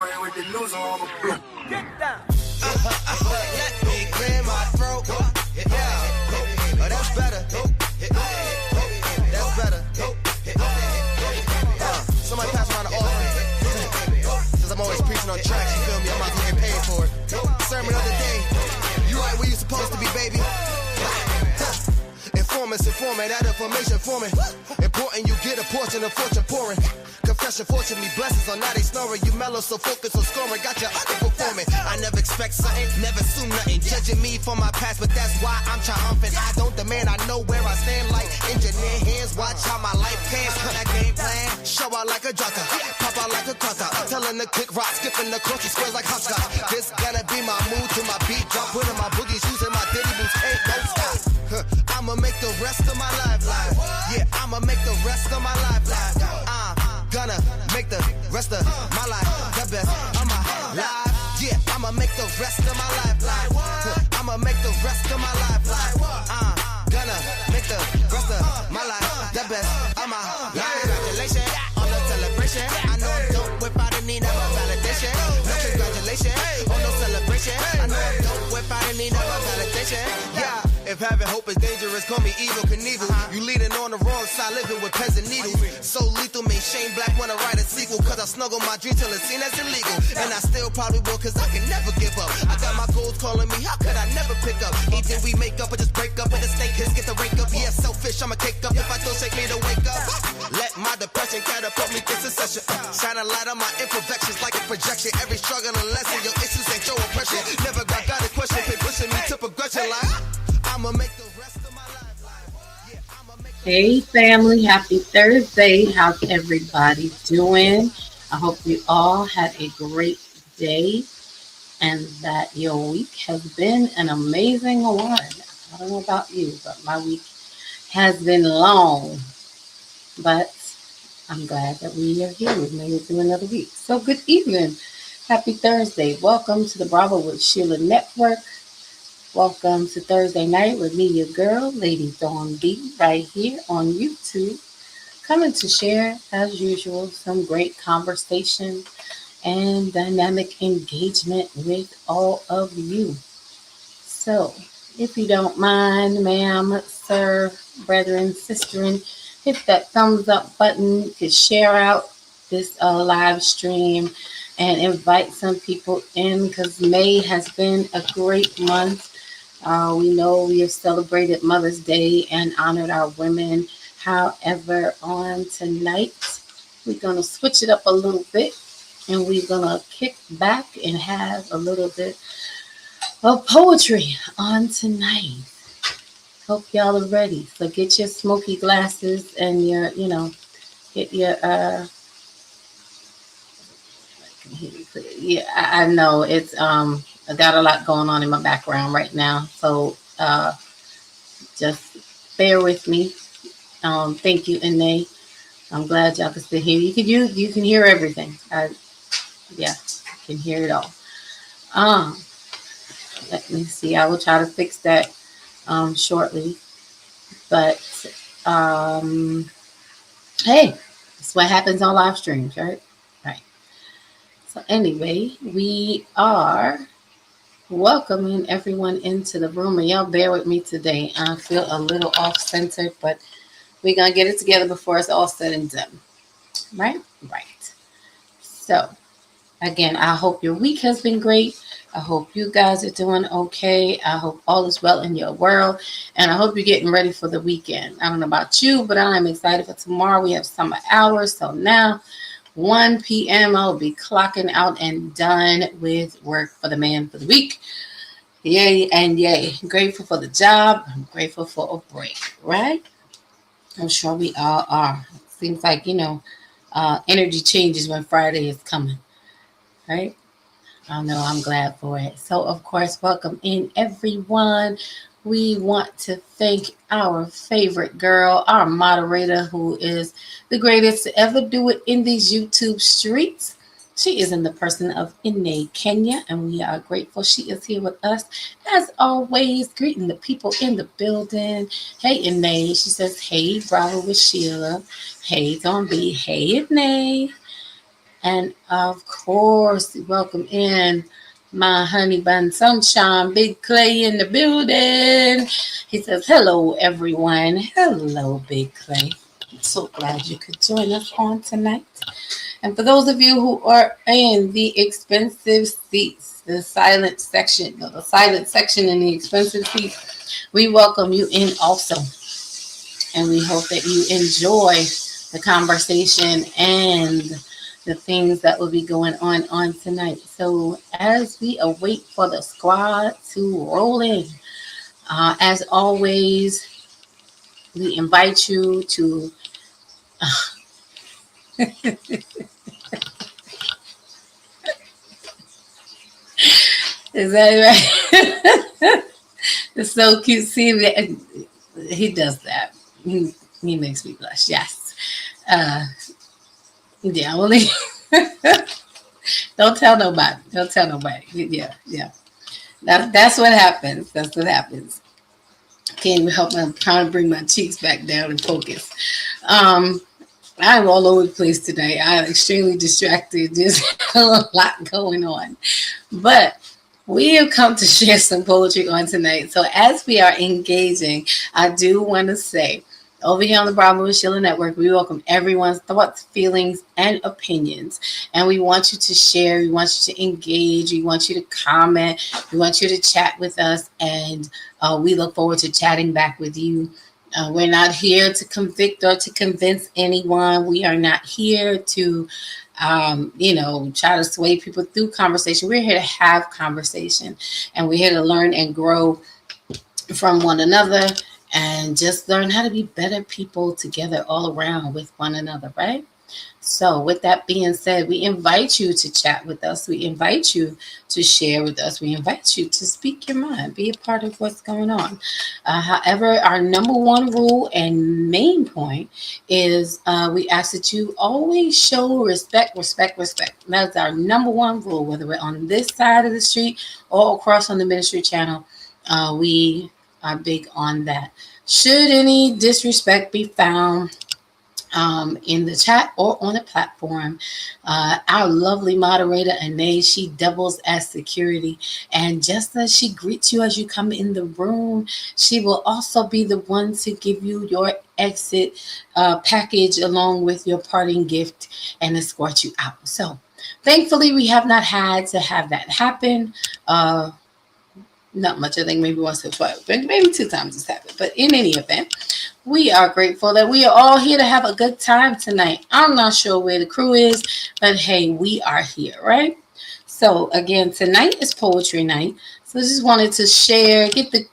with the news on the Get down. Let me clear my throat. Yeah. Oh, that's better. That's better. Somebody pass around the offering. Since I'm always preaching on tracks, you feel me? I'm out here getting paid for it. Sermon of the day. You right where you supposed to be, baby. Informant, that information for me. Important you get a portion of fortune pouring. Confession, fortunately, blessings on now they snoring. You mellow, so focus on scoring. Got your underperforming. I never expect something, never assume nothing. Judging me for my past, but that's why I'm triumphant. I don't demand, I know where I stand like engineer hands. Watch how my life pans. That game plan, show out like a jotter, pop out like a cutter. Telling the quick rock, skipping the country squares like hopscotch. This gonna be my mood to my beat drop. Putting my boogie shoes in my diddy boots, ain't no stop. I'ma make the rest of my life live. Yeah, I'ma make the rest of my life live. Gonna make the rest of my life the best of my life. Yeah, I'ma make the rest of my life live. I'ma make the rest of my life live. Gonna make the rest of my life the best of my life. Congratulations on the celebration. I know I'm dope without a need of a validation. No congratulations on no celebration. I know I'm dope without a need of a validation. Yeah. If having hope is dangerous, call me evil Knievel. You leading on the wrong side, living with peasant needles. So lethal, made Shane Black wanna write a sequel. Cause I snuggle my dream till it's seen as illegal. And I still probably will, cause I can never give up. I got my goals calling me, how could I never pick up? Either we make up or just break up. And the snake hits get the rake up. Yeah, selfish, I'ma take up. If I don't shake me to wake up. Let my depression catapult me to succession. Shine a light on my imperfections like a projection. Every struggle a lesson, your issues ain't your oppression. Never got a question, keep pushing me to progression like I'ma make the rest of my life. Yeah, I'ma make Hey family, happy Thursday. How's everybody doing? I hope you all had a great day and that your week has been an amazing one. I don't know about you, but my week has been long. But I'm glad that we are here. We made it through another week. So good evening. Happy Thursday. Welcome to the Bravo with Sheila Network. Welcome to Thursday night with me, your girl, Lady Dawn B, right here on YouTube. Coming to share, as usual, some great conversation and dynamic engagement with all of you. So, if you don't mind, ma'am, sir, brethren, sisterin, hit that thumbs up button. You could share out this live stream and invite some people in because May has been a great month. We know we have celebrated Mother's Day and honored our women. However, on tonight, we're going to switch it up a little bit and we're going to kick back and have a little bit of poetry on tonight. Hope y'all are ready. So get your smoky glasses and your, get your, yeah, I know it's, I got a lot going on in my background right now, so just bear with me. Thank you, Ine. I'm glad y'all can still hear. You can hear everything. You can hear it all. Let me see. I will try to fix that shortly. But hey, that's what happens on live streams, right? Right. So anyway, we are welcoming everyone into the room, and y'all bear with me today. I feel a little off-centered, but we're going to get it together before it's all said and done. Right? Right. So, again, I hope your week has been great. I hope you guys are doing okay. I hope all is well in your world, and I hope you're getting ready for the weekend. I don't know about you, but I'm excited for tomorrow. We have summer hours, so now 1 p.m. I'll be clocking out and done with work for the man for the week. Yay and yay. Grateful for the job. I'm grateful for a break, right? I'm sure we all are. Seems like, energy changes when Friday is coming, right? I know, I'm glad for it. So, of course, welcome in everyone. We want to thank our favorite girl, our moderator, who is the greatest to ever do it in these YouTube streets. She is in the person of Ine Kenya, and we are grateful she is here with us, as always, greeting the people in the building. Hey, Ine. She says, hey, Bravo with Sheila. Hey, Dawn B. Hey, Ine. And of course, welcome in my honey bun sunshine, Big Clay in the building. He says, hello, everyone. Hello, Big Clay. I'm so glad you could join us on tonight. And for those of you who are in the expensive seats, the silent section, the silent section in the expensive seats, we welcome you in also. And we hope that you enjoy the conversation and the things that will be going on tonight. So as we await for the squad to roll in, as always, we invite you to is that right? It's so cute. See, he does that. He makes me blush. Yes. Yeah. Well, don't tell nobody. Don't tell nobody. Yeah. That's what happens. That's what happens. Can't even help. I'm trying to bring my cheeks back down and focus. I'm all over the place today. I'm extremely distracted. There's a lot going on. But we have come to share some poetry on tonight. So as we are engaging, I do want to say, over here on the Bravo and Sheila Network, we welcome everyone's thoughts, feelings, and opinions. And we want you to share. We want you to engage. We want you to comment. We want you to chat with us. And we look forward to chatting back with you. We're not here to convict or to convince anyone. We are not here to, try to sway people through conversation. We're here to have conversation. And we're here to learn and grow from one another. And just learn how to be better people together all around with one another, right? So with that being said, we invite you to chat with us. We invite you to share with us. We invite you to speak your mind, be a part of what's going on. However, our number one rule and main point is we ask that you always show respect. That's our number one rule, whether we're on this side of the street or across on the ministry channel. We are big on that. Should any disrespect be found in the chat or on the platform, our lovely moderator, Anae, she doubles as security. And just as she greets you as you come in the room, she will also be the one to give you your exit package along with your parting gift and escort you out. So thankfully, we have not had to have that happen. Not much. I think maybe once or twice, maybe 2 times it's happened. But in any event, we are grateful that we are all here to have a good time tonight. I'm not sure where the crew is, but hey, we are here, right? So again, tonight is poetry night. So I just wanted to share, get the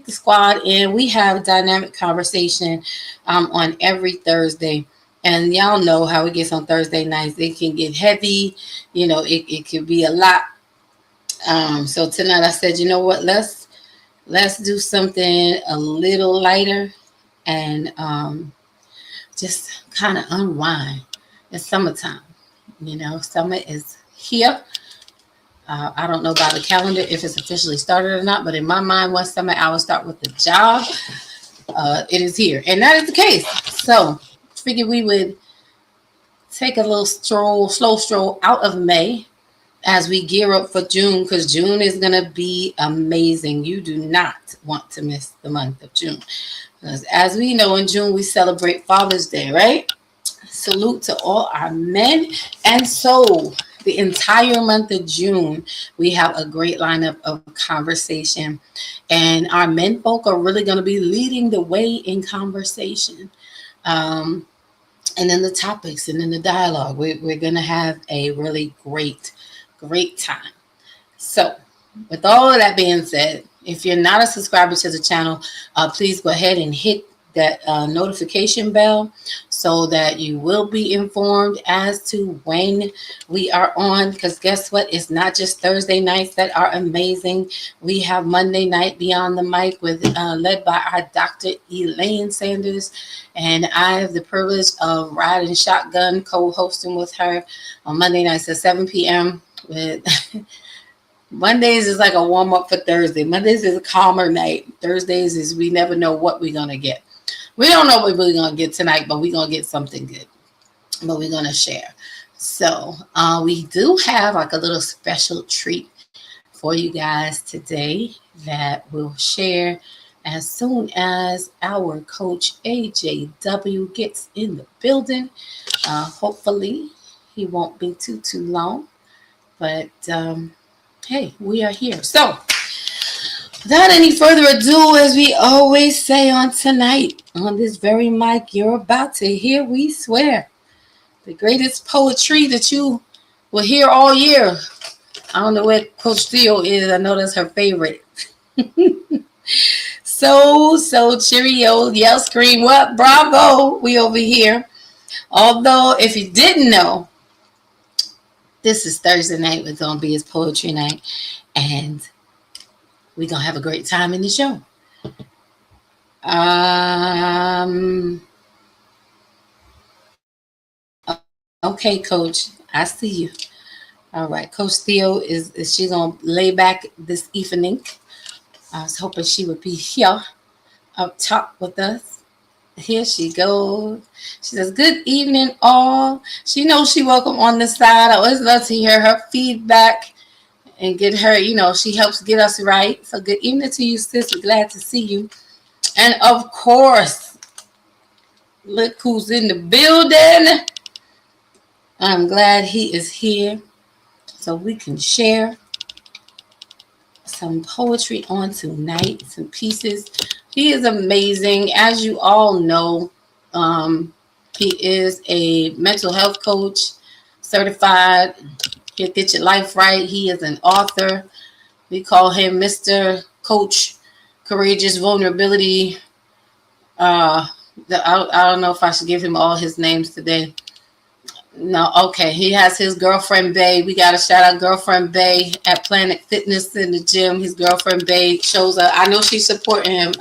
squad in. We have dynamic conversation on every Thursday. And y'all know how it gets on Thursday nights. It can get heavy. It could be a lot. So tonight I said, you know what, let's do something a little lighter and just kind of unwind. It's summertime, summer is here. I don't know about the calendar if it's officially started or not, but in my mind, one summer I will start with the job. It is here, and that is the case. So figured we would take a little slow stroll out of May as we gear up for June, because June is going to be amazing. You do not want to miss the month of June. As we know, in June, we celebrate Father's Day, right? Salute to all our men. And so the entire month of June, we have a great lineup of conversation. And our men folk are really going to be leading the way in conversation. And then the topics and then the dialogue. We're going to have a really great time. So with all of that being said, if you're not a subscriber to the channel, please go ahead and hit that notification bell so that you will be informed as to when we are on, because guess what, it's not just Thursday nights that are amazing. We have Monday night Beyond the Mic with led by our Dr. Elaine Sanders, and I have the privilege of riding shotgun co-hosting with her on Monday nights at 7 p.m. with Mondays is like a warm-up for Thursday. Mondays is a calmer night. Thursdays is we never know what we're going to get. We don't know what we're going to get tonight, but we're going to get something good. But we're going to share. So we do have like a little special treat for you guys today that we'll share as soon as our coach AJW gets in the building. Hopefully, he won't be too long. But hey, we are here. So, without any further ado, as we always say on tonight, on this very mic, you're about to hear, we swear, the greatest poetry that you will hear all year. I don't know what Coach Theo is. I know that's her favorite. So cheerio, yell, scream, what? Bravo, we over here. Although, if you didn't know, this is Thursday night. We're going to be his poetry night. And we're going to have a great time in the show. Okay, Coach, I see you. All right, Coach Theo, is she going to lay back this evening? I was hoping she would be here up top with us. Here she goes. She says, good evening, all. She knows she welcome on the side. I always love to hear her feedback and get her, she helps get us right. So good evening to you, sis. We're glad to see you. And of course, look who's in the building. I'm glad he is here so we can share some poetry on tonight, some pieces. He is amazing. As you all know, he is a mental health coach, certified. He'll get your life right. He is an author. We call him Mr. Coach Courageous Vulnerability. I don't know if I should give him all his names today. No, okay. He has his girlfriend Bay. We got to shout out girlfriend Bay at Planet Fitness in the gym. His girlfriend Bay shows up. I know she's supporting him.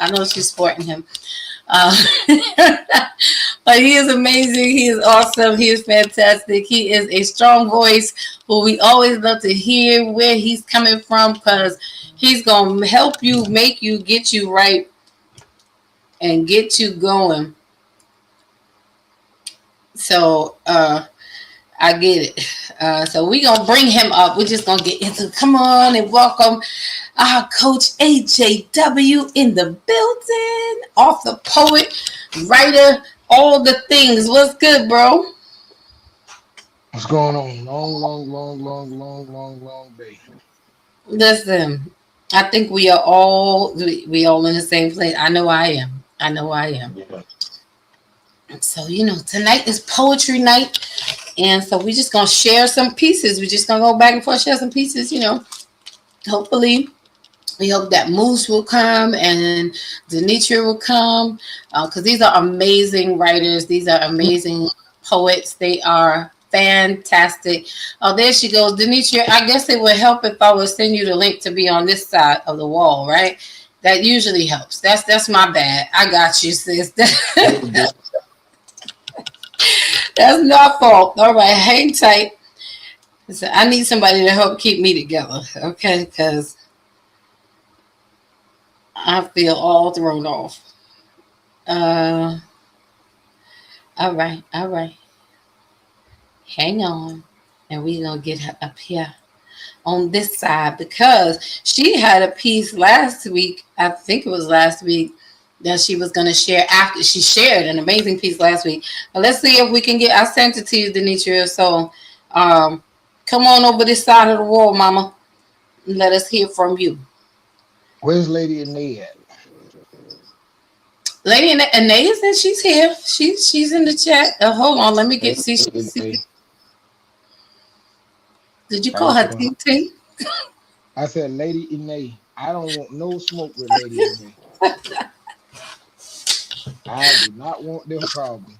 But he is amazing. He is awesome. He is fantastic. He is a strong voice who we always love to hear where he's coming from, because he's going to help you, make you, get you right, and get you going. So, I get it. So we're going to bring him up. We're just going to get into, come on and welcome our coach AJW in the building. Author, poet, writer, all the things. What's good, bro? What's going on? Long day. Listen, I think we are all in the same place. I know I am. Yeah. So, tonight is poetry night. And so we're just going to share some pieces. We're just going to go back and forth, share some pieces, Hopefully, we hope that Moose will come and Denitra will come, because these are amazing writers. These are amazing poets. They are fantastic. Oh, there she goes. Denitra, I guess it would help if I would send you the link to be on this side of the wall, right? That usually helps. That's my bad. I got you, sis. That's not fault. All right, hang tight. So I need somebody to help keep me together, okay? Because I feel all thrown off. All right. Hang on. And we're going to get her up here on this side, because she had a piece last week. I think it was last week that she was going to share after she shared an amazing piece last week. But let's see if we can I sent it to you, Denitra. So come on over this side of the wall, mama, and let us hear from you. Where's Lady Anae at? Lady Anae said she's here. She's in the chat. Hold on, let me get see. Did you call her T? I said Lady Anae. I don't want no smoke with Lady Anae. I do not want them problems.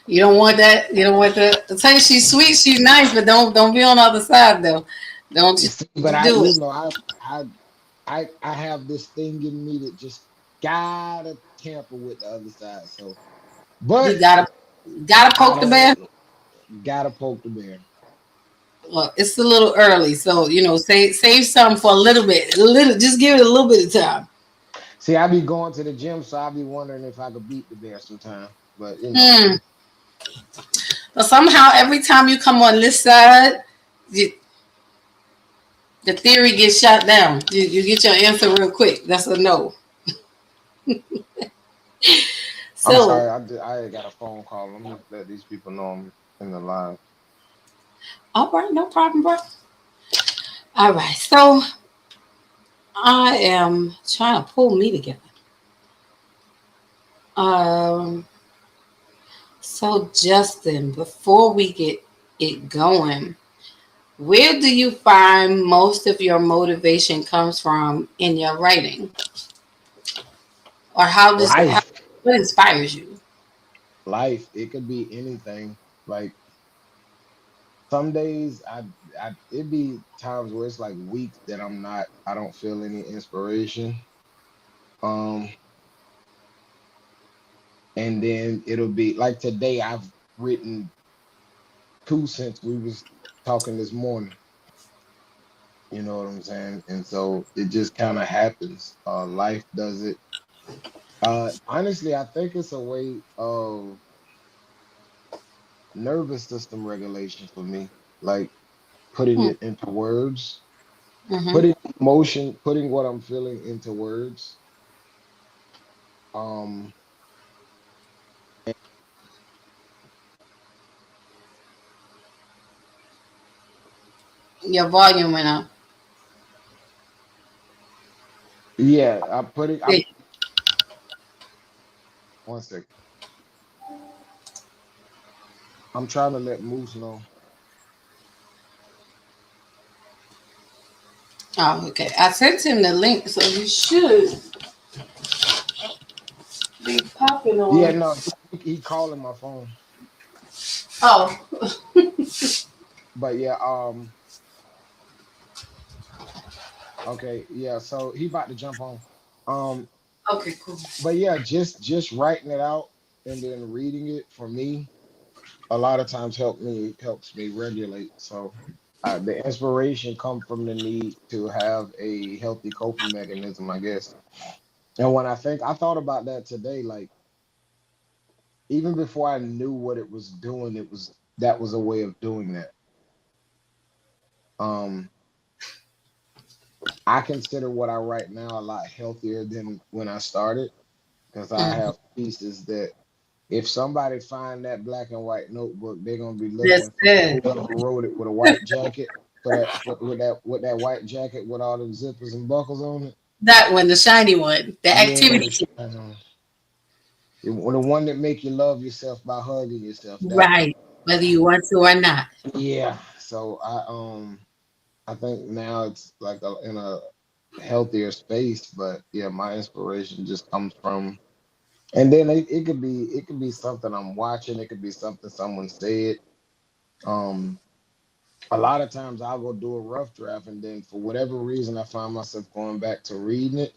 You don't want that. You don't want that. I tell you, she's sweet, she's nice, but don't be on the other side though. Don't you? But I have this thing in me that just gotta tamper with the other side. So, but you gotta poke the bear. Gotta poke the bear. Well, it's a little early, so save some for a little bit. Just give it a little bit of time. See, I be going to the gym, so I be wondering if I could beat the bear sometime. But But somehow every time you come on this side, you, the theory gets shot down. You get your answer real quick. That's a no. I'm So, sorry, I got a phone call. Let me let these people know I'm in the live. all right, no problem, bro. All right, so I am trying to pull me together. Um, so Justin, before we get it going, where do you find most of your motivation comes from in your writing, or Life, what inspires you? life. It could be anything. Like some days, it be times where it's like weeks that I don't feel any inspiration. Um, and then it'll be like today. I've written two since we was talking this morning. You know what I'm saying? And so it just kind of happens. Life does it. Honestly, I think it's a way of nervous system regulation for me. Like putting Hmm. it into words, Mm-hmm. putting emotion, putting what I'm feeling into words. Um, Your volume went up. yeah, I put it. Yeah. One second. I'm trying to let Moose know. Oh, okay. I sent him the link, so you should be popping Yeah, on. no, he calling my phone. Oh, But yeah, okay, yeah. So he about to jump on. Um, okay, cool. but yeah, just writing it out and then reading it for me a lot of times helps me regulate. So the inspiration come from the need to have a healthy coping mechanism, I guess. And when I thought about that today, like even before I knew what it was doing, that was a way of doing that. Um, I consider what I write now a lot healthier than when I started because I Mm. have pieces that if somebody find that black and white notebook, they're gonna be That's looking for good. whoever wrote it with a white jacket with that white jacket with all them zippers and buckles on it. That one, the shiny one, the Yeah, activity. the one that make you love yourself by hugging yourself. That one. Right. Whether you want to or not. Yeah. So I think now it's like in a healthier space, but yeah, my inspiration just comes from, and then it could be something I'm watching, it could be something someone said. Um, a lot of times I'll go do a rough draft, and then for whatever reason I find myself going back to reading it,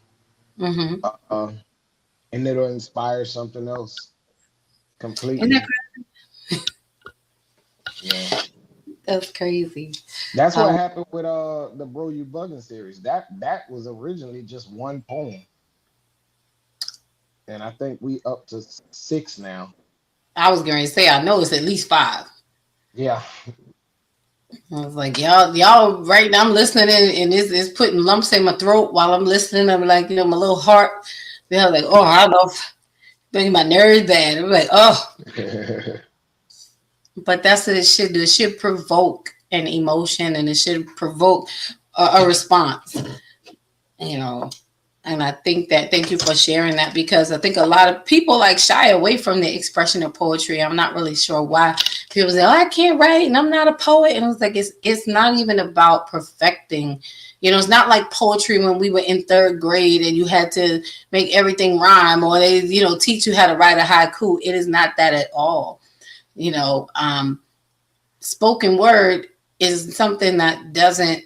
Mm-hmm. uh, and it'll inspire something else And completely. Yeah, that's crazy. that's what Um, happened with the Bro You Bugging series. That was originally just one poem, and I think we up to six now. I was going to say, I know it's at least 5. Yeah. I was like, y'all, right now I'm listening and it's putting lumps in my throat while I'm listening. I'm like, my little heart. They're like, oh, I don't know, making my nerves bad. I'm like, oh, but that's what it should do. It should provoke an emotion and it should provoke a response, you know. And I think that, thank you for sharing that, because I think a lot of people like shy away from the expression of poetry. I'm not really sure why. People say, oh, I can't write and I'm not a poet. And it's like, it's not even about perfecting. It's not like poetry when we were in 3rd grade and you had to make everything rhyme, or they, teach you how to write a haiku. It is not that at all. Spoken word is something that doesn't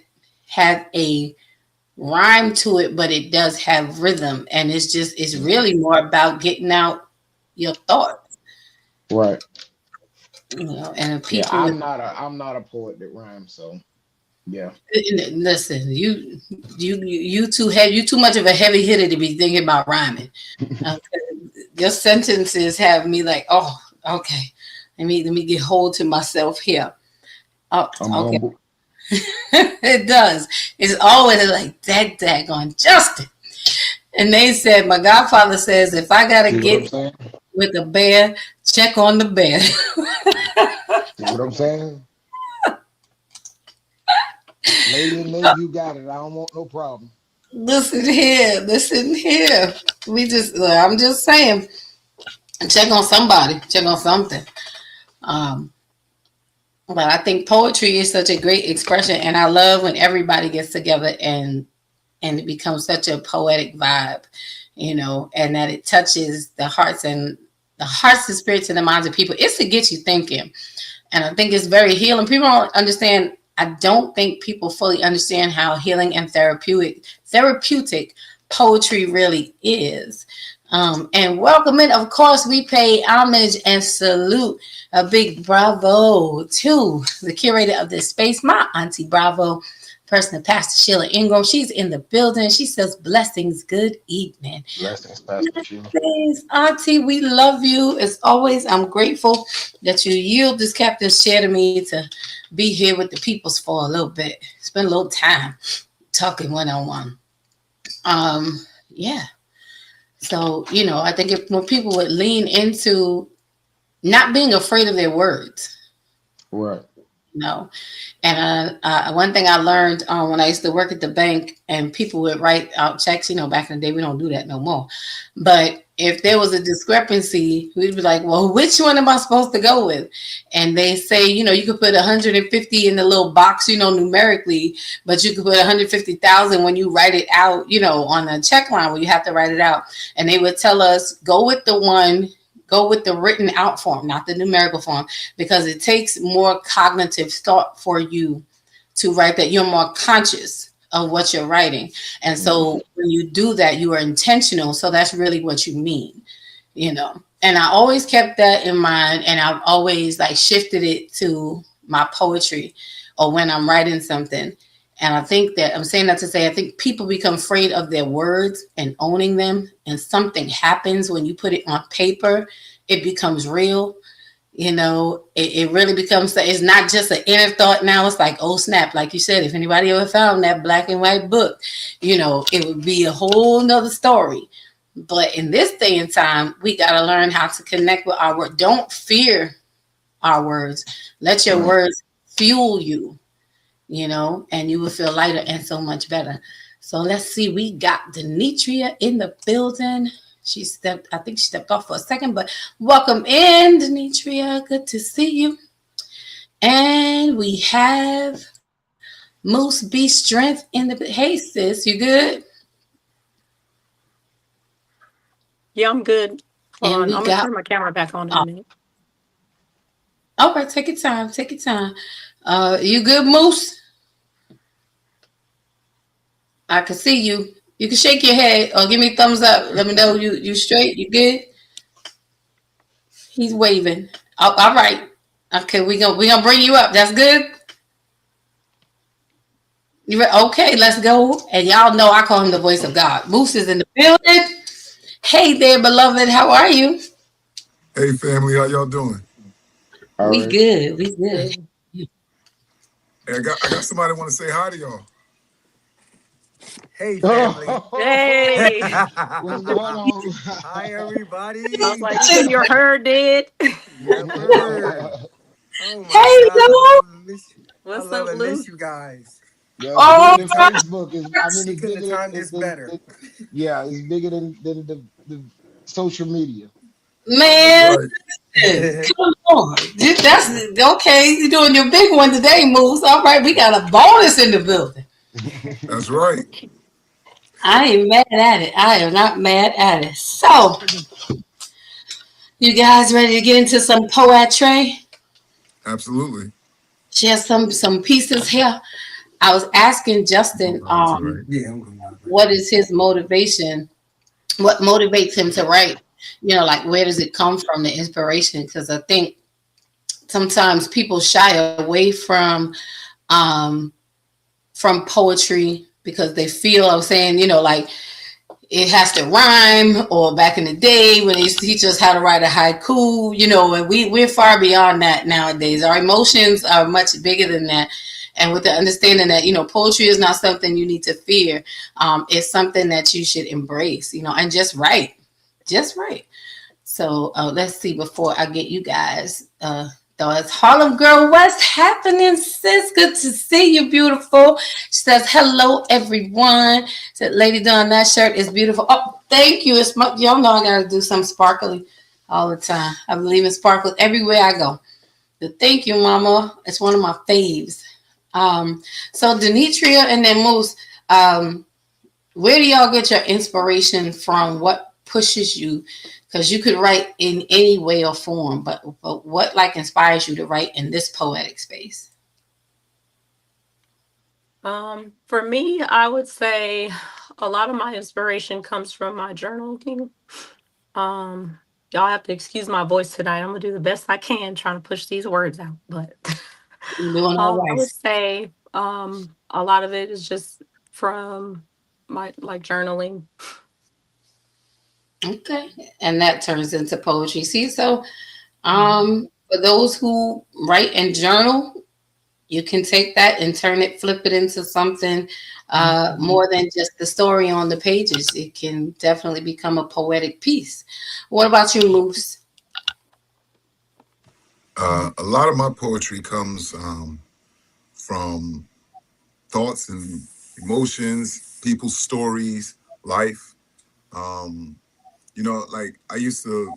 have a rhyme to it, but it does have rhythm, and it's really more about getting out your thoughts. Right. And Yeah, people I'm not a poet that rhymes, so yeah. listen, you too much of a heavy hitter to be thinking about rhyming. Okay. Your sentences have me like, oh, okay. Let me get hold to myself here. Oh, I'm okay. humble. It does. It's always like daggone Justin. And they said, my godfather says, if I gotta See what I'm get saying? with a bear, check on the bear. See what I'm saying? Lady in there, you got it. I don't want no problem. Listen here. I'm just saying, check on somebody, check on something. But I think poetry is such a great expression, and I love when everybody gets together and it becomes such a poetic vibe, and that it touches the hearts and spirits and the minds of people. It's to get you thinking, and I think it's very healing. People don't understand. I don't think people fully understand how healing and therapeutic poetry really is. And welcome in, of course, we pay homage and salute a big bravo to the curator of this space, my auntie Bravo, person, Pastor Sheila Ingram. She's in the building. She says, blessings, good evening. Blessings, Pastor Sheila. Blessings, auntie, we love you. As always, I'm grateful that you yield this captain's chair to me to be here with the peoples for a little bit. Spend a little time talking one-on-one. Yeah. So, I think if more people would lean into not being afraid of their words. Right. And one thing I learned when I used to work at the bank and people would write out checks, back in the day, we don't do that no more. But if there was a discrepancy, we'd be like, well, which one am I supposed to go with? And they say, you could put 150 in the little box, numerically, but you could put 150,000 when you write it out, on the check line where you have to write it out. And they would tell us, go with the written out form, not the numerical form, because it takes more cognitive thought for you to write that. You're more conscious of what you're writing. And so when you do that, you are intentional. So that's really what you mean, And I always kept that in mind. And I've always shifted it to my poetry or when I'm writing something. And I think that I'm saying that to say, I think people become afraid of their words and owning them. And something happens when you put it on paper, it becomes real. It really becomes, it's not just an inner thought now. It's like, oh, snap. Like you said, if anybody ever found that black and white book, it would be a whole nother story. But in this day and time, we got to learn how to connect with our word. Don't fear our words. Let your words fuel you. And you will feel lighter and so much better. So let's see. We got Denitria in the building. I think she stepped off for a second, but welcome in, Denitria. Good to see you. And we have Moose B Strength in the, hey sis, you good? Yeah, I'm good. Hold on. I'm gonna turn my camera back on in a minute. Okay, take your time. You good, Moose? I can see you. You can shake your head or give me a thumbs up. Let me know you straight. You good? He's waving. Oh, all right. Okay, we gonna bring you up. That's good. Okay, let's go. And y'all know I call him the voice of God. Moose is in the building. Hey there, beloved. How are you? Hey, family. How y'all doing? We good. Hey, I got somebody want to say hi to y'all. Hey, family. Hey. What's going on? Hi, everybody. I was like, you heard it. Yeah, word. Oh, Hey, God. What's I love up, and Lou? miss you guys. Yeah, Oh, it's bigger than Facebook. It's Couldn't bigger have timed than, this better. yeah, it's bigger than the social media. man. Right. Come on. That's okay. You're doing your big one today, Moose. All right, we got a bonus in the building. That's right. I ain't mad at it. I am not mad at it. So, you guys ready to get into some poetry? Absolutely. Share some pieces here. I was asking Justin, Yeah, I'm going what is his motivation? What motivates him to write? Where does it come from, the inspiration? Because I think sometimes people shy away from poetry because they feel, I'm saying, it has to rhyme, or back in the day when they used to teach us how to write a haiku, and we're far beyond that nowadays. Our emotions are much bigger than that. And with the understanding that, poetry is not something you need to fear. It's something that you should embrace, and just write. Just write. So let's see, before I get you guys thoughts. Harlem Girl, what's happening, sis? Good to see you, beautiful. She says, hello, everyone. Said, Lady Dawn, that shirt is beautiful. Oh, thank you. Y'all know I got to do something sparkly all the time. I believe in sparkles everywhere I go. So thank you, Mama. It's one of my faves. So Denitria and then Moose, where do y'all get your inspiration from? What pushes you? Because you could write in any way or form, but what inspires you to write in this poetic space? For me, I would say a lot of my inspiration comes from my journaling. Y'all have to excuse my voice tonight. I'm gonna do the best I can trying to push these words out, but doing all right. I would say a lot of it is just from my journaling. Okay, and that turns into poetry. See, so for those who write and journal, you can take that and flip it into something more than just the story on the pages. It can definitely become a poetic piece. What about you, Moose? A lot of my poetry comes from thoughts and emotions, people's stories, life. I used to,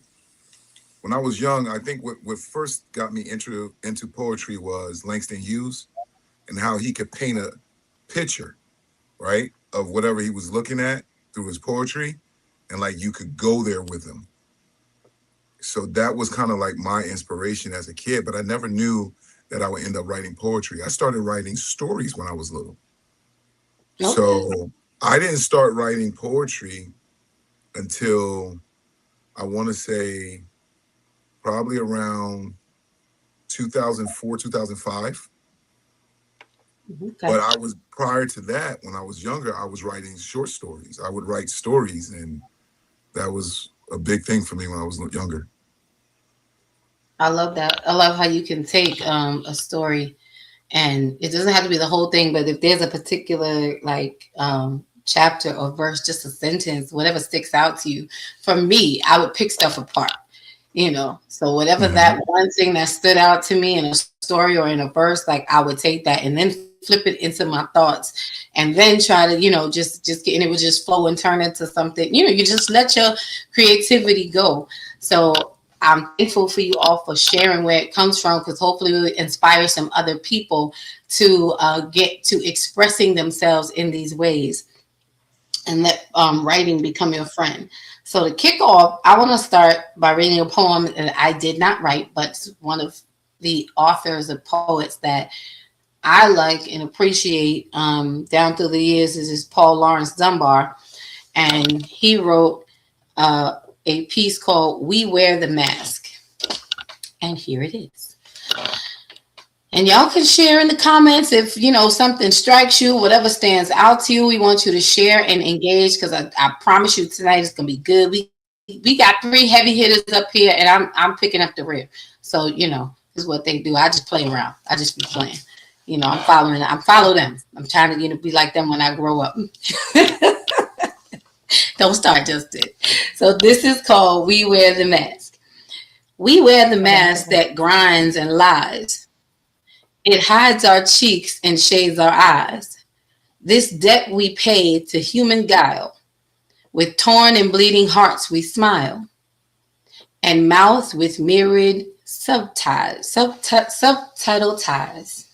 when I was young, I think what first got me into poetry was Langston Hughes and how he could paint a picture, right, of whatever he was looking at through his poetry, and you could go there with him. So that was kind of my inspiration as a kid, but I never knew that I would end up writing poetry. I started writing stories when I was little. Okay. So I didn't start writing poetry until, I want to say, probably around 2004, 2005. Okay. But prior to that, when I was younger, I was writing short stories. I would write stories, and that was a big thing for me when I was younger. I love that. I love how you can take a story, and it doesn't have to be the whole thing, but if there's a particular chapter or verse, just a sentence, whatever sticks out to you. For me, I would pick stuff apart, so whatever that one thing that stood out to me in a story or in a verse, I would take that and then flip it into my thoughts, and then try to, just get, and it would just flow and turn into something, you just let your creativity go. So I'm thankful for you all for sharing where it comes from, because hopefully it will inspire some other people to get to expressing themselves in these ways, and let writing become your friend. So to kick off, I want to start by reading a poem that I did not write, but one of the authors of poets that I like and appreciate down through the years is Paul Laurence Dunbar. And he wrote a piece called We Wear the Mask. And here it is. And y'all can share in the comments if, something strikes you, whatever stands out to you. We want you to share and engage, because I promise you tonight it's going to be good. We got 3 heavy hitters up here, and I'm picking up the rear. So, this is what they do. I just play around. I just be playing. I follow them. I'm trying to be like them when I grow up. Don't start just it. So this is called We Wear the Mask. We wear the mask that grinds and lies. It hides our cheeks and shades our eyes. This debt we pay to human guile. With torn and bleeding hearts we smile. And mouth with mirrored subtitle ties.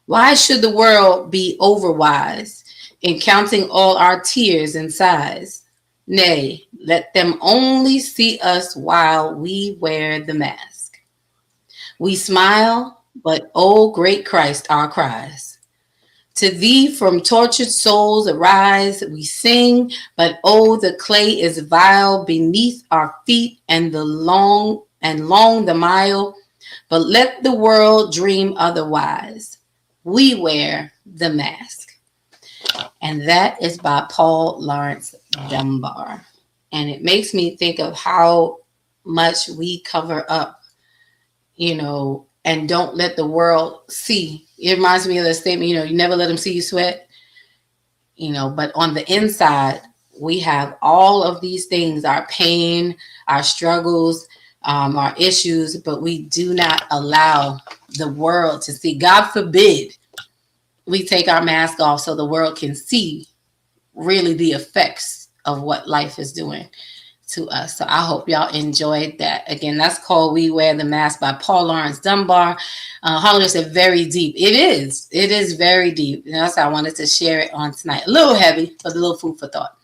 Why should the world be overwise in counting all our tears and sighs? Nay, let them only see us while we wear the mask. We smile, but oh, great Christ, our cries. To thee from tortured souls arise, we sing, but oh, the clay is vile beneath our feet, and long the mile. But let the world dream otherwise. We wear the mask. And that is by Paul Laurence Dunbar. And it makes me think of how much we cover up, and don't let the world see. It reminds me of the statement, you never let them see you sweat, but on the inside, we have all of these things, our pain, our struggles, our issues, but we do not allow the world to see. God forbid we take our mask off so the world can see really the effects of what life is doing to us. So I hope y'all enjoyed that. Again, that's called We Wear the Mask by Paul Laurence Dunbar. Holly said very deep. It is very deep. And that's why I wanted to share it on tonight. A little heavy, but a little food for thought.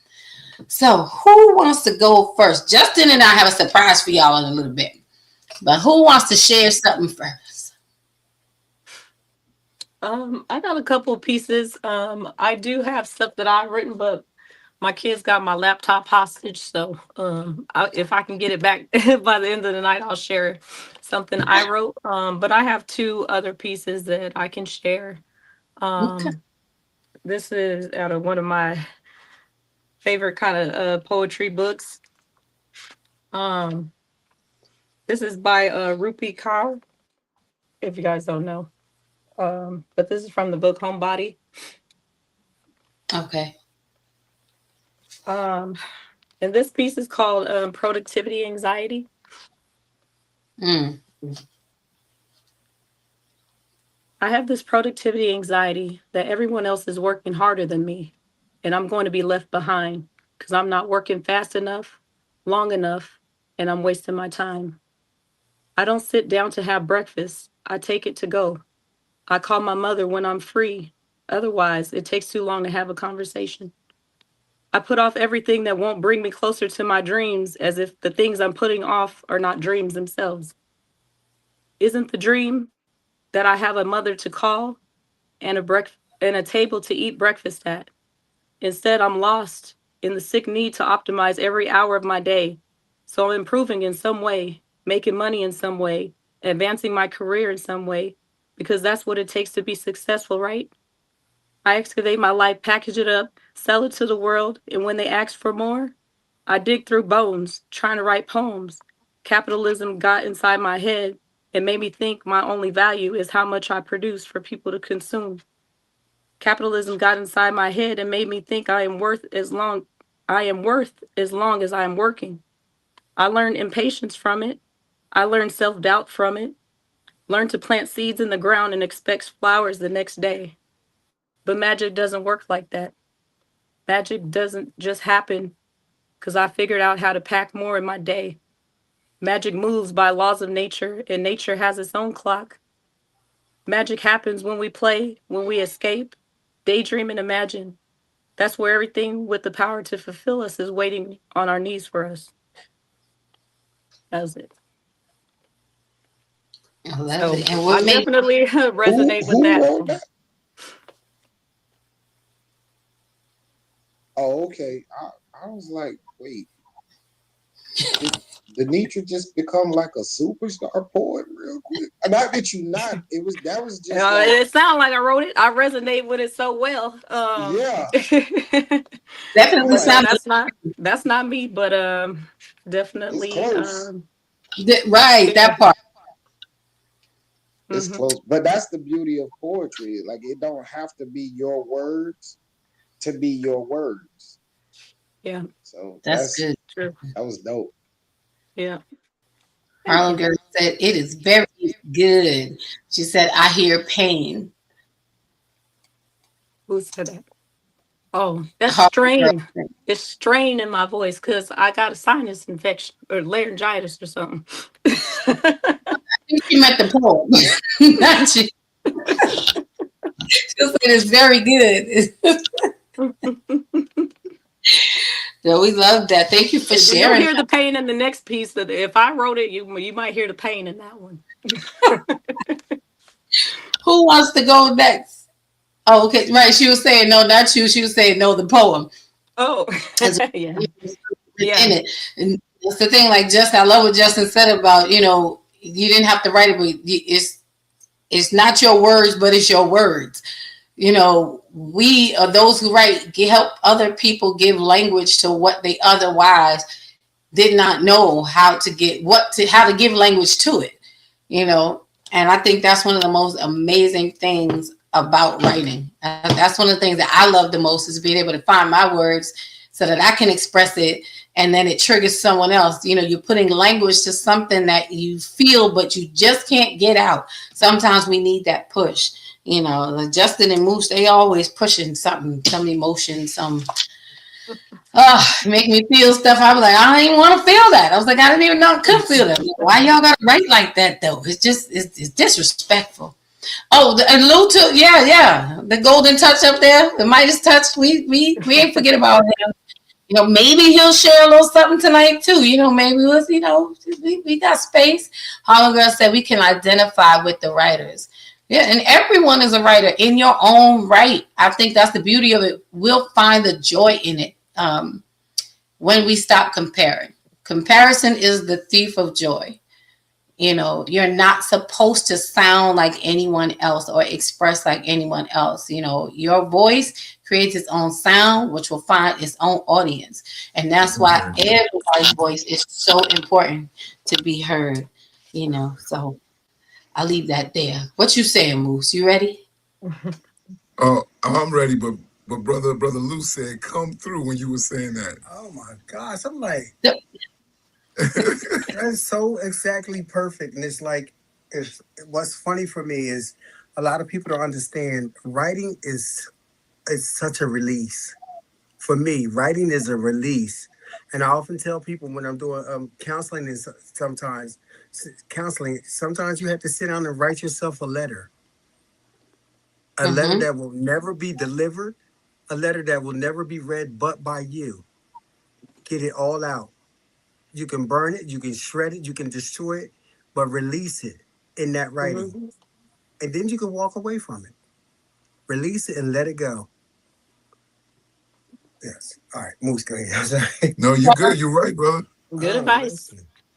So who wants to go first? Justin and I have a surprise for y'all in a little bit. But who wants to share something first? I got a couple of pieces. I do have stuff that I've written, but my kids got my laptop hostage. So if I can get it back by the end of the night, I'll share something I wrote. But I have two other pieces that I can share. Okay. This is out of one of my favorite kind of poetry books. This is by Rupi Kaur, if you guys don't know. But this is from the book Homebody. Okay. And this piece is called Productivity Anxiety. Mm. I have this productivity anxiety that everyone else is working harder than me, and I'm going to be left behind because I'm not working fast enough, long enough, and I'm wasting my time. I don't sit down to have breakfast. I take it to go. I call my mother when I'm free. Otherwise, it takes too long to have a conversation. I put off everything that won't bring me closer to my dreams as if the things I'm putting off are not dreams themselves. Isn't the dream that I have a mother to call and a table to eat breakfast at? Instead, I'm lost in the sick need to optimize every hour of my day. So I'm improving in some way, making money in some way, advancing my career in some way, because that's what it takes to be successful, right? I excavate my life, package it up, sell it to the world, and when they ask for more, I dig through bones, trying to write poems. Capitalism got inside my head and made me think my only value is how much I produce for people to consume. Capitalism got inside my head and made me think I am worth as long as I am working. I learned impatience from it. I learned self-doubt from it. Learned to plant seeds in the ground and expect flowers the next day. But magic doesn't work like that. Magic doesn't just happen because I figured out how to pack more in my day. Magic moves by laws of nature, and nature has its own clock. Magic happens when we play, when we escape, daydream and imagine. That's where everything with the power to fulfill us is waiting on our knees for us. That's it. I love So it. And I what made definitely resonate with Who that. wrote that? Oh, okay. I was like, wait, did Denitra just become like a superstar poet real quick? Not that you not. That was just like, It sounded like I wrote it. I resonate with it so well. yeah. definitely Right. sounded that's not me, but It's definitely close. right. That part. It's mhm. close. But that's the beauty of poetry. Like, it don't have to be your words to be your words. Yeah, So That's good. true. that was dope. Yeah. Harlem Girl said it is very good. She said, I hear pain. Who said that? Oh, that's Harlem strain. Girl. It's strain in my voice because I got a sinus infection or laryngitis or something. I think she meant the poem. Not you. She said it's very good. So we love that. Thank you for You'll sharing. hear the pain in the next piece. If I wrote it, you might hear the pain in that one. Who wants to go next? Oh, okay. Right. She was saying, no, not you. She was saying, no, the poem. Oh, As yeah. in Yeah. it. And that's the thing, like Justin, I love what Justin said about, you didn't have to write it, but it's not your words, but it's your words. we are those who write, help other people give language to what they otherwise did not know how to give language to it, and I think that's one of the most amazing things about writing. That's one of the things that I love the most, is being able to find my words so that I can express it, and then it triggers someone else. You're putting language to something that you feel, but you just can't get out. Sometimes we need that push. Justin and Moose, they always pushing something, some emotion, make me feel stuff. I was like, I don't even want to feel that. I was like, I didn't even know I could feel that. Why y'all gotta write like that though? It's disrespectful. Oh, and Lou too. Yeah. The golden touch up there, the Midas touch. We ain't forget about him. Maybe he'll share a little something tonight too. Maybe we got space. Harlem Girl said we can identify with the writers. Yeah, and everyone is a writer in your own right. I think that's the beauty of it. We'll find the joy in it when we stop comparing. Comparison is the thief of joy. You're not supposed to sound like anyone else or express like anyone else. Your voice creates its own sound, which will find its own audience. And that's why everybody's voice is so important to be heard, so I'll leave that there. What you saying, Moose? You ready? Oh, I'm ready, but brother Lou said come through when you were saying that. Oh my gosh. I'm like, Yep. that's so exactly perfect. And it's like, what's funny for me is a lot of people don't understand writing is such a release. For me, writing is a release. And I often tell people when I'm doing counseling, sometimes you have to sit down and write yourself a letter. A letter that will never be delivered, a letter that will never be read but by you. Get it all out. You can burn it, you can shred it, you can destroy it, but release it in that writing. And then you can walk away from it. Release it and let it go. Yes. All right, Moose, go ahead. No, you're good. You're right, brother. Good advice.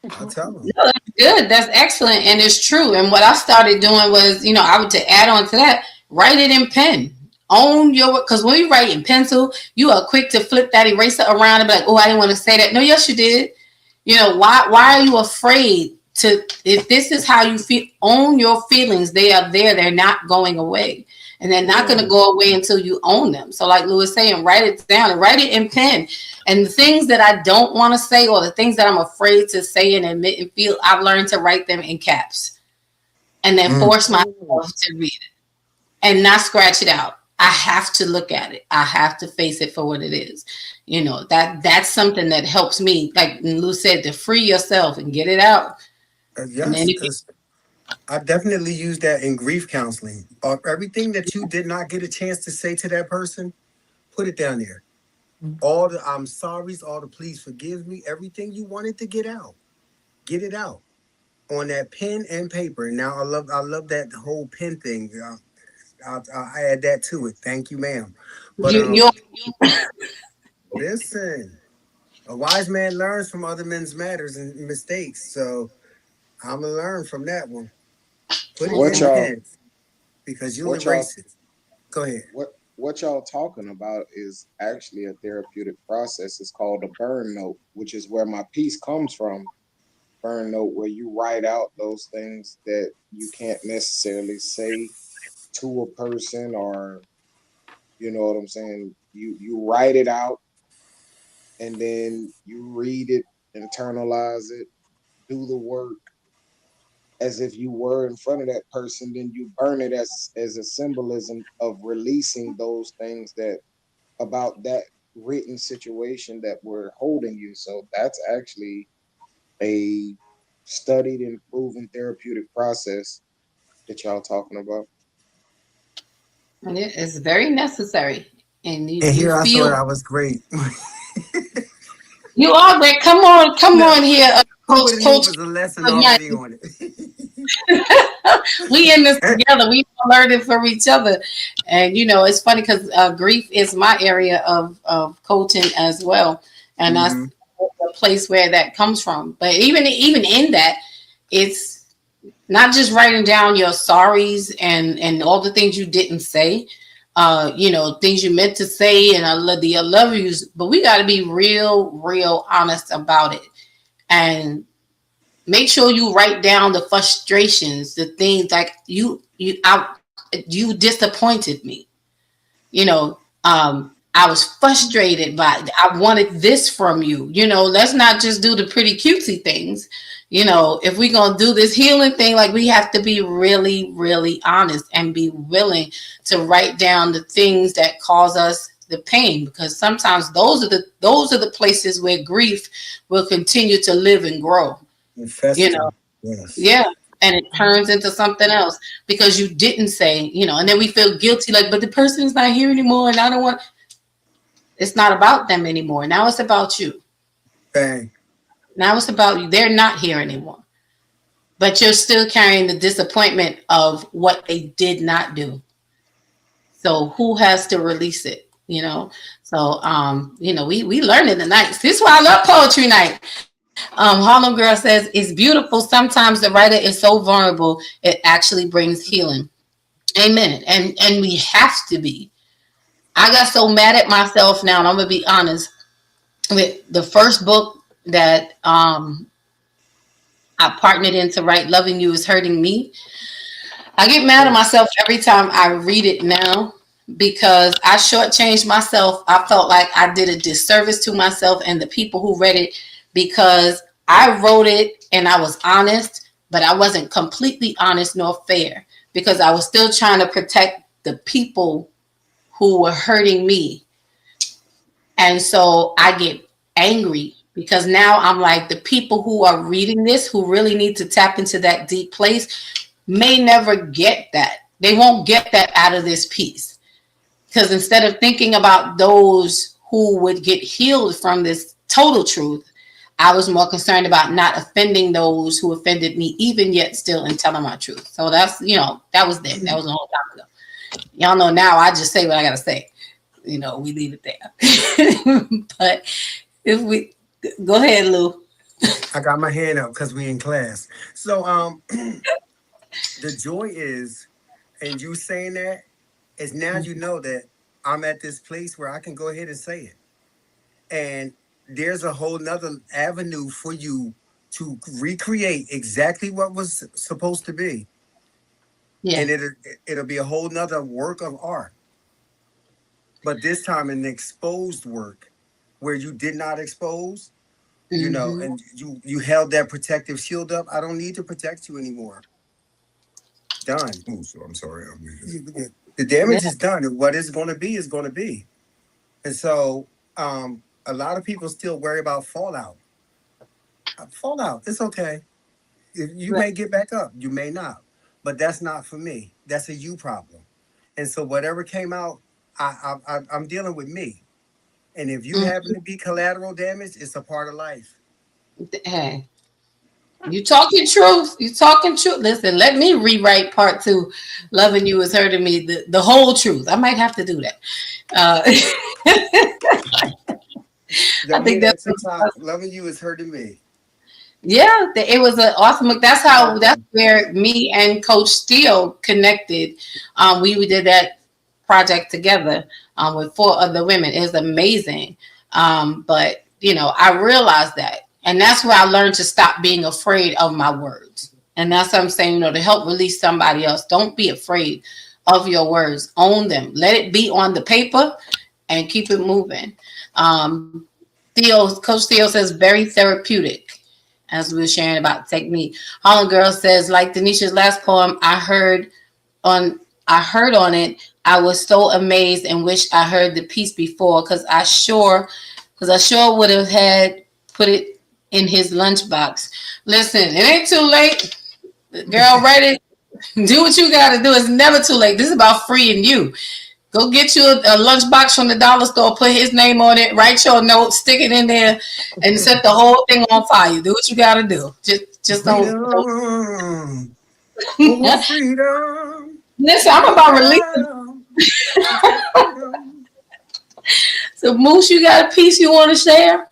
I'll tell them. No, that's good. That's excellent. And it's true. And what I started doing was, I would, to add on to that, write it in pen. Own your, because when you write in pencil, you are quick to flip that eraser around and be like, oh, I didn't want to say that. No, yes, you did. Why are you afraid to, if this is how you feel, own your feelings. They are there. They're not going away. And they're not going to go away until you own them. So like Lou was saying, write it down and write it in pen. And the things that I don't want to say, or the things that I'm afraid to say and admit and feel, I've learned to write them in caps and then force myself to read it and not scratch it out. I have to look at it. I have to face it for what it is. That's something that helps me, like Lou said, to free yourself and get it out. Yes, I definitely use that in grief counseling. Everything that you did not get a chance to say to that person, put it down there. All the I'm sorry's, all the please forgive me, everything you wanted to get out, get it out on that pen and paper. Now I love that whole pen thing. I'll add that to it. Thank you, ma'am. But listen, a wise man learns from other men's matters and mistakes. So I'm gonna learn from that one. Put it in pen because you'll erase it. Go ahead. What y'all talking about is actually a therapeutic process. It's called a burn note, which is where my piece comes from. Burn note, where you write out those things that you can't necessarily say to a person, or you know what I'm saying. You write it out, and then you read it, internalize it, do the work as if you were in front of that person. Then you burn it as a symbolism of releasing those things that about that written situation that were holding you. So that's actually a studied and proven therapeutic process that y'all talking about. And it is very necessary. And here I thought I was great. You are great. Come on here, Coach. Was a lesson already on it. We in this together. We learning from each other. And it's funny because grief is my area of coaching as well. And that's the place where that comes from. But even in that, it's not just writing down your sorries and all the things you didn't say, things you meant to say, and I love yous, but we got to be real honest about it, and make sure you write down the frustrations, the things like you disappointed me. I was frustrated by, I wanted this from you. Let's not just do the pretty cutesy things. If we're going to do this healing thing, like, we have to be really honest and be willing to write down the things that cause us the pain, because sometimes those are the places where grief will continue to live and grow. Infested. Yes. Yeah. And it turns into something else because you didn't say, and then we feel guilty, like, but the person is not here anymore, and I don't want. It's not about them anymore. Now it's about you. Bang. Now it's about you. They're not here anymore, but you're still carrying the disappointment of what they did not do. So who has to release it? So we learn in the nights. This is why I love poetry night. Harlem Girl says it's beautiful. Sometimes the writer is so vulnerable, it actually brings healing. Amen. And we have to be. I got so mad at myself now, and I'm gonna be honest. With the first book that I partnered in to write, Loving You Is Hurting Me, I get mad at myself every time I read it now because I shortchanged myself. I felt like I did a disservice to myself and the people who read it, because I wrote it and I was honest, but I wasn't completely honest nor fair, because I was still trying to protect the people who were hurting me. And so I get angry because now I'm like, the people who are reading this, who really need to tap into that deep place, may never get that. They won't get that out of this piece. Because instead of thinking about those who would get healed from this total truth, I was more concerned about not offending those who offended me, even yet still in telling my truth. So that's, that was there. That was a whole time ago. Y'all know now I just say what I got to say. We leave it there. But if we go ahead, Lou. I got my hand up because we in class. So the joy is, and you saying that, is now you know that I'm at this place where I can go ahead and say it. And there's a whole nother avenue for you to recreate exactly what was supposed to be. Yeah. And it'll be a whole nother work of art. But this time an exposed work where you did not expose, and you held that protective shield up. I don't need to protect you anymore. Done. Ooh, so I'm sorry. The damage is done. And what is going to be is going to be. And so a lot of people still worry about fallout. Fallout, it's okay. You may get back up. You may not. But that's not for me. That's a you problem. And so whatever came out, I'm dealing with me. And if you happen to be collateral damage, it's a part of life. Hey, you talking truth. You talking truth. Listen, let me rewrite part 2. Loving You Is Hurting Me. The whole truth. I might have to do that. I think that's Loving You Is Hurting Me. Yeah, it was an awesome. That's where me and Coach Steele connected. We did that project together with 4 other women. It was amazing. But I realized that, and that's where I learned to stop being afraid of my words. And that's what I'm saying. To help release somebody else, don't be afraid of your words. Own them. Let it be on the paper, and keep it moving. Coach Theo says very therapeutic. As we were sharing about technique. Harlem Girl says, like Denisha's last poem, I heard on it, I was so amazed and wish I heard the piece before, because I sure would have had put it in his lunchbox. Listen, it ain't too late. Girl, write it. Do what you got to do. It's never too late. This is about freeing you. Go get you a lunchbox from the dollar store, put his name on it, write your note, stick it in there, and set the whole thing on fire. Do what you got to do. Just don't. Freedom. Listen, I'm about releasing. So, Moose, you got a piece you want to share?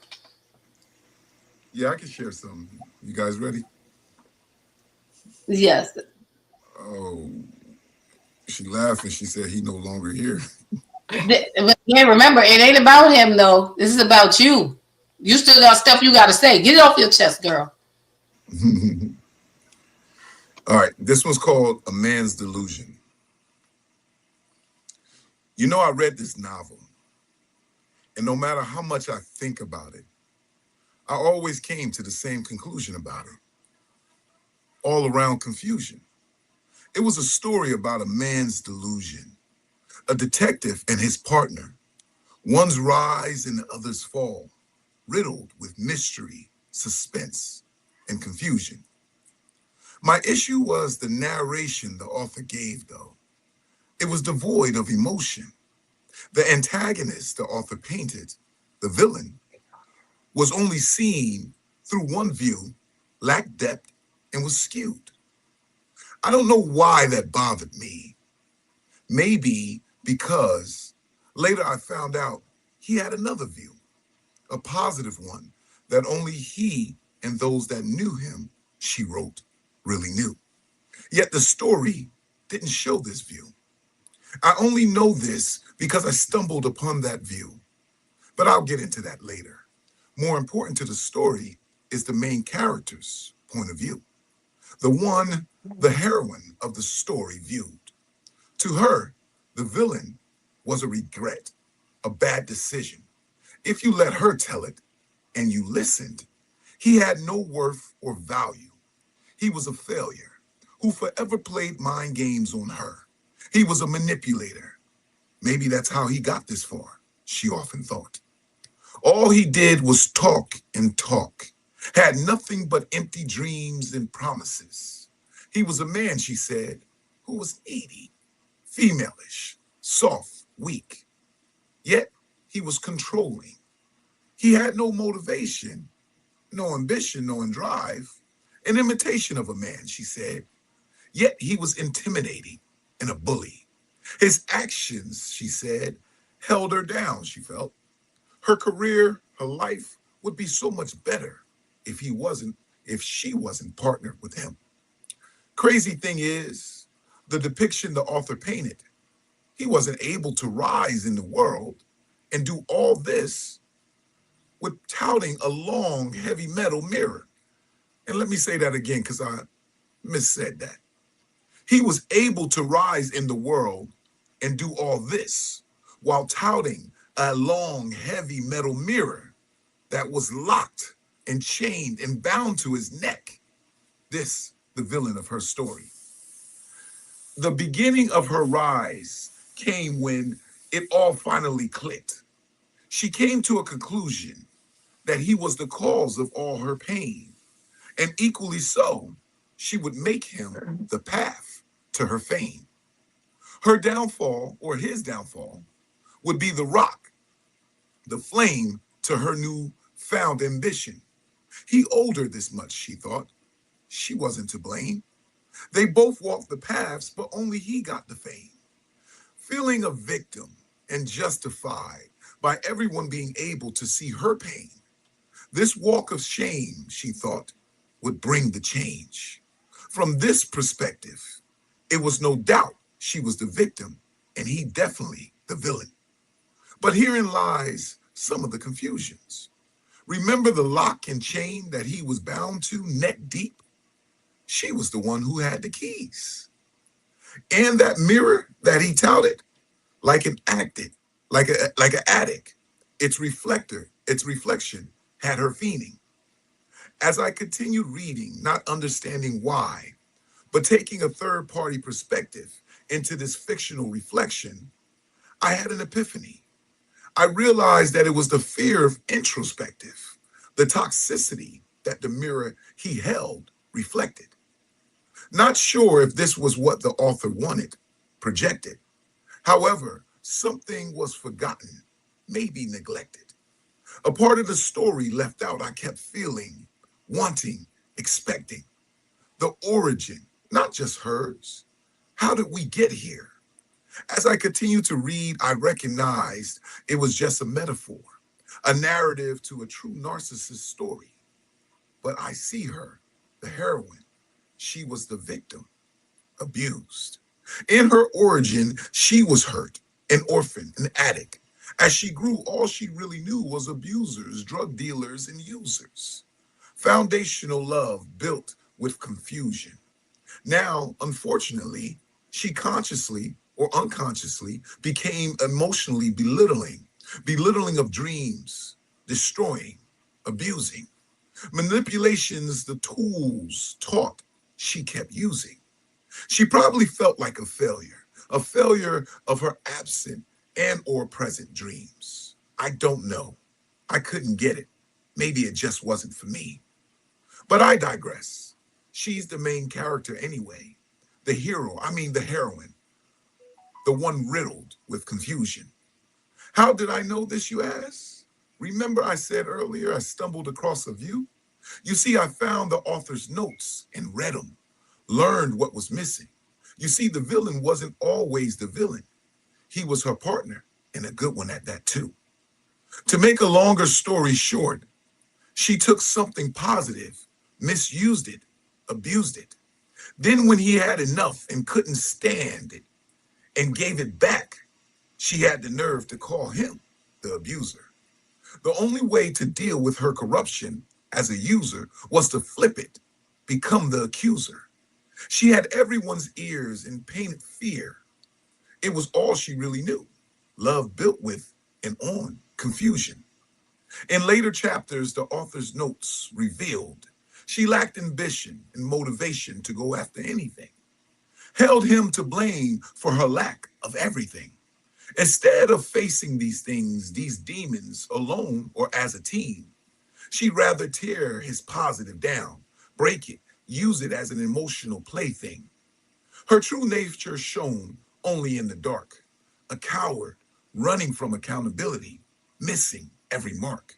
Yeah, I can share some. You guys ready? Yes. Oh, She laughed and she said he no longer here. But yeah, remember, it ain't about him though. This is about you. You still got stuff you got to say. Get it off your chest, girl. All right, this one's called A Man's Delusion. You know, I read this novel, and no matter how much I think about it, I always came to the same conclusion about it. All around confusion. It was a story about a man's delusion, a detective and his partner, one's rise and the other's fall, riddled with mystery, suspense, and confusion. My issue was the narration the author gave, though. It was devoid of emotion. The antagonist the author painted, the villain, was only seen through one view, lacked depth, and was skewed. I don't know why that bothered me. Maybe because later I found out he had another view, a positive one that only he and those that knew him, she wrote, really knew. Yet the story didn't show this view. I only know this because I stumbled upon that view, but I'll get into that later. More important to the story is the main character's point of view, the one the heroine of the story viewed. To her, the villain was a regret, a bad decision. If you let her tell it and you listened, he had no worth or value. He was a failure who forever played mind games on her. He was a manipulator. Maybe that's how he got this far, she often thought. All he did was talk and talk, had nothing but empty dreams and promises. He was a man, she said, who was needy, femalish, soft, weak. Yet he was controlling. He had no motivation, no ambition, no drive, an imitation of a man, she said. Yet he was intimidating and a bully. His actions, she said, held her down, she felt. Her career, her life would be so much better if she wasn't partnered with him. Crazy thing is, the depiction the author painted, he wasn't able to rise in the world and do all this with touting a long, heavy metal mirror. And let me say that again because I missaid that. He was able to rise in the world and do all this while touting a long, heavy metal mirror that was locked and chained and bound to his neck. This, the villain of her story. The beginning of her rise came when it all finally clicked. She came to a conclusion that he was the cause of all her pain, and equally so, she would make him the path to her fame. Her downfall, or his downfall, would be the rock, the flame to her new found ambition. He owed her this much, she thought. She wasn't to blame. They both walked the paths, but only he got the fame. Feeling a victim and justified by everyone being able to see her pain. This walk of shame, she thought, would bring the change. From this perspective, it was no doubt she was the victim and he definitely the villain. But herein lies some of the confusions. Remember the lock and chain that he was bound to neck deep? She was the one who had the keys. And that mirror that he touted, like an attic, its reflection had her fiending. As I continued reading, not understanding why, but taking a third-party perspective into this fictional reflection, I had an epiphany. I realized that it was the fear of introspective, the toxicity that the mirror he held reflected. Not sure if this was what the author wanted, projected. However, something was forgotten, maybe neglected. A part of the story left out I kept feeling, wanting, expecting. The origin, not just hers. How did we get here? As I continued to read, I recognized it was just a metaphor, a narrative to a true narcissist story. But I see her, the heroine. She was the victim, abused. In her origin, she was hurt, an orphan, an addict. As she grew, all she really knew was abusers, drug dealers, and users. Foundational love built with confusion. Now, unfortunately, she consciously or unconsciously became emotionally belittling of dreams, destroying, abusing. Manipulations, the tools taught she kept using. She probably felt like a failure of her absent and or present dreams. I don't know. I couldn't get it. Maybe it just wasn't for me. But I digress. She's the main character anyway. The hero, I mean the heroine, the one riddled with confusion. How did I know this, you ask? Remember I said earlier I stumbled across a view? You see, I found the author's notes and read them, learned what was missing. You see, the villain wasn't always the villain. He was her partner, and a good one at that too. To make a longer story short, she took something positive, misused it, abused it. Then when he had enough and couldn't stand it and gave it back, she had the nerve to call him the abuser. The only way to deal with her corruption as a user was to flip it, become the accuser. She had everyone's ears and painted fear. It was all she really knew. Love built with and on confusion. In later chapters, the author's notes revealed she lacked ambition and motivation to go after anything, held him to blame for her lack of everything. Instead of facing these things, these demons alone or as a team, she'd rather tear his positive down, break it, use it as an emotional plaything. Her true nature shone only in the dark, a coward running from accountability, missing every mark.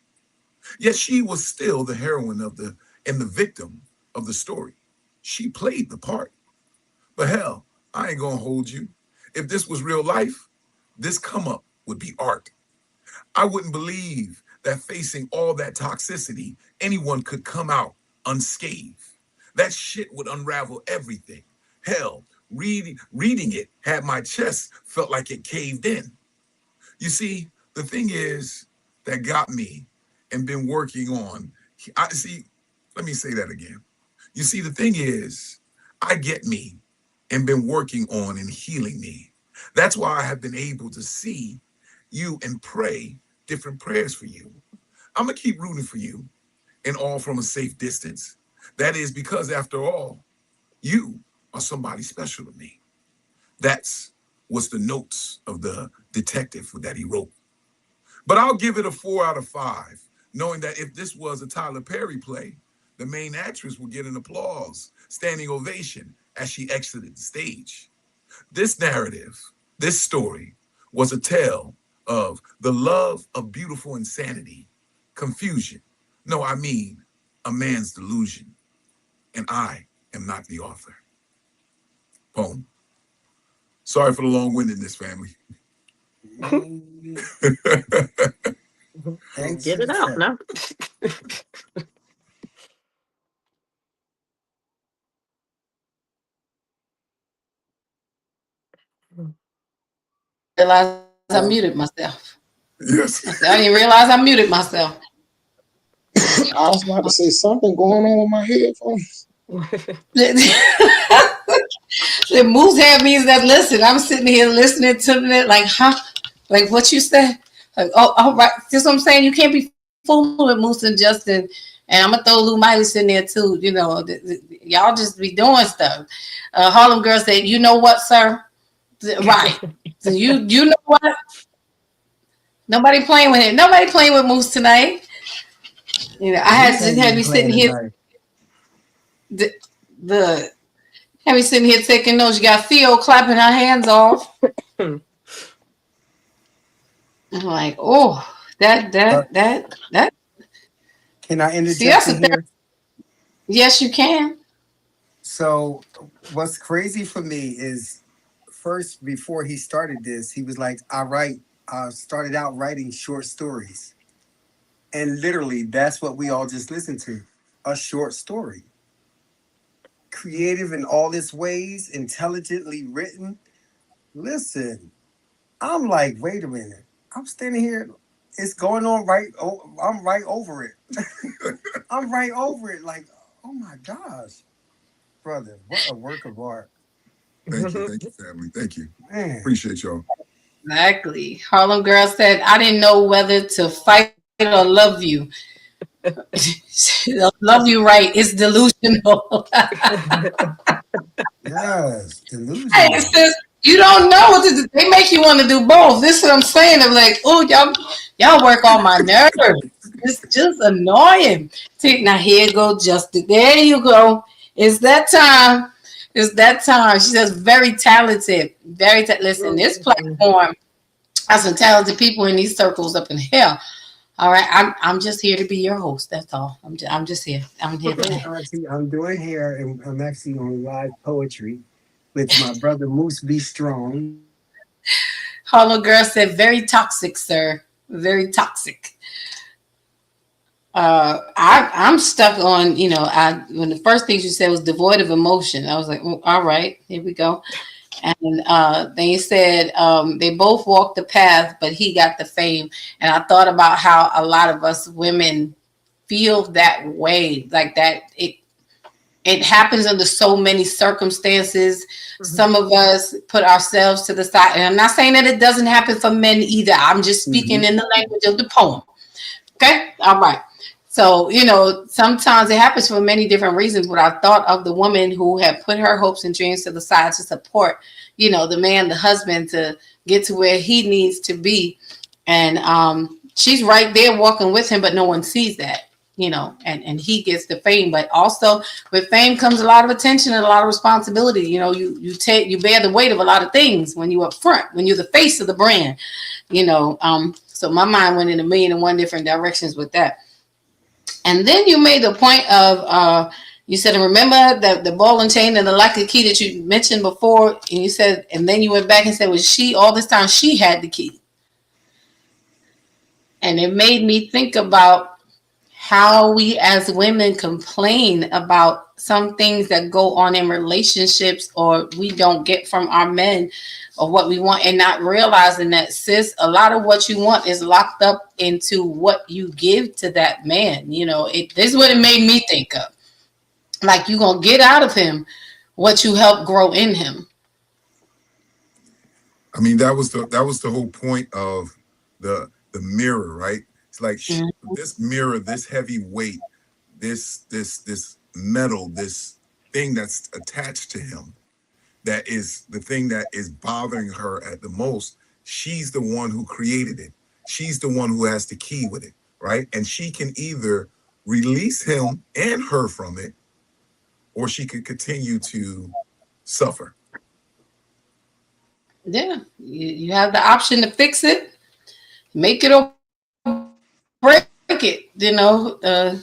Yet she was still the heroine and the victim of the story. She played the part. But hell, I ain't gonna hold you. If this was real life, this come up would be art. I wouldn't believe that facing all that toxicity, anyone could come out unscathed. That shit would unravel everything. Hell, reading it had my chest felt like it caved in. You see, the thing is that got me and been working on. Let me say that again. You see, the thing is, I get me and been working on and healing me. That's why I have been able to see you and pray different prayers for you. I'm gonna keep rooting for you and all from a safe distance. That is because after all, you are somebody special to me. That's what's the notes of the detective that he wrote. But I'll give it a 4 out of 5, knowing that if this was a Tyler Perry play, the main actress would get an applause, standing ovation as she exited the stage. This narrative, this story, was a tale of the love of beautiful insanity, confusion. No, I mean a man's delusion. And I am not the author. Poem. Sorry for the long-windedness, family. Thanks Get for it the out chat. now. Realize I muted myself. Yes. I didn't realize I muted myself. I was about to say something going on with my headphones. The moose had me that listen. I'm sitting here listening to it like, huh? Like what you said? Like, oh, all right. That's what I'm saying. You can't be fooling with Moose and Justin. And I'm gonna throw Lou Milas in there too. You know, y'all just be doing stuff. Harlem Girl said, "You know what, sir? Right? So you know what? Nobody playing with him. Nobody playing with Moose tonight. You know, I had me sitting here. The had me sitting here taking notes. You got Theo clapping her hands off. I'm like, oh, that. Can I See, interject that's in here? Yes, you can. So what's crazy for me is first before he started this, he was like, I started out writing short stories. And literally that's what we all just listened to. A short story. creative in all its ways, intelligently written. Listen, I'm like, wait a minute. I'm standing here. It's going on right. Oh, I'm right over it. I'm right over it. Like, oh my gosh, brother, what a work of art, Thank you, family. Thank you. man. Appreciate y'all. Exactly. Harlem Girl said, I didn't know whether to fight or love you. Love you right. It's delusional. Yes, delusion. Hey, sis, you don't know what to do. They make you want to do both. This is what I'm saying. I'm like, oh, y'all work on my nerves. It's just annoying. See, now here you go, Justin. There you go. It's that time. It's that time. She says, very talented. Listen, this platform has some talented people in these circles up in here. All right, I'm just here to be your host. That's all. I'm just here. I'm here for that. Actually, I'm doing hair, and I'm actually on live poetry with my brother Moose B. Strong. Harlem Girl said, very toxic, sir. Very toxic. I'm stuck on, when the first thing you said was devoid of emotion. I was like, all right, here we go. And then you said they both walked the path, but he got the fame. And I thought about how a lot of us women feel that way, like that it happens under so many circumstances. Mm-hmm. Some of us put ourselves to the side. And I'm not saying that it doesn't happen for men either. I'm just speaking in the language of the poem. Okay? All right. So, sometimes it happens for many different reasons, but I thought of the woman who had put her hopes and dreams to the side to support, the man, the husband, to get to where he needs to be. And she's right there walking with him, but no one sees that, and he gets the fame. But also with fame comes a lot of attention and a lot of responsibility. You bear the weight of a lot of things when you're up front, when you're the face of the brand, so my mind went in a million and one different directions with that. And then you made the point of, you said, remember the ball and chain and the lack of key that you mentioned before. And you said, and then you went back and said, all this time she had the key. And it made me think about how we as women complain about some things that go on in relationships or we don't get from our men or what we want, and not realizing that, sis, a lot of what you want is locked up into what you give to that man. This is what it made me think of. Like, you're going to get out of him what you help grow in him. I mean, that was the whole point of the mirror, right? It's like this mirror, this heavy weight, this metal, this thing that's attached to him, that is the thing that is bothering her at the most. She's the one who created it. She's the one who has the key with it, right? And she can either release him and her from it, or she could continue to suffer. Yeah, you have the option to fix it, make it or break it,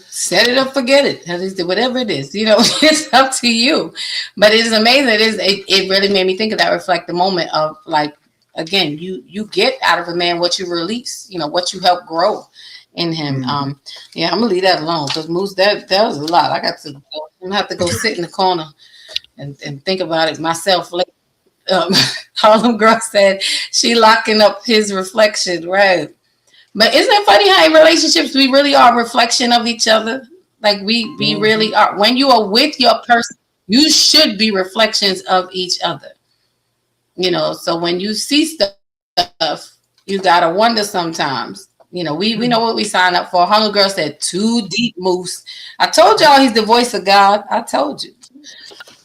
set it up, forget it, whatever it is, it's up to you. But it is amazing. It really made me think of that, reflect the moment of, like, again, you get out of a man what you release, what you help grow in him. I'm gonna leave that alone, because Moose, that was a lot. I'm gonna have to go sit in the corner and think about it myself later. Harlem Girl said she locking up his reflection, right? But isn't it funny how in relationships we really are a reflection of each other? Like we really are. When you are with your person, you should be reflections of each other. So when you see stuff, you gotta wonder sometimes. We know what we signed up for. Harlem Girl said, too deep, Moose. I told y'all he's the voice of God. I told you.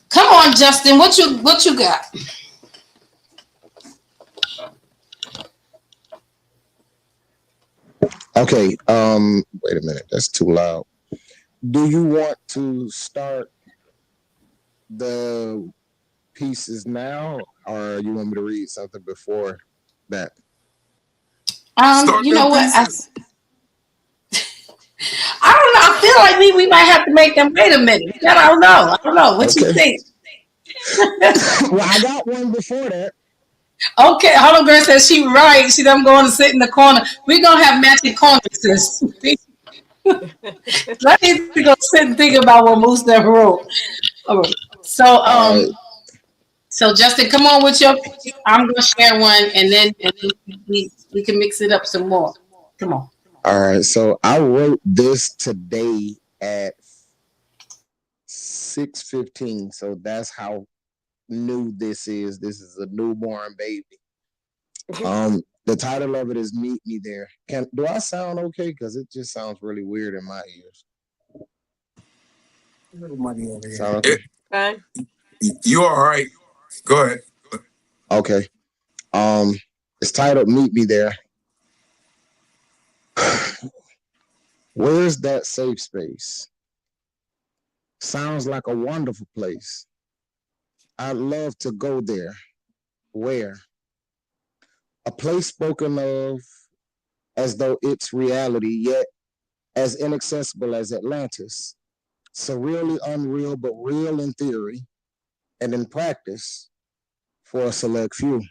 Come on, Justin. What you got? Okay, wait a minute. That's too loud. Do you want to start the pieces now, or you want me to read something before that? You know what? I don't know. I feel like we might have to make them. Wait a minute. I don't know. What you think? Well, I got one before that. Okay, Harlem Girl says she right. I'm going to sit in the corner. We're gonna have matching corners, sis. Let me go sit and think about what Moose never wrote. All right. So so Justin, come on with your. I'm gonna share one, and then we can mix it up some more. Come on. All right, so I wrote this today at 6:15. So that's how new this is. This is a newborn baby. The title of it is "Meet Me There." Do I sound okay? Because it just sounds really weird in my ears. A little money over here. Sound okay? Okay. You all right? Go ahead. Okay. It's titled "Meet Me There." Where's that safe space? Sounds like a wonderful place. I'd love to go there. Where? A place spoken of as though it's reality, yet as inaccessible as Atlantis. Surreally unreal, but real in theory and in practice for a select few.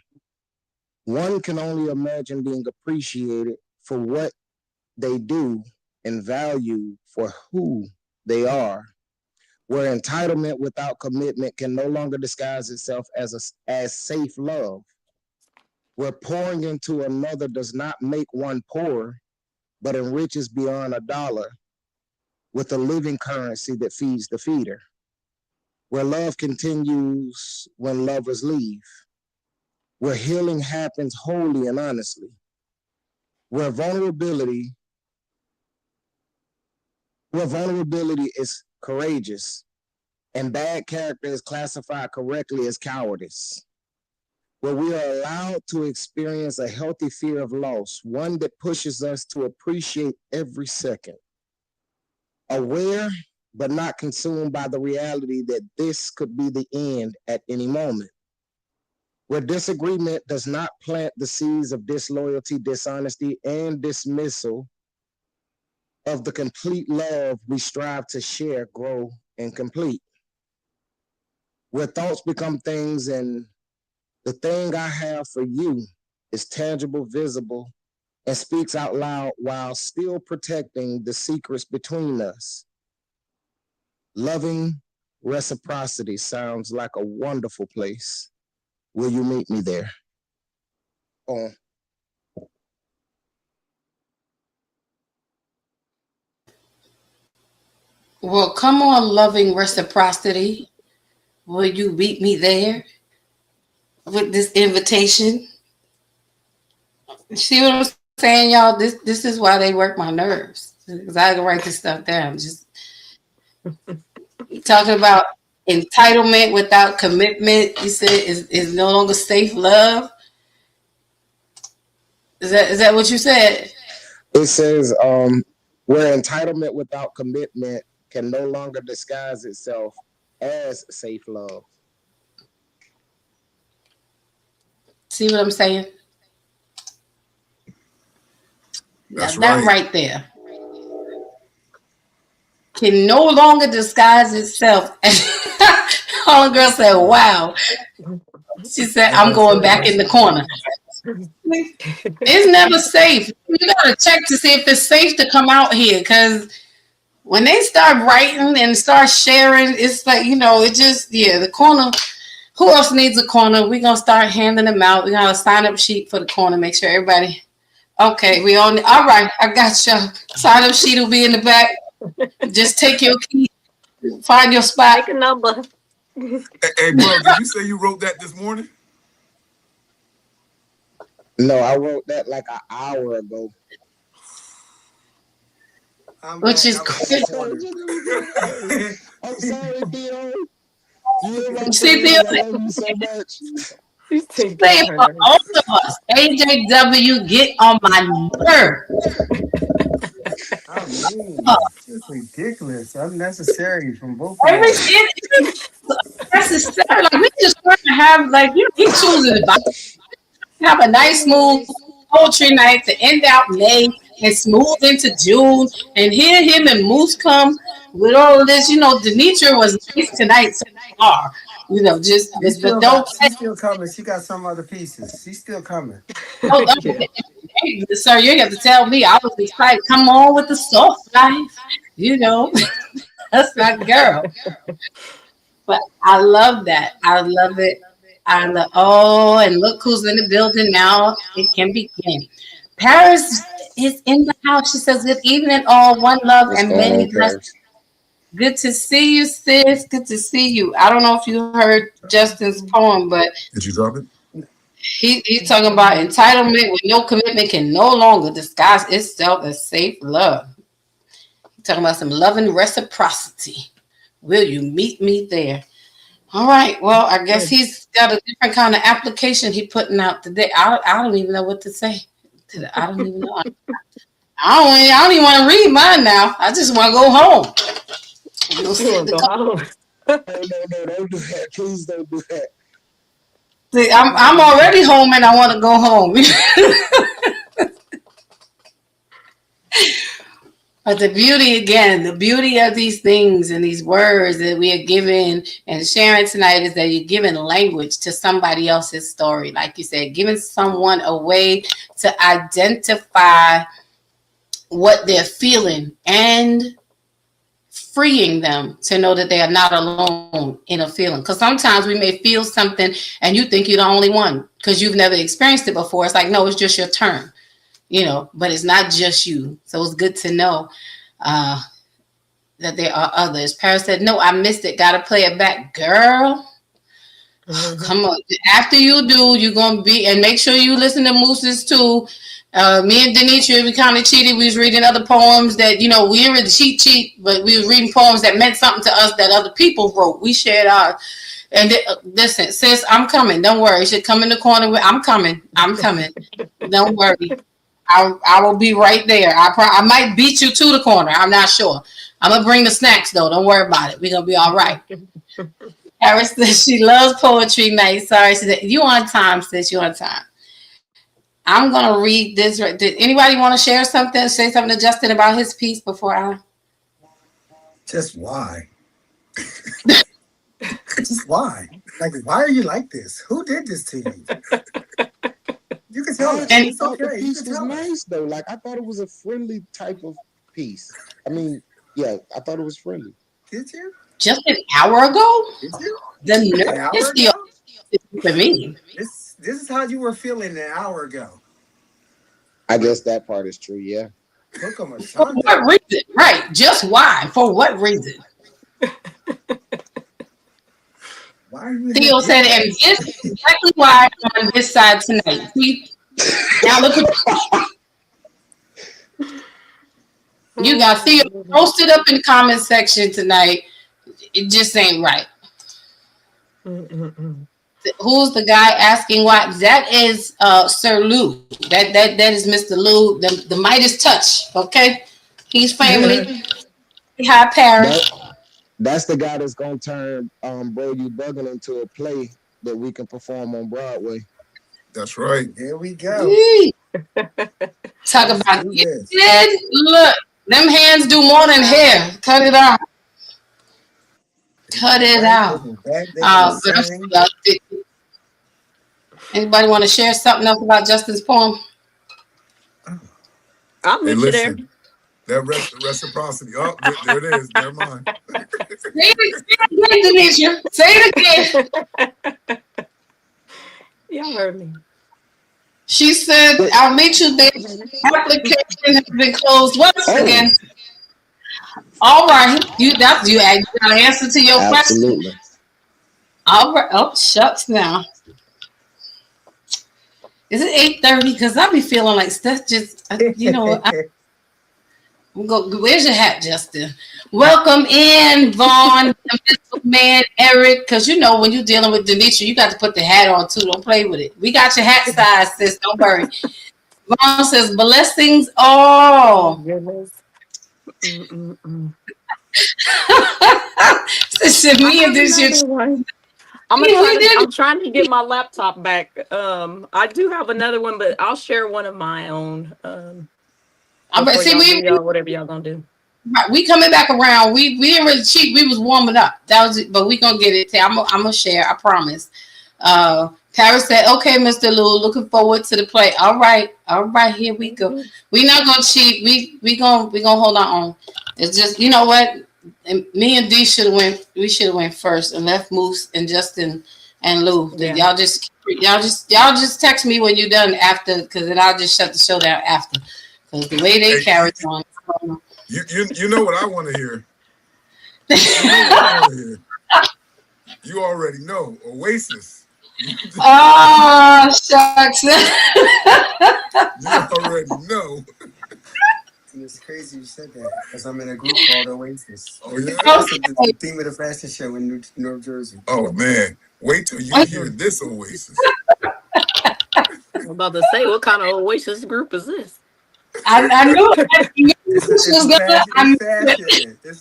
One can only imagine being appreciated for what they do and valued for who they are, where entitlement without commitment can no longer disguise itself as safe love, where pouring into another does not make one poor, but enriches beyond a dollar with a living currency that feeds the feeder, where love continues when lovers leave, where healing happens wholly and honestly, where vulnerability is courageous and bad character is classified correctly as cowardice, where we are allowed to experience a healthy fear of loss, one that pushes us to appreciate every second, aware but not consumed by the reality that this could be the end at any moment, where disagreement does not plant the seeds of disloyalty, dishonesty, and dismissal of the complete love we strive to share, grow, and complete, where thoughts become things and the thing I have for you is tangible, visible, and speaks out loud while still protecting the secrets between us. Loving reciprocity sounds like a wonderful place. Will you meet me there? Oh. Well, come on, loving reciprocity. Will you meet me there with this invitation? See what I'm saying, y'all? This is why they work my nerves. Because I can write this stuff down. Just talking about entitlement without commitment. You said is no longer safe love. Is that what you said? It says where entitlement without commitment can no longer disguise itself as safe love. See what I'm saying? That's that right. right there can no longer disguise itself. All the girl said, wow. She said, I'm going back in the corner. It's never safe. You gotta check to see if it's safe to come out here, because when they start writing and start sharing, it's like, it just, the corner. Who else needs a corner? We're gonna start handing them out. We got a sign up sheet for the corner. Make sure everybody. Okay, all right. I got you. Sign up sheet will be in the back. Just take your key, find your spot. Take a number. Hey, bro, did you say you wrote that this morning? No, I wrote that like an hour ago. Which is crazy. I'm sorry, Theo. See, Theo, I love you so much. Say for all of us, AJW, get on my nerves. I mean, it's ridiculous, unnecessary from both of It's necessary. Like, we just want to have, he chooses to have a nice, smooth poetry night to end out May and smooth into June, and hear him and Moose come with all of this. Denitra was nice tonight so far. She's still coming. She got some other pieces. She's still coming. Hey, sir, you have to tell me. I was excited. Come on with the soft life. That's my girl. But I love that. I love it. I love, oh, and look who's in the building now. It can begin. Paris is in the house. She says, good evening, all. One love What's and going many on, blessings. Paris? Good to see you, sis. Good to see you. I don't know if you heard Justin's poem, but Did you drop it? he's talking about entitlement with no commitment can no longer disguise itself as safe love. He's talking about some loving reciprocity. Will you meet me there? All right. Well, I guess he's got a different kind of application he putting out today. I don't even know what to say. I don't even know. I don't even want to read mine now. I just want to go home. Go sit in the car. No, don't do that. Please don't do that. See, I'm already home and I want to go home. But the beauty of these things and these words that we are given and sharing tonight is that you're giving language to somebody else's story. Like you said, giving someone a way to identify what they're feeling and freeing them to know that they are not alone in a feeling. Because sometimes we may feel something and you think you're the only one because you've never experienced it before. It's like, no, it's just your turn. But it's not just you. So it's good to know that there are others. Paris said, no, I missed it. Got to play it back. Girl, come on. After you do, you're going to be, and make sure you listen to Moose's too. Me and Denitra, we kind of cheated. We was reading other poems that, we didn't really cheat, but we was reading poems that meant something to us that other people wrote. We shared ours. And listen, sis, I'm coming. Don't worry. You should come in the corner. I'm coming. Don't worry. I will be right there. I might beat you to the corner. I'm not sure. I'm going to bring the snacks, though. Don't worry about it. We're going to be all right. Paris says she loves poetry night. Sorry. She said, you on time, sis. You on time. I'm going to read this. Did anybody want to share something? Say something to Justin about his piece before I... Just why? Just why? Like, why are you like this? Who did this to you? You can tell us. And It's okay. the piece was nice though. Like I thought it was a friendly type of piece. I mean, yeah, I thought it was friendly. Did you? Just an hour ago? Did you? The An nerve hour is ago? still for me. This is how you were feeling an hour ago. I guess that part is true, yeah. Look at my For son. what reason? Right. Just why? For what reason? Why are you Theo said, and this is exactly why I'm on this side tonight. See? Now look at you got Theo posted up in the comment section tonight. It just ain't right. Who's the guy asking why? That is Sir Lou. That is Mr. Lou, the Midas touch. Okay, he's family. Hi, Paris. That's the guy that's gonna turn Bro You Bugging into a play that we can perform on Broadway. That's right. There we go. Talk about Yes. it. Look, them hands do more than hair. Cut it out. Cut it out. Anybody want to share something else about Justin's poem? I'll Hey, meet you there. listen. That reciprocity. Oh, there it is. Never mind. Say it again, Denisha. Say it again. Y'all heard me. She said, I'll meet you there. Application has been closed once again. All right. You got an answer to your question. Absolutely. All right. Oh, shucks now. Is it 8:30? Because I be feeling like stuff just, where's your hat, Justin? Welcome in, Vaughn, the man, Eric. Because when you're dealing with Denisha, you got to put the hat on too. Don't play with it. We got your hat size, sis. Don't worry. Vaughn says, blessings all. Said me and this shit. I'm trying to get my laptop back. I do have another one, but I'll share one of my own. Whatever y'all gonna do. Right, we coming back around. We didn't really cheat. We was warming up. But we gonna get it. I'm gonna share. I promise. Paris said, "Okay, Mr. Lou, looking forward to the play." All right. Here we go. We not gonna cheat. We gonna hold on. It's just what And me and D should have went. We should have went first and left Moose and Justin and Lou. Yeah. Y'all just text me when you're done after, because then I'll just shut the show down after. Because the way they Hey, carry on. You know what I want to hear. You know what I want to hear. You already know Oasis. Oh shucks. You already know. And it's crazy you said that because I'm in a group called Oasis. Oh yeah. That's the theme of the fashion show in New Jersey. Oh man. Wait till you hear this Oasis. I'm about to say, what kind of Oasis group is this? I knew it. It's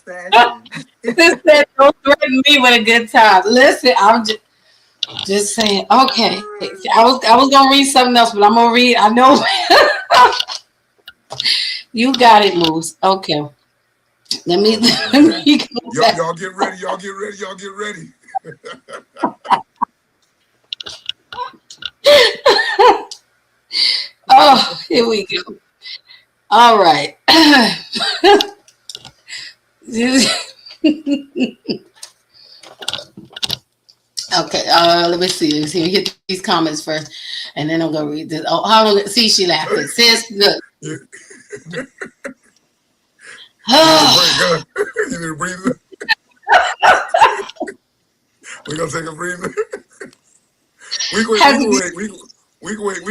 fashion. This said, don't threaten me with a good time. Listen, I'm just saying. Okay, I was gonna read something else, but I'm gonna read. I know you got it, Moose. Okay, let me go back. Y'all get ready. Y'all get ready. Y'all get ready. Oh, here we go. All right. Okay, let me see. Let's see, hit these comments first, and then I'm gonna read this. Oh, how long? See, she laughing. Sis, good. You need a breather. We're gonna take a breather. We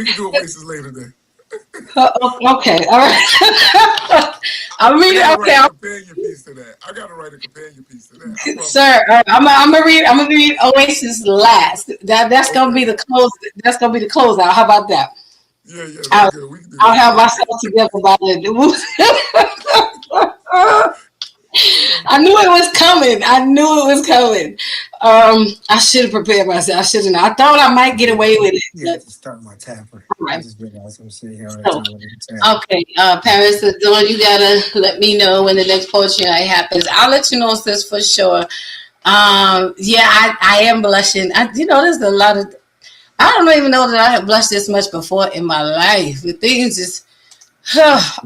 can do Oasis later then. Okay, all right. I'm reading. Okay, a companion piece to that. I gotta write a companion piece to that. Sir, I'm gonna read Oasis last. That's gonna be the close. That's gonna be the closeout. How about that? Yeah, that's good. We can do I'll that. have myself together by then. I knew it was coming. I should have prepared myself. I should have. I thought I might get away with it. Yeah, to start my tapper. Right. I just realized I'm sitting here all the time with a tapper. Okay, Paris is doing. You gotta let me know when the next poetry night happens. I'll let you know, sis, for sure. Yeah, I am blushing. There's a lot of. I don't even know that I have blushed this much before in my life. The thing is just,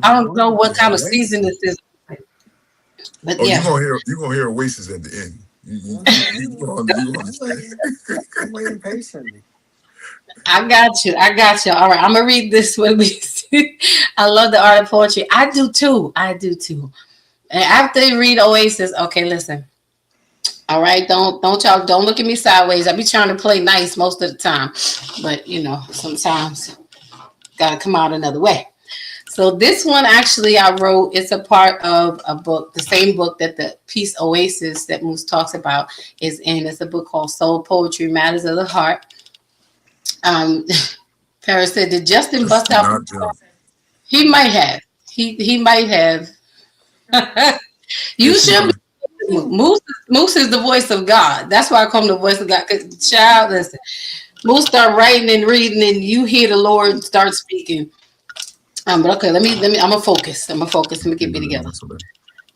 I don't know what kind of season this is. But yeah, you gonna hear Oasis at the end. You I'm waiting patiently. I got you. All right, I'm gonna read this one. I love the art of poetry. I do too. And after you read Oasis, okay, listen. All right, don't look at me sideways. I be trying to play nice most of the time, but sometimes gotta come out another way. So this one actually I wrote. It's a part of a book, the same book that the piece Oasis that Moose talks about is in. It's a book called Soul Poetry Matters of the Heart. Paris said, did Justin bust out? He might have. He might have. You should. Moose is the voice of God. That's why I call him the voice of God. Because child, listen, Moose start writing and reading, and you hear the Lord start speaking. But okay, let me. I'm gonna focus. Let me get me together.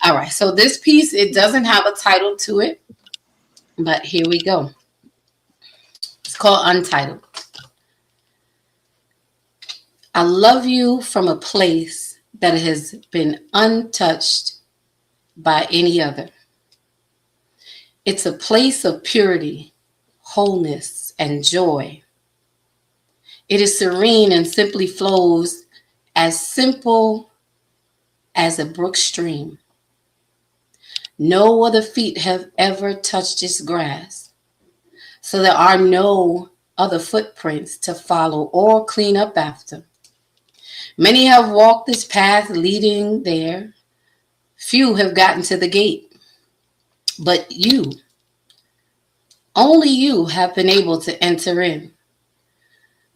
All right. So this piece, it doesn't have a title to it, but here we go. It's called Untitled. I love you from a place that has been untouched by any other. It's a place of purity, wholeness, and joy. It is serene and simply flows as simple as a brook stream. No other feet have ever touched its grass, so there are no other footprints to follow or clean up after. Many have walked this path leading there. Few have gotten to the gate, but you, only you have been able to enter in.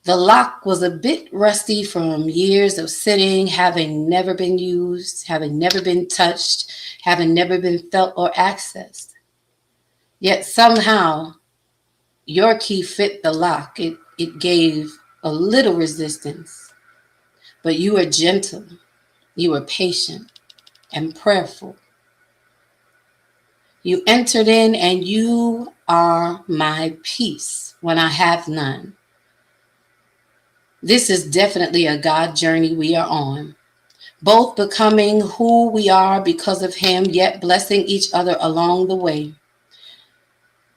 The lock was a bit rusty from years of sitting, having never been used, having never been touched, having never been felt or accessed. Yet somehow your key fit the lock. It gave a little resistance, but you were gentle, you were patient and prayerful. You entered in and you are my peace when I have none. This is definitely a God journey we are on. both becoming who we are because of him, yet blessing each other along the way.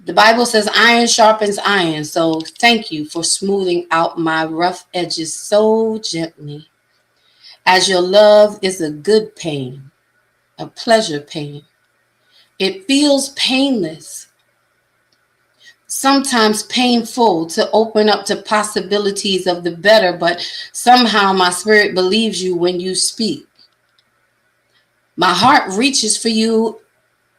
The Bible says iron sharpens iron, so thank you for smoothing out my rough edges so gently. As your love is a good pain, a pleasure pain. It feels painless, sometimes painful to open up to possibilities of the better, but somehow my spirit believes you when you speak. My heart reaches for you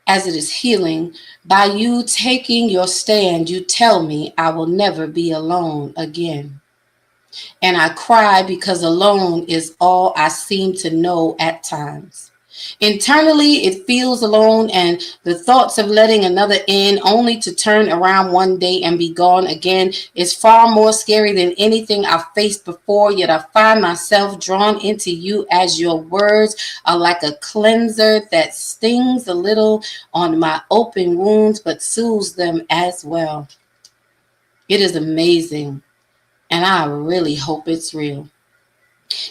as it is healing. By you taking your stand, you tell me I will never be alone again. And I cry because alone is all I seem to know at times. Internally, it feels alone, and the thoughts of letting another in only to turn around one day and be gone again is far more scary than anything I've faced before. Yet I find myself drawn into you as your words are like a cleanser that stings a little on my open wounds but soothes them as well. It is amazing, and I really hope it's real.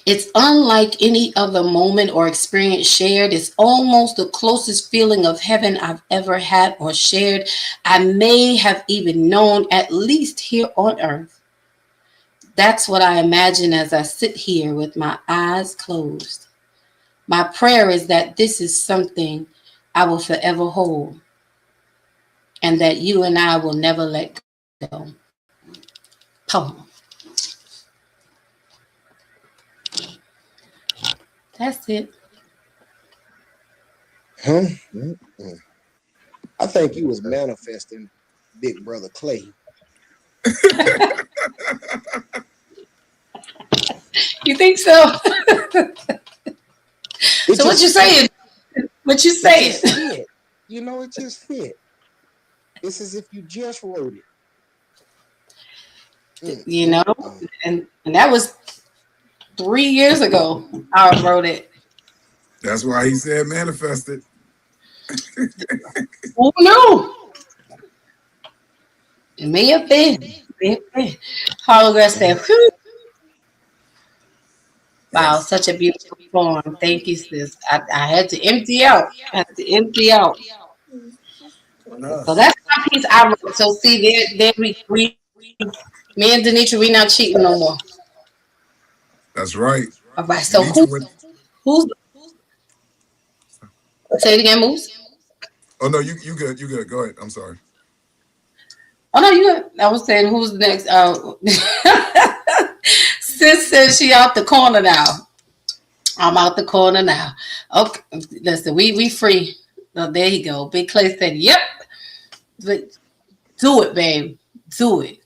It's unlike any other moment or experience shared. It's almost the closest feeling of heaven I've ever had or shared. I may have even known, at least here on earth. That's what I imagine as I sit here with my eyes closed. My prayer is that this is something I will forever hold, and that you and I will never let go. Poem. That's it. Huh? Mm-mm. I think you was manifesting Big Brother Clay. You think so? It So what you just saying? What you it saying? just fit. You know, it just fit. It's as if you just wrote it. You know, Mm. and that was 3 years ago. I wrote it. That's why he said manifested. Who knew? It may have been. May have been. Hologram said, "Whew, wow, Yes, such a beautiful poem. Thank you, sis. I had to empty out. I had to empty out. On So us. that's my piece I wrote. So see, there me and Denitra, we not cheating no more. that's right. All right. So Denitra went. who's say it again, Moose? Oh no, you good. You good. Go ahead. I'm sorry. Oh no, you. I was saying who's next. Sis says she out the corner now. I'm out the corner now. Okay, listen, we free. Oh, there you go. Big Clay said, "Yep, but do it, babe, do it."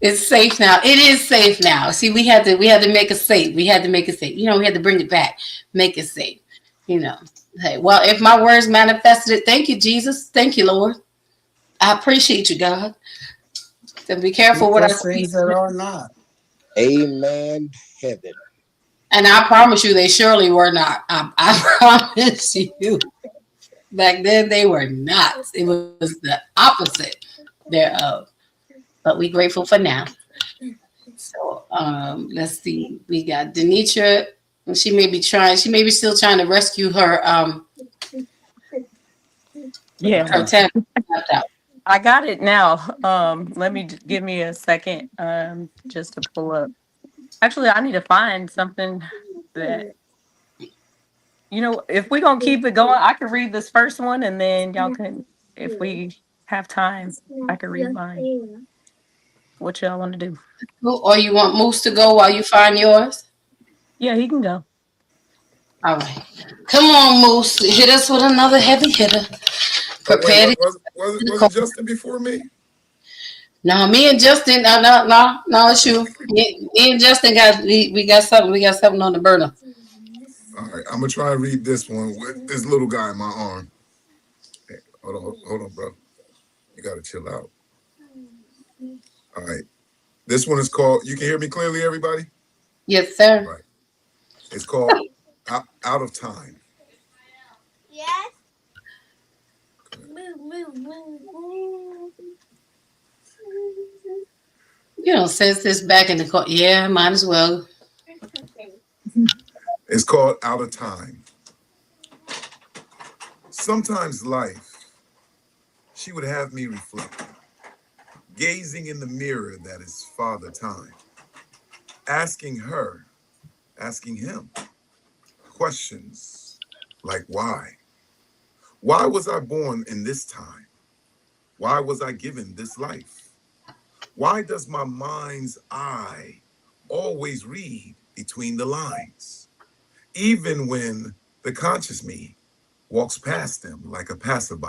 It's safe now. It is safe now. See, we had to make it safe. We had to make it safe. You know, we had to bring it back, make it safe. You know. Hey, well, if my words manifested it, thank you, Jesus. Thank you, Lord. I appreciate you, God. So be careful Keep what I those speak. things that are not. Amen. Heaven. And I promise you, they surely were not. I promise you. Back then, they were not. It was the opposite thereof. But we grateful for now. So let's see. We got Denitra. She may be trying. She may be still trying to rescue Yeah, her tent left out. I got it now. Let me give me a second just to pull up. Actually, I need to find something that if we're gonna keep it going, I can read this first one and then y'all can, if we have time, I can read mine. What y'all want to do? Or you want Moose to go while you find yours? Yeah, he can go. All right. Come on, Moose. Hit us with another heavy hitter. Oh wait, Prepare to was it Justin before me? No, me and Justin, no, it's you. Me and Justin we got something on the burner. All right, I'm gonna try and read this one with this little guy in my arm. Hey, hold on, bro. You gotta chill out. All right, this one is called. You can hear me clearly, everybody. Yes, sir. Right. It's called Out of Time. Yes. Since this back in the court. Yeah, might as well. It's called Out of Time. Sometimes life, she would have me reflecting, gazing in the mirror that is Father Time, asking him questions like why? Why was I born in this time? Why was I given this life? Why does my mind's eye always read between the lines, even when the conscious me walks past them like a passerby?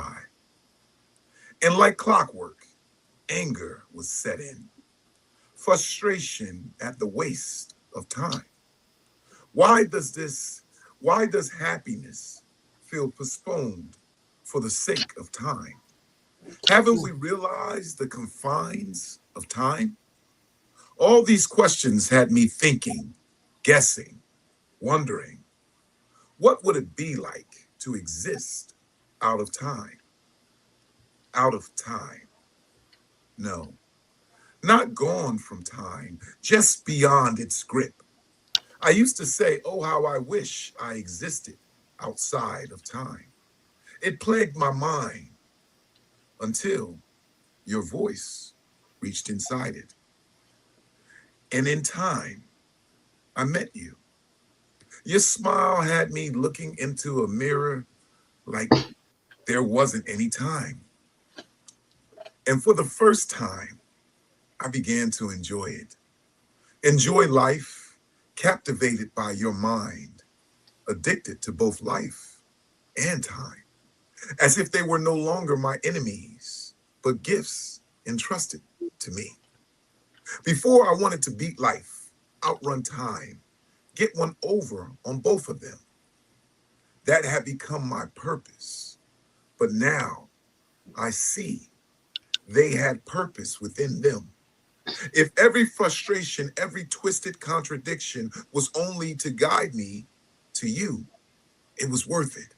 And like clockwork, anger was set in, frustration at the waste of time. Why does happiness feel postponed for the sake of time? Haven't we realized the confines of time? All these questions had me thinking, guessing, wondering, what would it be like to exist out of time? Out of time. No, not gone from time, just beyond its grip. I used to say, oh, how I wish I existed outside of time. It plagued my mind until your voice reached inside it. And in time, I met you. Your smile had me looking into a mirror like there wasn't any time. And for the first time, I began to enjoy it. Enjoy life, captivated by your mind, addicted to both life and time, as if they were no longer my enemies, but gifts entrusted to me. Before, I wanted to beat life, outrun time, get one over on both of them. That had become my purpose. But now I see they had purpose within them. If every frustration, every twisted contradiction was only to guide me to you, it was worth it.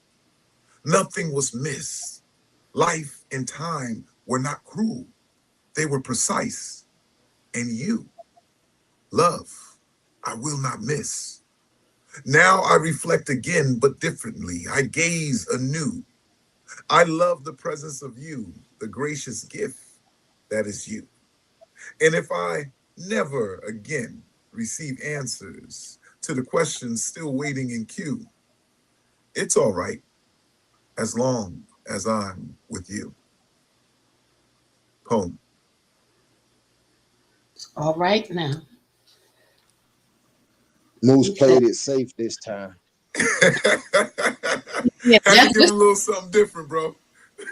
Nothing was missed. Life and time were not cruel. They were precise. And you, love, I will not miss. Now I reflect again, but differently. I gaze anew. I love the presence of you, the gracious gift that is you. And if I never again receive answers to the questions still waiting in queue, it's all right as long as I'm with you. Poem. All right now. Moose played it safe this time. Yeah, Had to give a little something different, bro.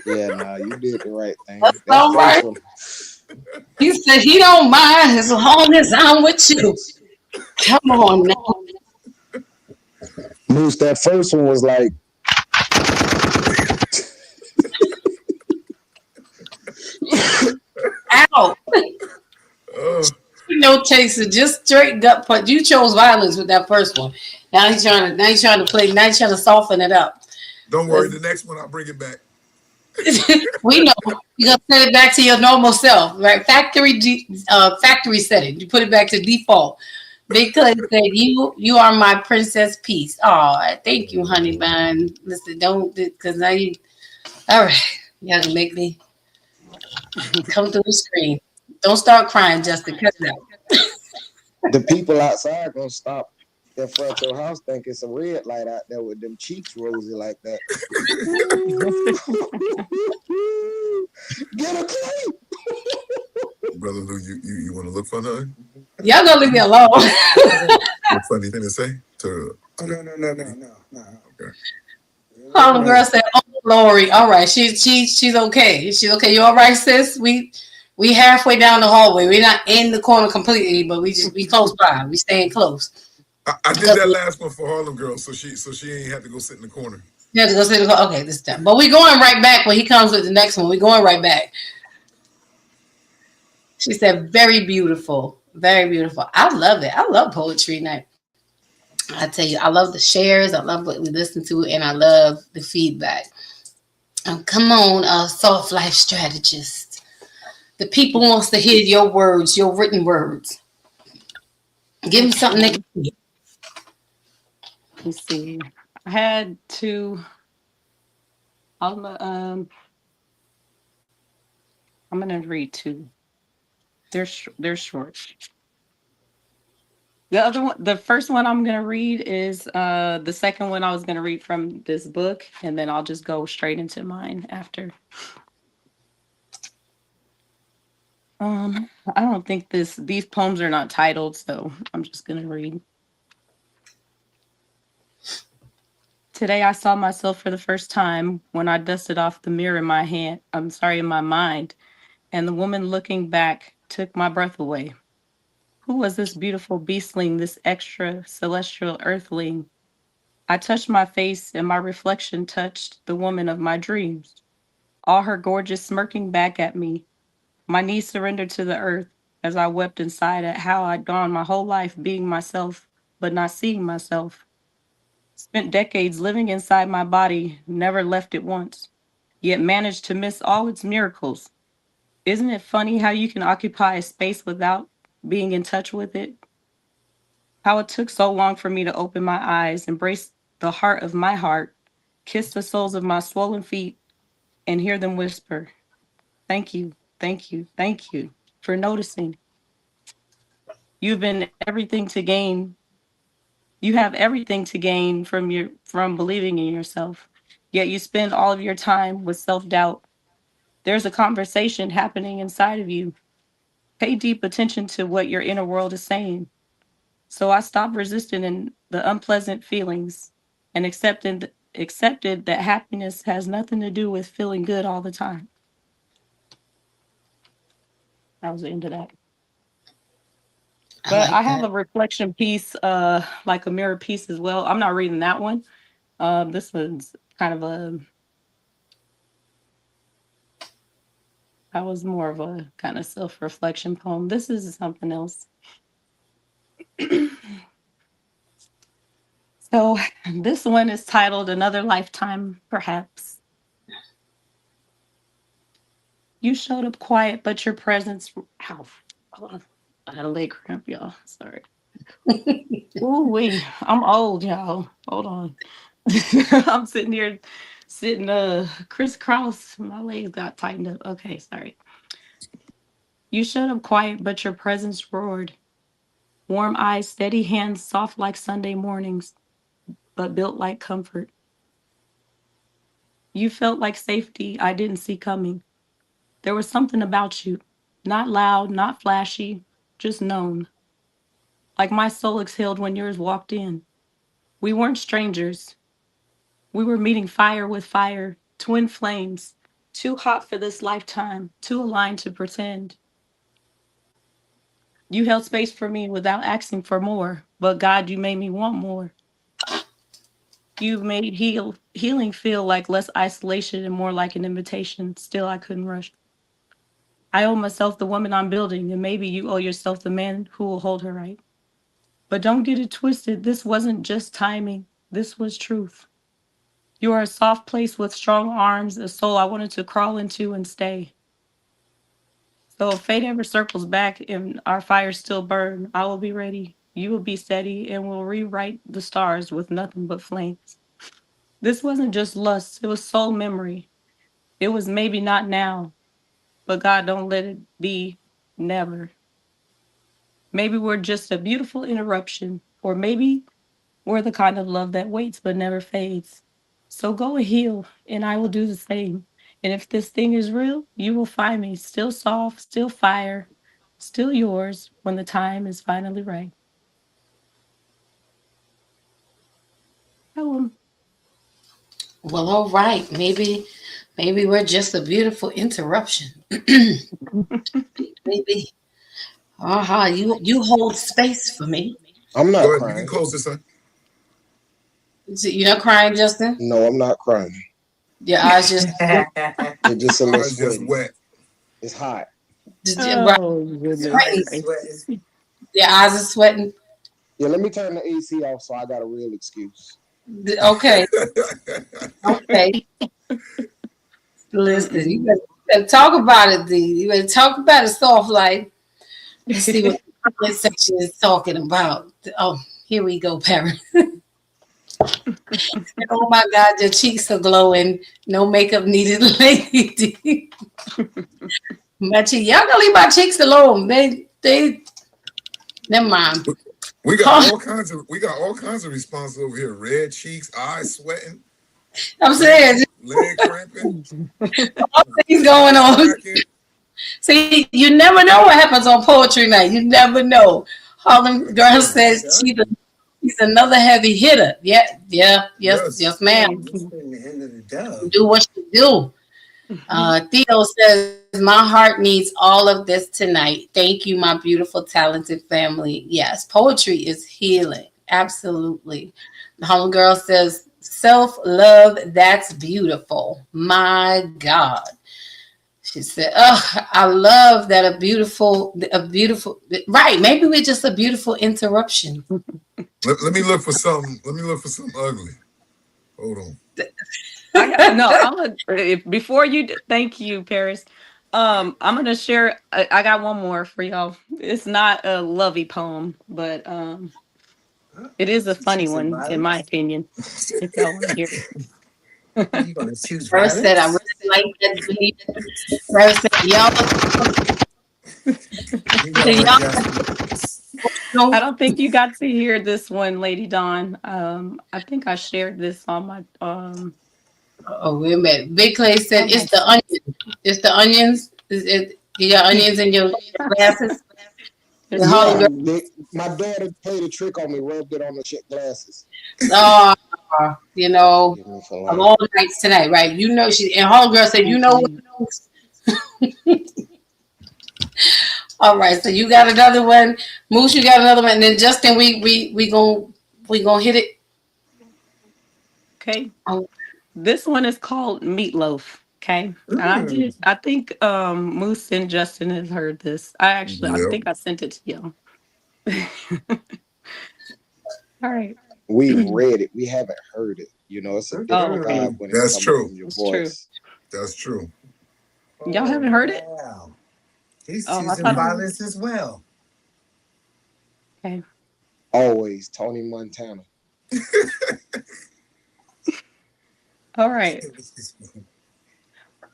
Yeah, nah, you did the right thing. That's That all right. first one, He said he don't mind as long as I'm with you. Come on now. Moose, that first one was like, Ow. No chaser, just straight gut punch. You chose violence with that first one. Now he's trying to soften it up. Don't worry, the next one I'll bring it back. We know you're gonna send it back to your normal self, right? Factory setting. You put it back to default because you are my princess piece. Oh, thank you, honey bun. Listen, don't because now you. All right, y'all can make me come through the screen. Don't start crying, Justin. Cut it out. the people outside gonna stop in front of your house think it's a red light out there with them cheeks rosy like that. Get a clay. Brother Lou, you want to look for nothing? Y'all gonna leave me alone. What funny thing to say? To Oh, no. okay. Oh, the girl said, "Oh, Lori, all right, she's okay. She's okay. You all right, sis? We halfway down the hallway. We're not in the corner completely, but we close by. We staying close." I did that last one for Harlem Girl, so she ain't had to go sit in the corner. You have to go sit in the corner. Okay, this time, but we going right back when he comes with the next one. We going right back. She said, "Very beautiful, very beautiful." I love it. I love poetry night. I tell you, I love the shares. I love what we listen to, and I love the feedback. Come on, soft life strategist. The people wants to hear your words, your written words. Give them something they can hear. Let me see. I had to. I'm gonna read two. They're short. The first one I'm gonna read is the second one I was gonna read from this book, and then I'll just go straight into mine after. I don't think these poems are not titled, so I'm just gonna read. Today I saw myself for the first time when I dusted off the mirror in my mind, and the woman looking back took my breath away. Who was this beautiful beastling, this extra celestial earthling? I touched my face, and my reflection touched the woman of my dreams. All her gorgeous smirking back at me. My knees surrendered to the earth as I wept inside at how I'd gone my whole life being myself, but not seeing myself. Spent decades living inside my body, never left it once, yet managed to miss all its miracles. Isn't it funny how you can occupy a space without being in touch with it? How it took so long for me to open my eyes, embrace the heart of my heart, kiss the soles of my swollen feet, and hear them whisper, "Thank you, thank you, thank you for noticing. You've been everything to gain. You have everything to gain from believing in yourself. Yet you spend all of your time with self-doubt. There's a conversation happening inside of you. Pay deep attention to what your inner world is saying." So I stopped resisting in the unpleasant feelings and accepted that happiness has nothing to do with feeling good all the time. That was the end of that. But I have a reflection piece, like a mirror piece as well. I'm not reading that one. This one's kind of that was more of a kind of self-reflection poem. This is something else. So this one is titled Another Lifetime, Perhaps. You showed up quiet, but your presence. Ow, hold on. I had a leg cramp, y'all. Sorry. Ooh wee. I'm old, y'all. Hold on. I'm sitting here crisscross. My legs got tightened up. Okay, sorry. You showed up quiet, but your presence roared. Warm eyes, steady hands, soft like Sunday mornings, but built like comfort. You felt like safety I didn't see coming. There was something about you, not loud, not flashy, just known. Like my soul exhaled when yours walked in. We weren't strangers. We were meeting fire with fire, twin flames, too hot for this lifetime, too aligned to pretend. You held space for me without asking for more, but God, you made me want more. You made healing feel like less isolation and more like an invitation. Still, I couldn't rush. I owe myself the woman I'm building, and maybe you owe yourself the man who will hold her right. But don't get it twisted. This wasn't just timing. This was truth. You are a soft place with strong arms, a soul I wanted to crawl into and stay. So if fate ever circles back and our fires still burn, I will be ready. You will be steady, and we'll rewrite the stars with nothing but flames. This wasn't just lust, it was soul memory. It was maybe not now, but God, don't let it be never. Maybe we're just a beautiful interruption, or maybe we're the kind of love that waits but never fades. So go and heal, and I will do the same. And if this thing is real, you will find me still soft, still fire, still yours when the time is finally right. Oh, Well, all right. Maybe we're just a beautiful interruption. Maybe. You hold space for me. I'm not Go ahead, you crying. can close this up. You're not crying, Justin? No, I'm not crying. Your eyes just It's just a little It's just sweaty. wet. It's hot. right. goodness. Your eyes are sweating. Yeah, let me turn the AC off so I got a real excuse. Okay. Okay. Listen, better talk about it, D. You better talk about it soft like. Let's see what the comment section is talking about. Oh, here we go, Paris. Oh my God, your cheeks are glowing. No makeup needed, lady. My cheek, y'all gonna leave my cheeks alone. They never mind. We got all kinds of responses over here. Red cheeks, eyes sweating, I'm saying leg cramping, all things going on. cracking. See, you never know what happens on poetry night. You never know. Harlem Girl says she's another heavy hitter. Yes, ma'am. The end of the dove. Do what you do. Theo says, my heart needs all of this tonight. Thank you, my beautiful, talented family. Yes, poetry is healing. Absolutely. The Harlem Girl says, self-love, that's beautiful. My God. She said, oh, I love that a beautiful, right. Maybe we're just a beautiful interruption. Let me look for something. Let me look for something ugly. Hold on. Before you, thank you, Paris. I'm gonna share. I got one more for y'all. It's not a lovey poem, but it is a funny one, in my opinion. If y'all want to hear it. You gonna choose First said, I really like that. First said, I don't think you got to hear this one, Lady Dawn. I think I shared this on my Oh, wait a minute. Big Clay said, it's the onion. It's the onions. You got onions in your glasses? Yeah, my daughter played a trick on me, rubbed it on the glasses. Oh, you know, of all nights tonight, right? You know, and Harlem Girl said, you know what? All right, so you got another one. Moose, you got another one. And then Justin, we gonna hit it. Okay. Oh. This one is called Meatloaf. Okay. And I think Moose and Justin has heard this. I think I sent it to y'all. All right. We've read it. We haven't heard it. You know, it's a different vibe when it's coming from your voice. That's true. Y'all haven't heard it? Wow. He's choosing violence as well. Okay. Always Tony Montana. All right.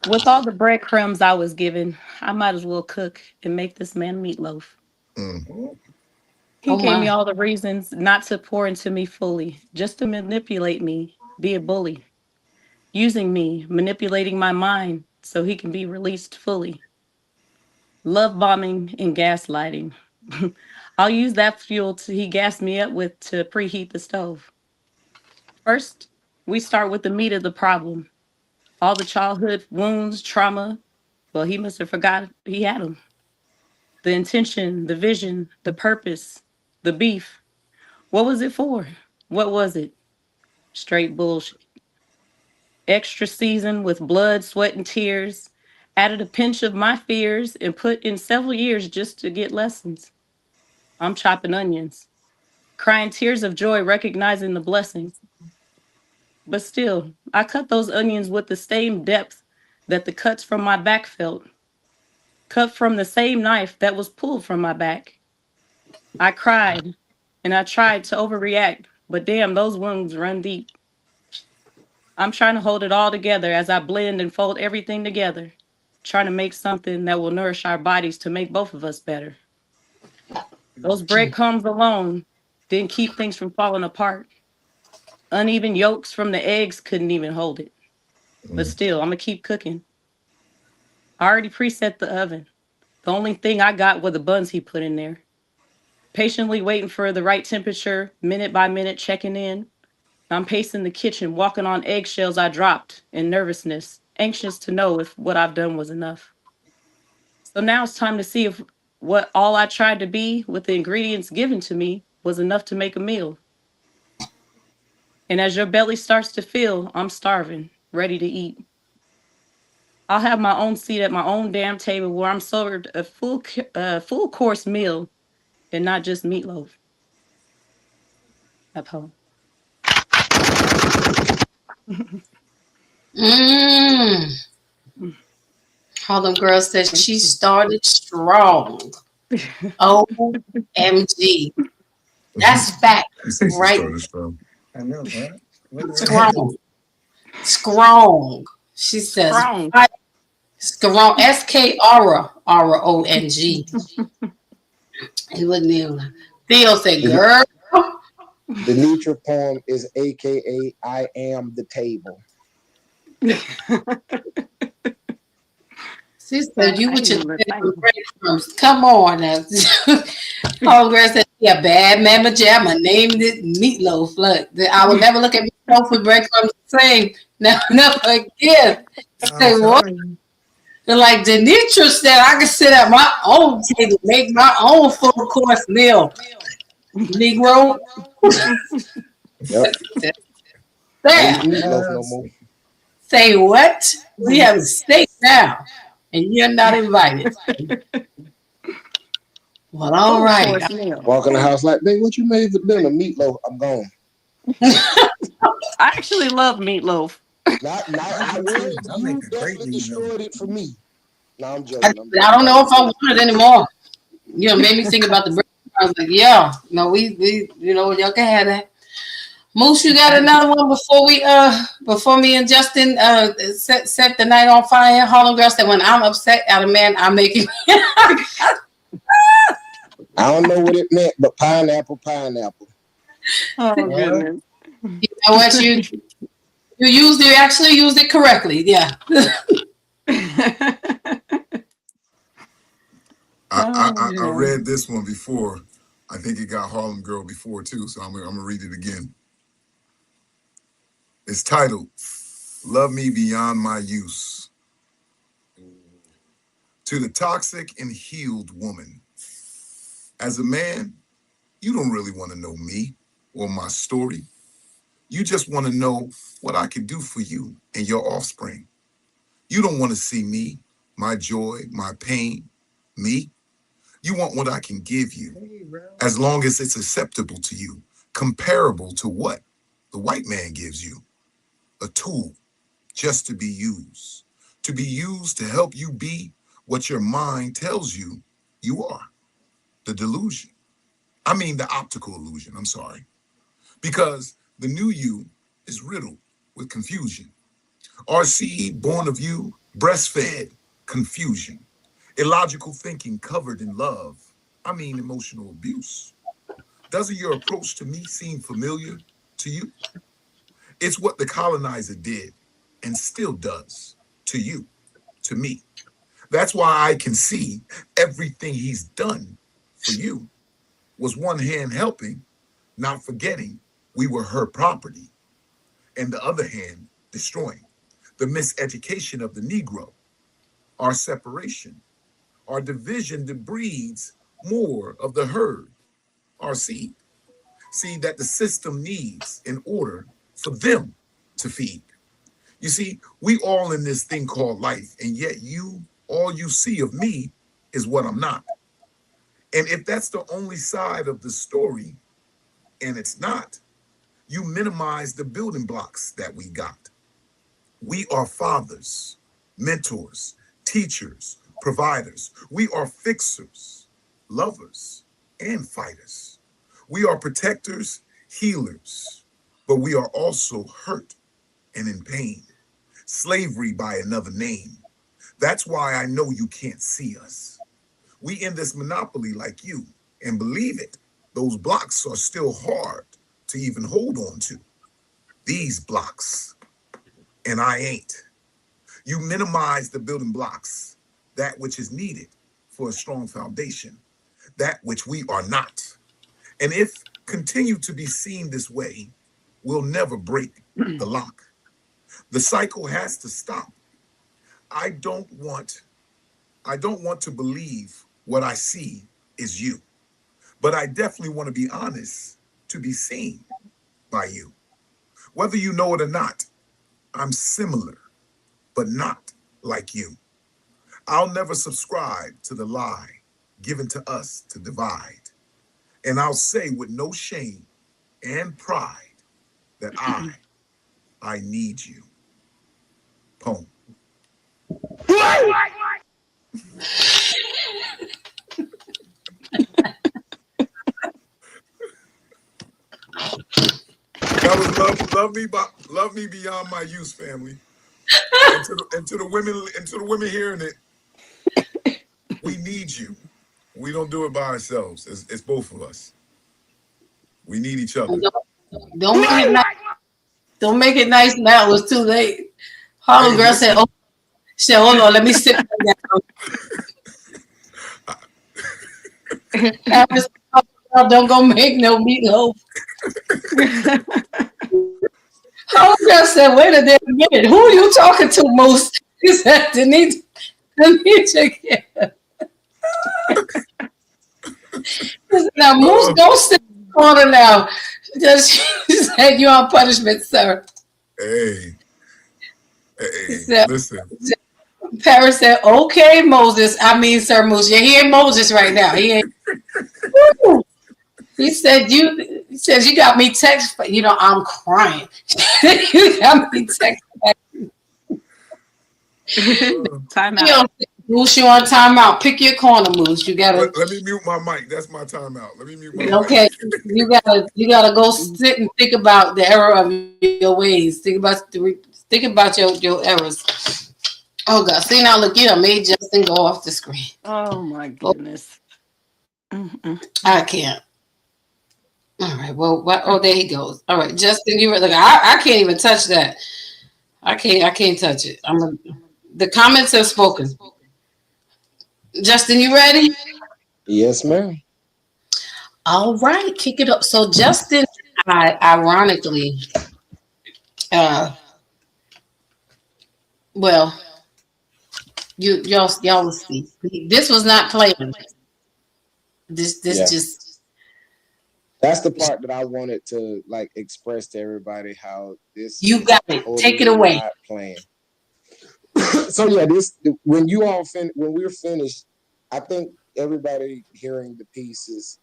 With all the breadcrumbs I was given, I might as well cook and make this man meatloaf. He gave me all the reasons not to pour into me fully, just to manipulate me, be a bully, using me, manipulating my mind so he can be released fully. Love bombing and gaslighting. I'll use that fuel he gassed me up with to preheat the stove. First, we start with the meat of the problem. All the childhood wounds, trauma. Well, he must have forgot he had them. The intention, the vision, the purpose, the beef. What was it for? What was it? Straight bullshit. Extra season with blood, sweat, and tears. Added a pinch of my fears and put in several years just to get lessons. I'm chopping onions, crying tears of joy, recognizing the blessings. But still, I cut those onions with the same depth that the cuts from my back felt. Cut from the same knife that was pulled from my back. I cried and I tried to overreact, but damn, those wounds run deep. I'm trying to hold it all together as I blend and fold everything together, trying to make something that will nourish our bodies to make both of us better. Those breadcrumbs alone didn't keep things from falling apart. Uneven yolks from the eggs couldn't even hold it. But still, I'm going to keep cooking. I already preset the oven. The only thing I got were the buns he put in there. Patiently waiting for the right temperature, minute by minute checking in. I'm pacing the kitchen, walking on eggshells I dropped in nervousness, anxious to know if what I've done was enough. So now it's time to see if what all I tried to be with the ingredients given to me was enough to make a meal. And as your belly starts to fill, I'm starving, ready to eat. I'll have my own seat at my own damn table where I'm served a full course meal and not just meatloaf. That poem. Harlem Girl said she started strong. OMG. That's fact. You say she Right. started strong. I know, right? Strong. Strong. She says, Strong. Strong. SKRONG. He wouldn't even. Theo said, girl. The Nitra poem is AKA I am the table. She said, you with your breadcrumbs. Come on. Homegirl said, yeah, bad mama jamma. Named it Meatloaf. Look, I will never look at Meatloaf with breadcrumbs the same. Never again. Say what? And like Denitra said, I can sit at my own table, make my own full course meal. Negro. Yep. There. No more. Say what? We have a steak now, and you're not invited. Well, all right. Walk in the house like, babe, what you made for dinner? Meatloaf. I'm gone. I actually love meatloaf. Not I would. You definitely destroyed it for me. No, I'm joking. I don't know if I want it anymore. You know, made me think about the bread. I was like, yeah, no, we you know, y'all can have that. Moose, you got another one before me and Justin set the night on fire? Harlem Girl said, when I'm upset at a man, I make it. I don't know what it meant, but pineapple. Oh goodness. You know what? You actually used it correctly. Yeah. I read this one before. I think it got Harlem Girl before too, so I'm gonna read it again. It's titled, Love Me Beyond My Use. To the toxic and healed woman. As a man, you don't really want to know me or my story. You just want to know what I can do for you and your offspring. You don't want to see me, my joy, my pain, me. You want what I can give you, as long as it's acceptable to you, comparable to what the white man gives you. A tool just to be used to help you be what your mind tells you you are. The delusion. I mean, the optical illusion, I'm sorry. Because the new you is riddled with confusion. Our seed born of you, breastfed confusion. Illogical thinking covered in love. I mean, emotional abuse. Doesn't your approach to me seem familiar to you? It's what the colonizer did and still does to you, to me. That's why I can see everything he's done for you was one hand helping, not forgetting we were her property, and the other hand destroying. The miseducation of the Negro, our separation, our division that breeds more of the herd, our seed that the system needs in order for them to feed. You see, we all in this thing called life, and yet all you see of me is what I'm not. And if that's the only side of the story, and it's not, you minimize the building blocks that we got. We are fathers, mentors, teachers, providers. We are fixers, lovers, and fighters. We are protectors, healers, but we are also hurt and in pain. Slavery by another name. That's why I know you can't see us. We in this monopoly like you, and believe it, those blocks are still hard to even hold on to. These blocks, and I ain't. You minimize the building blocks, that which is needed for a strong foundation, that which we are not. And if continue to be seen this way, we'll never break the lock. The cycle has to stop. I don't want to believe what I see is you, but I definitely want to be honest to be seen by you. Whether you know it or not, I'm similar, but not like you. I'll never subscribe to the lie given to us to divide. And I'll say with no shame and pride that I need you. Poem. love me beyond my use, family. And to the women hearing it, we need you. We don't do it by ourselves. It's both of us. We need each other. Don't make it nice. Don't make it nice now. It was too late. Harlem Hey, girl said, listen. she said, hold on, let me sit down. Don't go make no meatloaf. Harlem girl said, wait a damn minute. Who are you talking to, Moose? He said, Denise. Now, Moose, don't sit in the corner now. She said, you're on punishment, sir. Hey, Said, listen. Paris said, okay, Moses. I mean, Sir Moose. You're hearing Moses right now. He said, you got me text, but I'm crying. You got me text. Time out. Moose, you on timeout. Pick your corner, Moose. You gotta. Let me mute my mic. That's my timeout. Let me mute my mic. Okay, you gotta go sit and think about the error of your ways. Think about your errors. Oh God! See now, look, you done made Justin go off the screen. Oh my goodness. I can't. All right. Well, oh, there he goes. All right, Justin, you look. I can't even touch that. I can't touch it. The comments have spoken. Justin, you ready? Yes, ma'am. All right, kick it up. So Justin, ironically, well, y'all will see. This was not planned. This just. That's the part that I wanted to express to everybody how this. You got it. Take it away. Not planned. So yeah, when we're finished, I think everybody hearing the pieces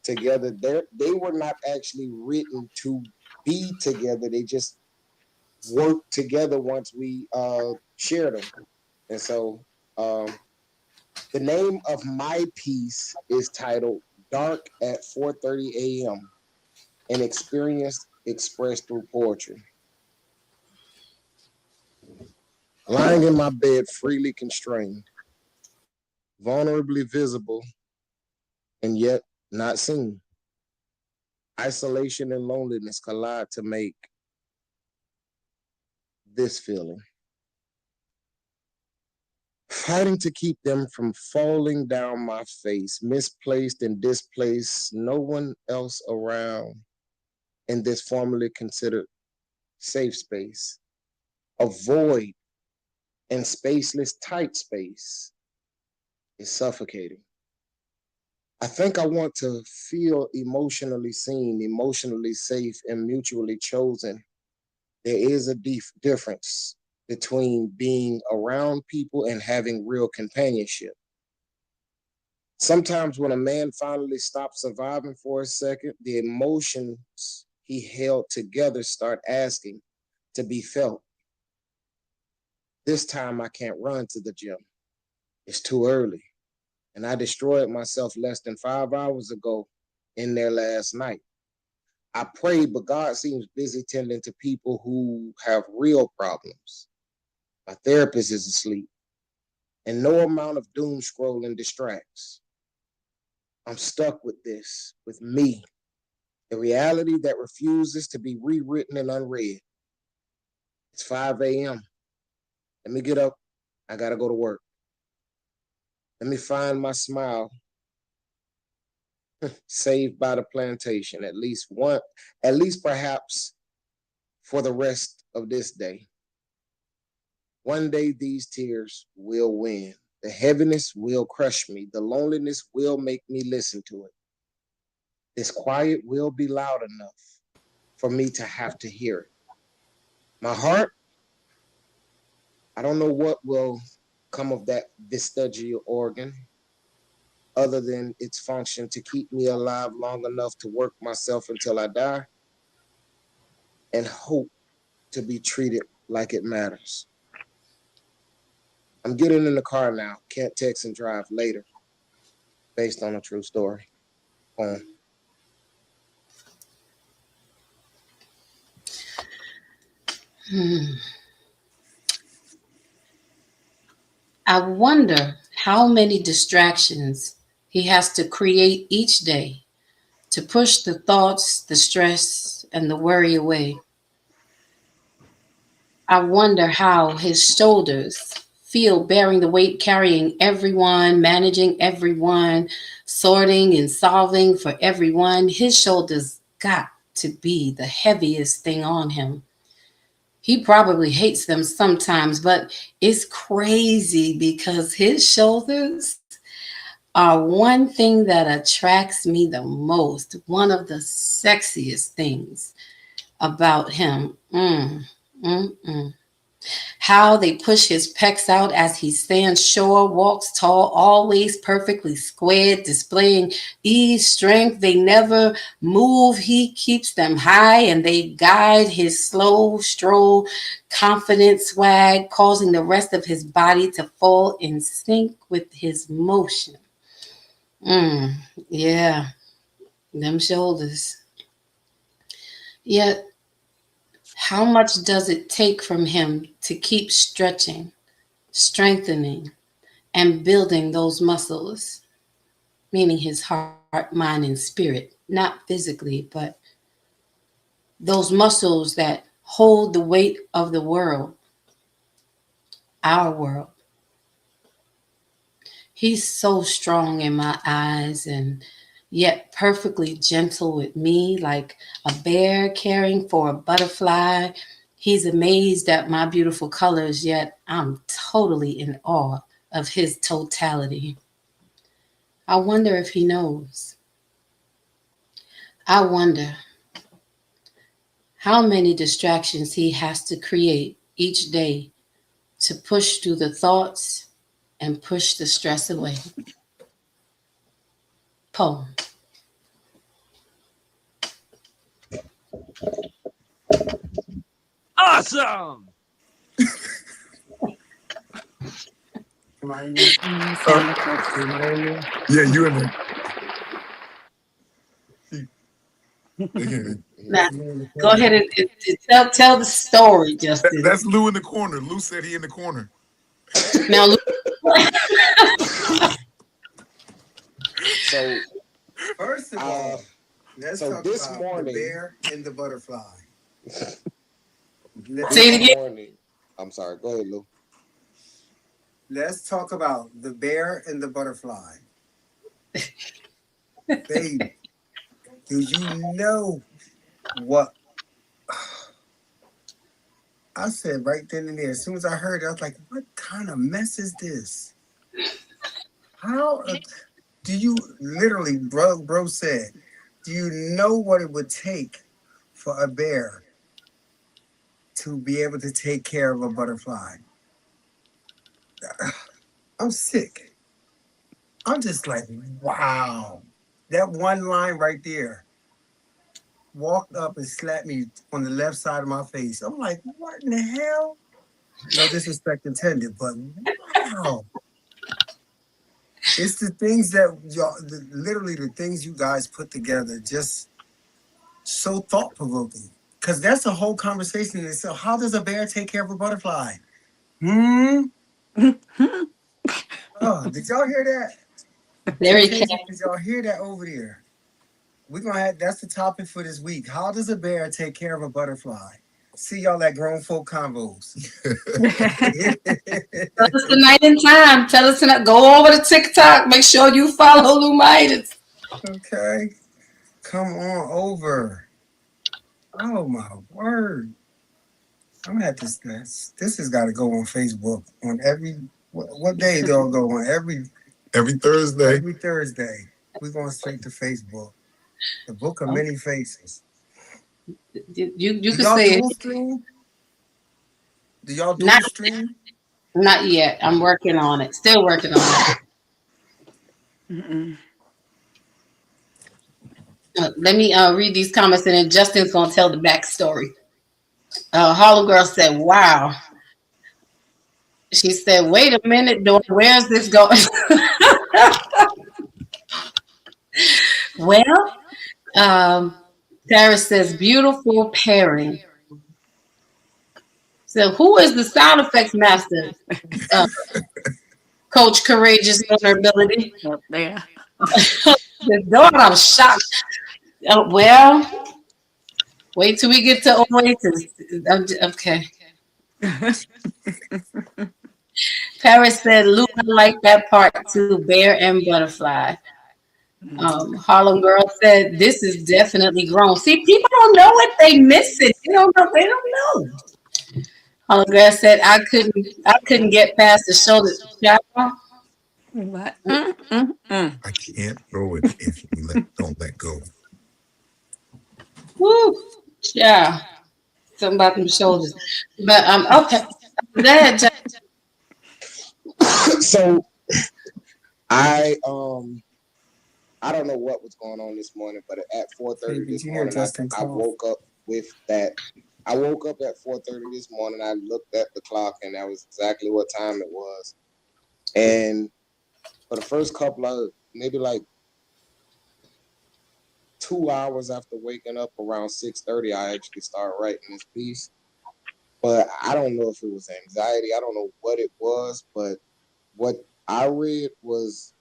together, they were not actually written to be together. They just worked together once we shared them. And so the name of my piece is titled "Dark at 4:30 a.m. An Experience Expressed Through Poetry." Lying in my bed, freely constrained, vulnerably visible, and yet not seen. Isolation and loneliness collide to make this feeling. Fighting to keep them from falling down my face, misplaced and displaced, no one else around in this formerly considered safe space. A void and spaceless tight space is suffocating. I think I want to feel emotionally seen, emotionally safe, and mutually chosen. There is a difference between being around people and having real companionship. Sometimes when a man finally stops surviving for a second, the emotions he held together start asking to be felt. This time I can't run to the gym. It's too early. And I destroyed myself less than 5 hours ago in there last night. I prayed, but God seems busy tending to people who have real problems. My therapist is asleep, and no amount of doom scrolling distracts. I'm stuck with this, with me, the reality that refuses to be rewritten and unread. It's 5 a.m. Let me get up. I gotta go to work. Let me find my smile. Saved by the plantation, at least perhaps for the rest of this day. One day these tears will win. The heaviness will crush me. The loneliness will make me listen to it. This quiet will be loud enough for me to have to hear it. My heart, I don't know what will come of that vestigial organ other than its function to keep me alive long enough to work myself until I die and hope to be treated like it matters. I'm getting in the car now. Can't text and drive later. Based on a true story. Hmm. I wonder how many distractions he has to create each day to push the thoughts, the stress, and the worry away. I wonder how his shoulders feel bearing the weight, carrying everyone, managing everyone, sorting and solving for everyone. His shoulders got to be the heaviest thing on him. He probably hates them sometimes, but it's crazy because his shoulders are one thing that attracts me the most, one of the sexiest things about him. Mm, mm. How they push his pecs out as he stands sure, walks tall, always perfectly squared, displaying ease, strength. They never move. He keeps them high and they guide his slow stroll, confident swag, causing the rest of his body to fall in sync with his motion. Mm, yeah, them shoulders. Yet, how much does it take from him to keep stretching, strengthening, and building those muscles, meaning his heart, mind, and spirit, not physically, but those muscles that hold the weight of the world, our world. He's so strong in my eyes and yet perfectly gentle with me, like a bear caring for a butterfly. He's amazed at my beautiful colors, yet I'm totally in awe of his totality. I wonder if he knows. I wonder how many distractions he has to create each day to push through the thoughts and push the stress away. Poem. Awesome. Am I in there? Sound effects. Am I in there? Yeah, you in there. They can't- Now, Am I in the go corner? ahead and tell the story, Justin. That's Lou in the corner. Lou said he in the corner. Now, So First of all, let's so talk this about morning- the bear and the butterfly. Say it again. morning, I'm sorry. Go ahead, Lou. Let's talk about the bear and the butterfly. Baby, do you know what? I said right then and there, as soon as I heard it, I was like, what kind of mess is this? How do you literally, bro said, do you know what it would take for a bear to be able to take care of a butterfly? I'm sick. I'm just like, wow. That one line right there walked up and slapped me on the left side of my face. I'm like, what in the hell? No disrespect intended, but wow. It's the things that y'all, literally the things you guys put together, just so thought provoking. Because that's a whole conversation in itself. How does a bear take care of a butterfly? Oh, did y'all hear that? There he Did came. y'all hear that over there? We're gonna have that's the topic for this week. How does a bear take care of a butterfly? See y'all at grown folk combos. Tell us the night and time. Tell us tonight. Go over to TikTok. Make sure you follow Lou Midas. Okay. Come on over. Oh my word. I'm gonna have to this has got to go on Facebook on every what day they'll go on every Thursday. every Thursday. We're going straight to Facebook. The Book of Many Faces. You Do can y'all say dual it. stream? Do y'all dual Not, stream? not yet. I'm working on it. Still working on it. Mm-mm. Let me read these comments and then Justin's going to tell the backstory. Harlem Girl said, wow. She said, wait a minute, daughter, where's this going? Well, Sarah says, beautiful pairing. So who is the sound effects master? Uh, Coach Courageous Vulnerability. Up there. The daughter, I'm shocked. Well, wait till we get to Oasis. Okay. Paris said, Lou, I like that part too. Bear and butterfly. Harlem Girl said, this is definitely grown. See, people don't know what they missing. They don't know. They don't know. Harlem Girl said, I couldn't get past the shoulder. What? I can't throw it if you don't let go. Woo. Yeah. Something about them shoulders. But okay. Go ahead, Jack. So I don't know what was going on this morning, but at 4:30 Did this you hear morning, Justin I call? woke up with that. I woke up at 4:30 this morning. I looked at the clock, and that was exactly what time it was. And for the first couple of maybe like 2 hours after waking up around 6:30, I actually started writing this piece. But I don't know if it was anxiety. I don't know what it was, but what I read was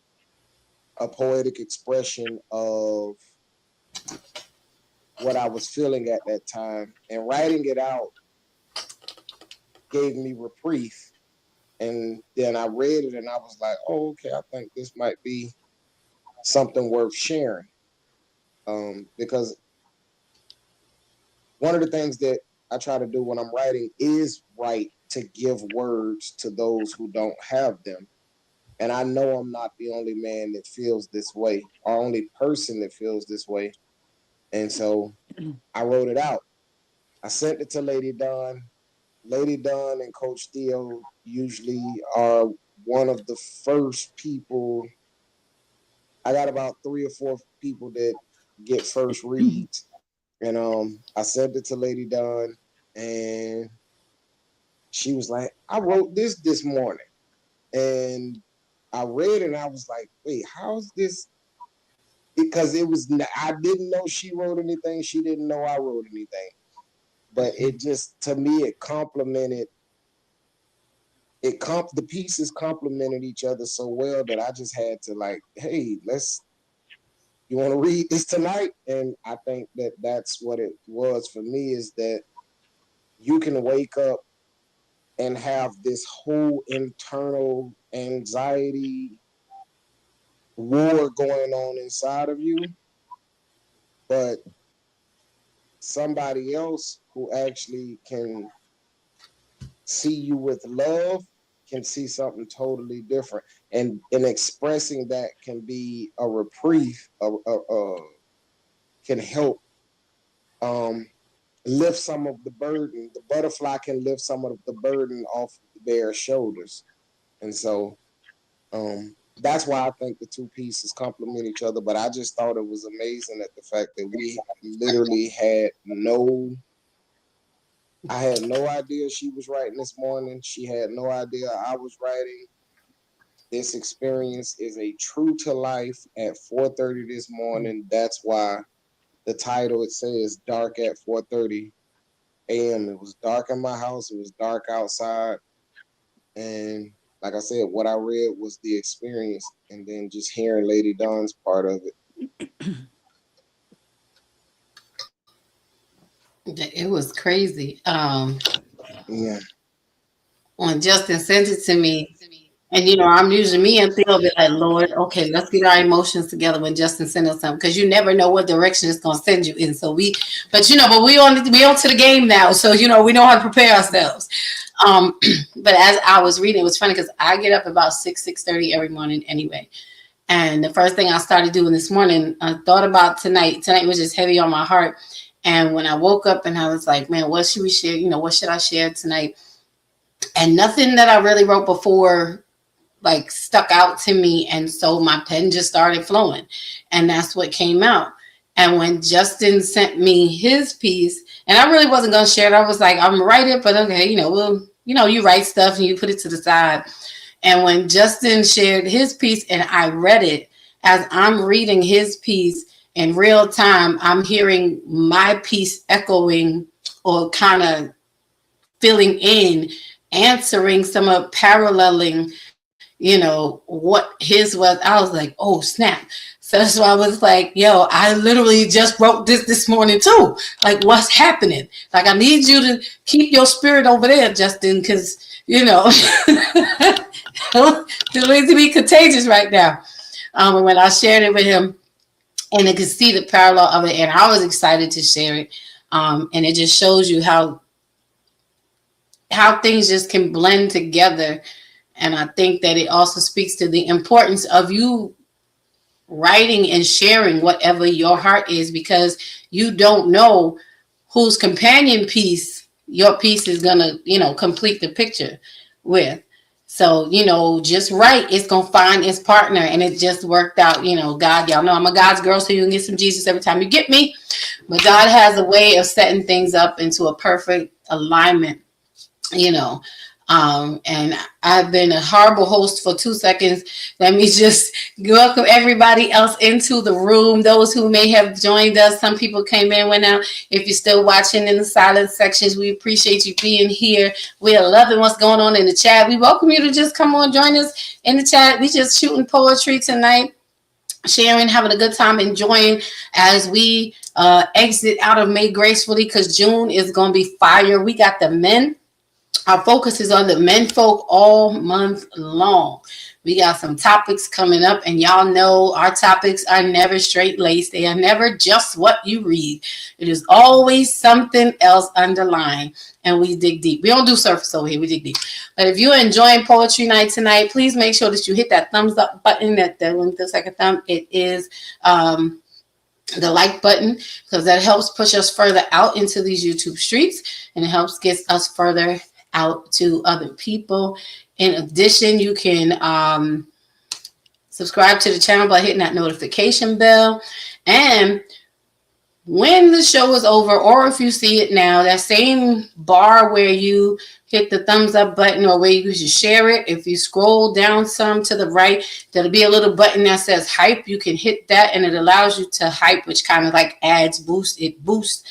a poetic expression of what I was feeling at that time. And writing it out gave me reprieve. And then I read it and I was like, oh, okay, I think this might be something worth sharing. Because one of the things that I try to do when I'm writing is write to give words to those who don't have them. And I know I'm not the only man that feels this way, or only person that feels this way. And so I wrote it out. I sent it to Lady Dawn. Lady Dawn and Coach Theo usually are one of the first people. I got about 3 or 4 people that get first reads. And I sent it to Lady Dawn, and she was like, I wrote this morning. And I read it and I was like, wait, how's this? Because I didn't know she wrote anything. She didn't know I wrote anything. But it just, to me, it complemented, the pieces complemented each other so well that I just had to like, hey, you want to read this tonight? And I think that that's what it was for me, is that you can wake up and have this whole internal anxiety war going on inside of you, but somebody else who actually can see you with love can see something totally different, and expressing that can be a reprieve, can help lift some of the burden. The butterfly can lift some of the burden off their shoulders. And so that's why I think the two pieces complement each other. But I just thought it was amazing at the fact that we literally I had no idea she was writing this morning. She had no idea I was writing. This experience is a true to life at 4:30 this morning. That's why the title, it says dark at 4:30 a.m. It was dark in my house. It was dark outside. And like I said, what I read was the experience, and then just hearing Lady Dawn's part of it. It was crazy. Yeah. When Justin sent it to me, and I'm usually, me and Theo be like, Lord, okay, let's get our emotions together when Justin sends us something, because you never know what direction it's gonna send you in. So we on to the game now, so we know how to prepare ourselves. But as I was reading, it was funny because I get up about 6:30 every morning anyway. And the first thing I started doing this morning, I thought about tonight. Tonight was just heavy on my heart. And when I woke up and I was like, man, what should we share? What should I share tonight? And nothing that I really wrote before like stuck out to me. And so my pen just started flowing. And that's what came out. And when Justin sent me his piece, and I really wasn't going to share it, I was like, I'm gonna write it, but okay, you write stuff and you put it to the side. And when Justin shared his piece and I read it, as I'm reading his piece in real time, I'm hearing my piece echoing or kind of filling in, answering some of paralleling, what his was. I was like, oh snap. So that's why I was like, yo, I literally just wrote this morning too. Like, what's happening? Like, I need you to keep your spirit over there, Justin, because, it needs to be contagious right now. And when I shared it with him, and I could see the parallel of it, and I was excited to share it. And it just shows you how things just can blend together. And I think that it also speaks to the importance of you writing and sharing whatever your heart is, because you don't know whose companion piece your piece is gonna, complete the picture with. So, just write, it's gonna find its partner, and it just worked out. God, y'all know I'm a God's girl, so you can get some Jesus every time you get me. But God has a way of setting things up into a perfect alignment, and I've been a horrible host for 2 seconds. Let me just welcome everybody else into the room. Those who may have joined us, some people came in, went out. If you're still watching in the silent sections, we appreciate you being here. We are loving what's going on in the chat. We welcome you to just come on, join us in the chat. We just shooting poetry tonight, sharing, having a good time, enjoying as we exit out of May gracefully, because June is going to be fire. We got the men. Our focus is on the men folk all month long. We got some topics coming up, and y'all know our topics are never straight-laced. They are never just what you read. It is always something else underlying, and we dig deep. We don't do surface over here. We dig deep. But if you're enjoying Poetry Night tonight, please make sure that you hit that thumbs up button. That looks like a thumb. It is the like button, because that helps push us further out into these YouTube streets, and it helps get us further out to other people. In addition, you can subscribe to the channel by hitting that notification bell. And when the show is over, or if you see it now, that same bar where you hit the thumbs up button, or where you should share it, if you scroll down some to the right, there'll be a little button that says hype. You can hit that, and it allows you to hype, which kind of like boosts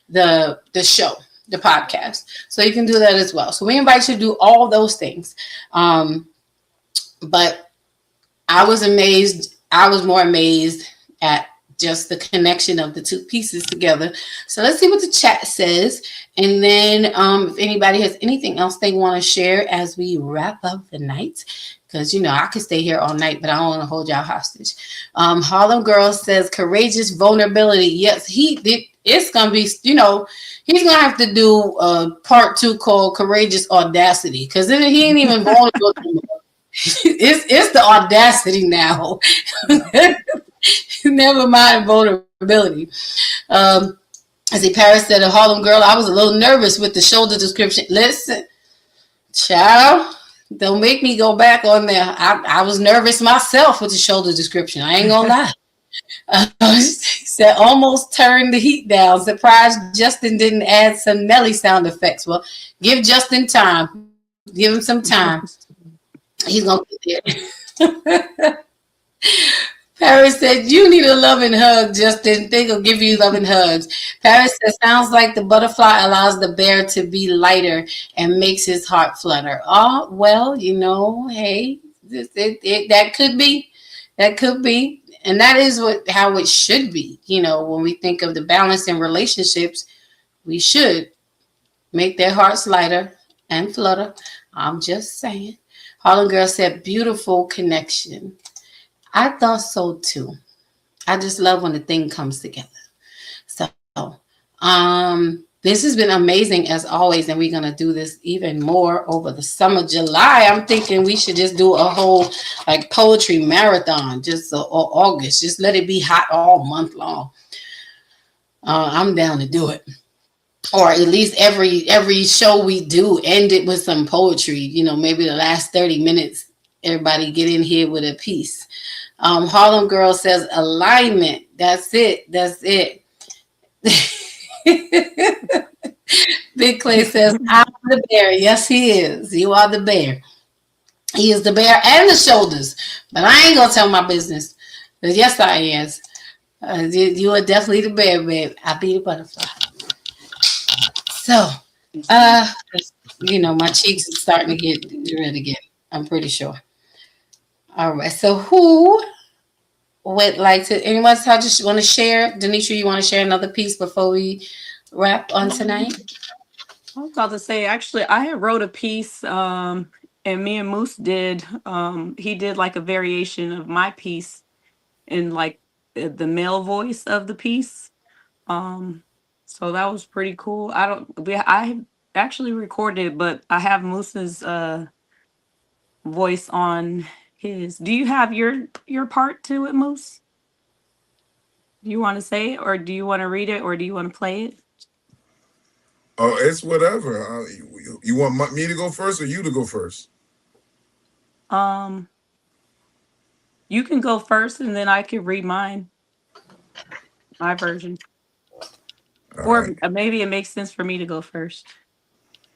the show, the podcast. So you can do that as well. So we invite you to do all those things. But I was amazed. I was more amazed at just the connection of the two pieces together. So let's see what the chat says. And then if anybody has anything else they want to share as we wrap up the night, because, I could stay here all night, but I don't want to hold y'all hostage. Harlem Girl says, courageous vulnerability. Yes, he did. It's going to be, he's going to have to do part 2 called Courageous Audacity, because he ain't even vulnerable anymore. It's the audacity now. Never mind vulnerability. I see Paris said, a Harlem Girl, I was a little nervous with the shoulder description. Listen, child, don't make me go back on there. I was nervous myself with the shoulder description. I ain't gonna lie. Said almost turned the heat down. Surprised Justin didn't add some Nelly sound effects. Well, give Justin time. Give him some time. He's gonna get there. Paris said, you need a loving hug, Justin. They gonna give you loving hugs. Paris said, sounds like the butterfly allows the bear to be lighter and makes his heart flutter. Oh, well, hey, that could be. That could be. And that is how it should be. When we think of the balance in relationships, we should make their hearts lighter and flutter. I'm just saying. Harlem Girl said, beautiful connection. I thought so too. I just love when the thing comes together. So this has been amazing as always, and we're gonna do this even more over the summer. July, I'm thinking we should just do a whole poetry marathon, or August. Just let it be hot all month long. I'm down to do it. Or at least every show we do end it with some poetry. Maybe the last 30 minutes, everybody get in here with a piece. Harlem Girl says alignment. That's it. Big Clay says, I'm the bear. Yes, he is. You are the bear. He is the bear and the shoulders. But I ain't going to tell my business. But yes, I is. You are definitely the bear, babe. I be the butterfly. So, My cheeks are starting to get red again. I'm pretty sure. All right. So who would like to? Anyone just want to share? Denisha, you want to share another piece before we wrap on tonight? I was about to say, actually, I had wrote a piece, and me and Moose did. He did like a variation of my piece in like the male voice of the piece. Um, so that was pretty cool. I actually recorded it, but I have Moose's voice on his. Do you have your part to it, Moose? Do you want to say it, or do you want to read it, or do you want to play it? Oh, it's whatever. You want me to go first or you to go first? Um, you can go first, and then I can read my version. All Or right. maybe it makes sense for me to go first.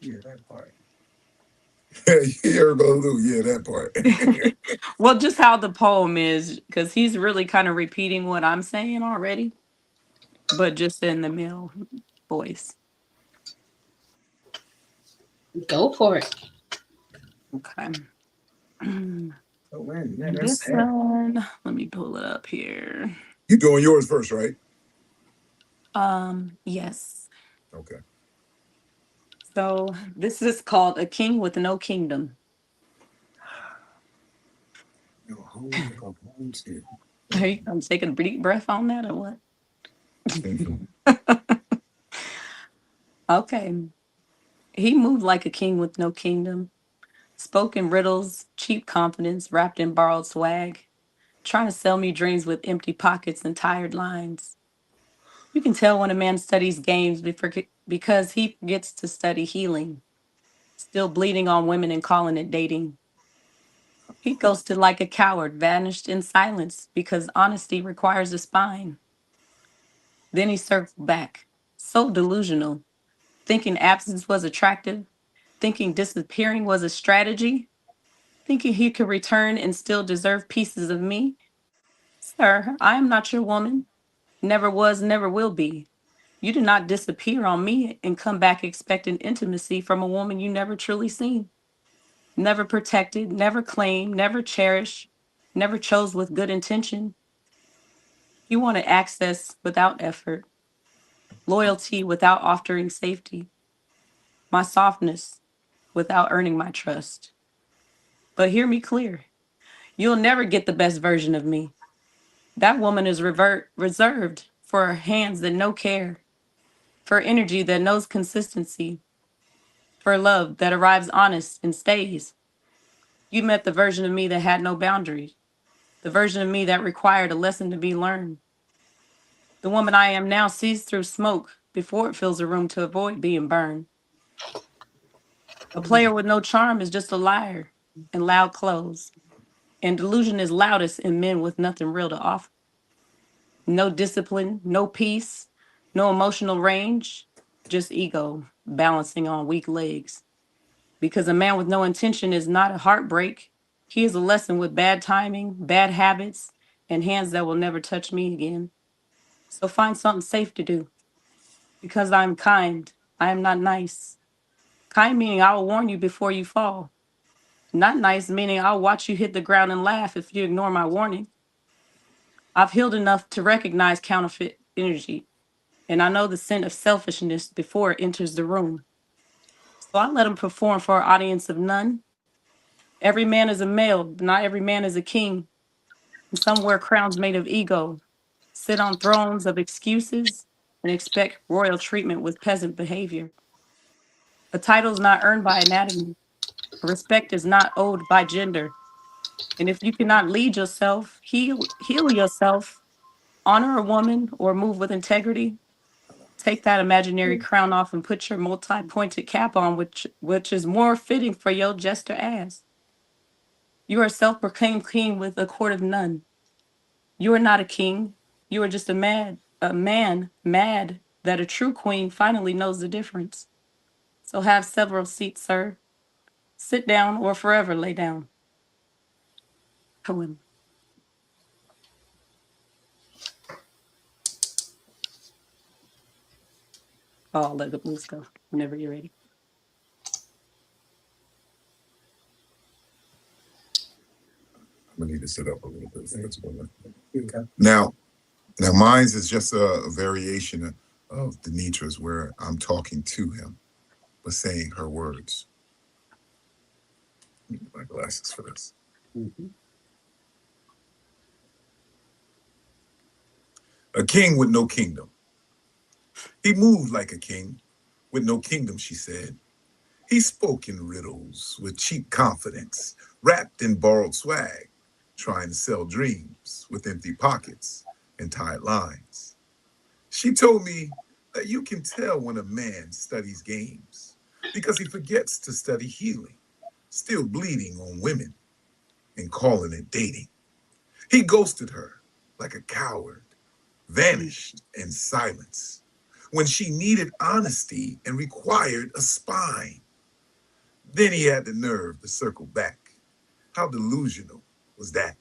Yeah, that part. Here go Lou. Yeah, that part. Well, just how the poem is, because he's really kind of repeating what I'm saying already, but just in the male voice. Go for it. Okay. Oh man, yeah, that's This sad. one, let me pull it up here. You doing yours first, right? Yes. Okay. So this is called A King with No Kingdom. Yo, hold it up, hold it. Hey, I'm taking a deep breath on that or what? Okay. He moved like a king with no kingdom, spoke in riddles, cheap confidence wrapped in borrowed swag, trying to sell me dreams with empty pockets and tired lines. You can tell when a man studies games because he forgets to study healing, still bleeding on women and calling it dating. He ghosted like a coward, vanished in silence because honesty requires a spine. Then he circled back, so delusional, thinking absence was attractive, thinking disappearing was a strategy, thinking he could return and still deserve pieces of me. Sir, I am not your woman, never was, never will be. You do not disappear on me and come back expecting intimacy from a woman you never truly seen, never protected, never claimed, never cherished, never chose with good intention. You wanted access without effort, loyalty without offering safety, my softness without earning my trust. But hear me clear. You'll never get the best version of me. That woman is reserved for hands that know care, for energy that knows consistency, for love that arrives honest and stays. You met the version of me that had no boundaries, the version of me that required a lesson to be learned. The woman I am now sees through smoke before it fills a room to avoid being burned. A player with no charm is just a liar in loud clothes, and delusion is loudest in men with nothing real to offer. No discipline, no peace, no emotional range, just ego balancing on weak legs. Because a man with no intention is not a heartbreak. He is a lesson with bad timing, bad habits, and hands that will never touch me again. So find something safe to do. Because I'm kind, I am not nice. Kind meaning I will warn you before you fall. Not nice meaning I'll watch you hit the ground and laugh if you ignore my warning. I've healed enough to recognize counterfeit energy, and I know the scent of selfishness before it enters the room. So I let him perform for an audience of none. Every man is a male, but not every man is a king. And some wear crowns made of ego, sit on thrones of excuses, and expect royal treatment with peasant behavior. A title is not earned by anatomy. Respect is not owed by gender. And if you cannot lead yourself, heal yourself, honor a woman, or move with integrity, take that imaginary crown off and put your multi-pointed cap on, which is more fitting for your jester ass. You are a self-proclaimed king with a court of none. You are not a king. You are just a man mad that a true queen finally knows the difference. So have several seats, sir. Sit down or forever lay down. Poem. Oh, I'll let the blues go whenever you're ready. to sit up a little bit. That's one. Okay. Now mine's is just a variation of Denitra's where I'm talking to him, but saying her words. I need my glasses for this. A king with no kingdom. He moved like a king with no kingdom, she said. He spoke in riddles with cheap confidence, wrapped in borrowed swag, trying to sell dreams with empty pockets and tight lines. She told me that you can tell when a man studies games because he forgets to study healing, still bleeding on women and calling it dating. He ghosted her like a coward, vanished in silence when she needed honesty and required a spine. Then he had the nerve to circle back. How delusional was that?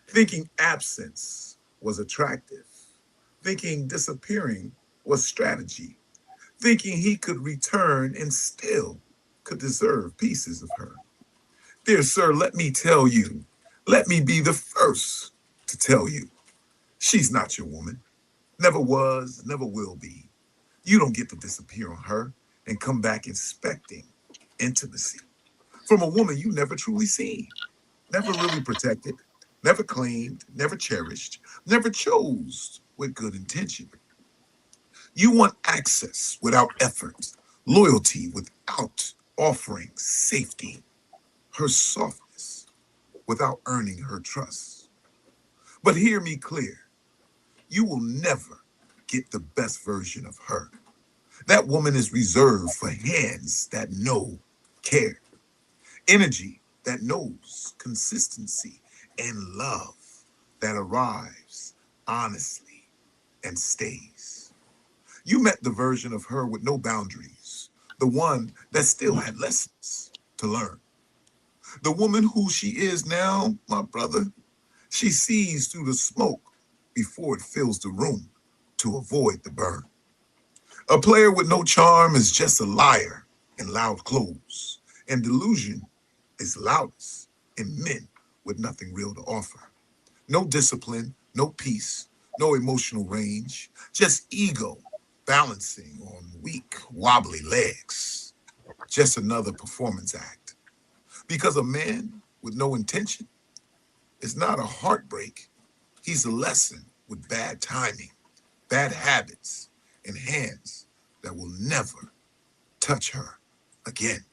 Thinking absence was attractive, thinking disappearing was strategy, thinking he could return and still could deserve pieces of her. Dear sir, let me tell you, let me be the first to tell you, she's not your woman. Never was, never will be. You don't get to disappear on her and come back expecting intimacy from a woman you never truly seen, never really protected, never claimed, never cherished, never chose with good intention. You want access without effort, loyalty without offering safety, her softness without earning her trust. But hear me clear, you will never get the best version of her. That woman is reserved for hands that know care, energy that knows consistency, and love that arrives honestly and stays. You met the version of her with no boundaries, the one that still had lessons to learn. The woman who she is now, my brother, she sees through the smoke before it fills the room to avoid the burn. A player with no charm is just a liar in loud clothes, and delusion is loudest in men with nothing real to offer. No discipline, no peace, no emotional range, just ego balancing on weak, wobbly legs. Just another performance act. Because a man with no intention is not a heartbreak, he's a lesson with bad timing, bad habits, and hands that will never touch her again.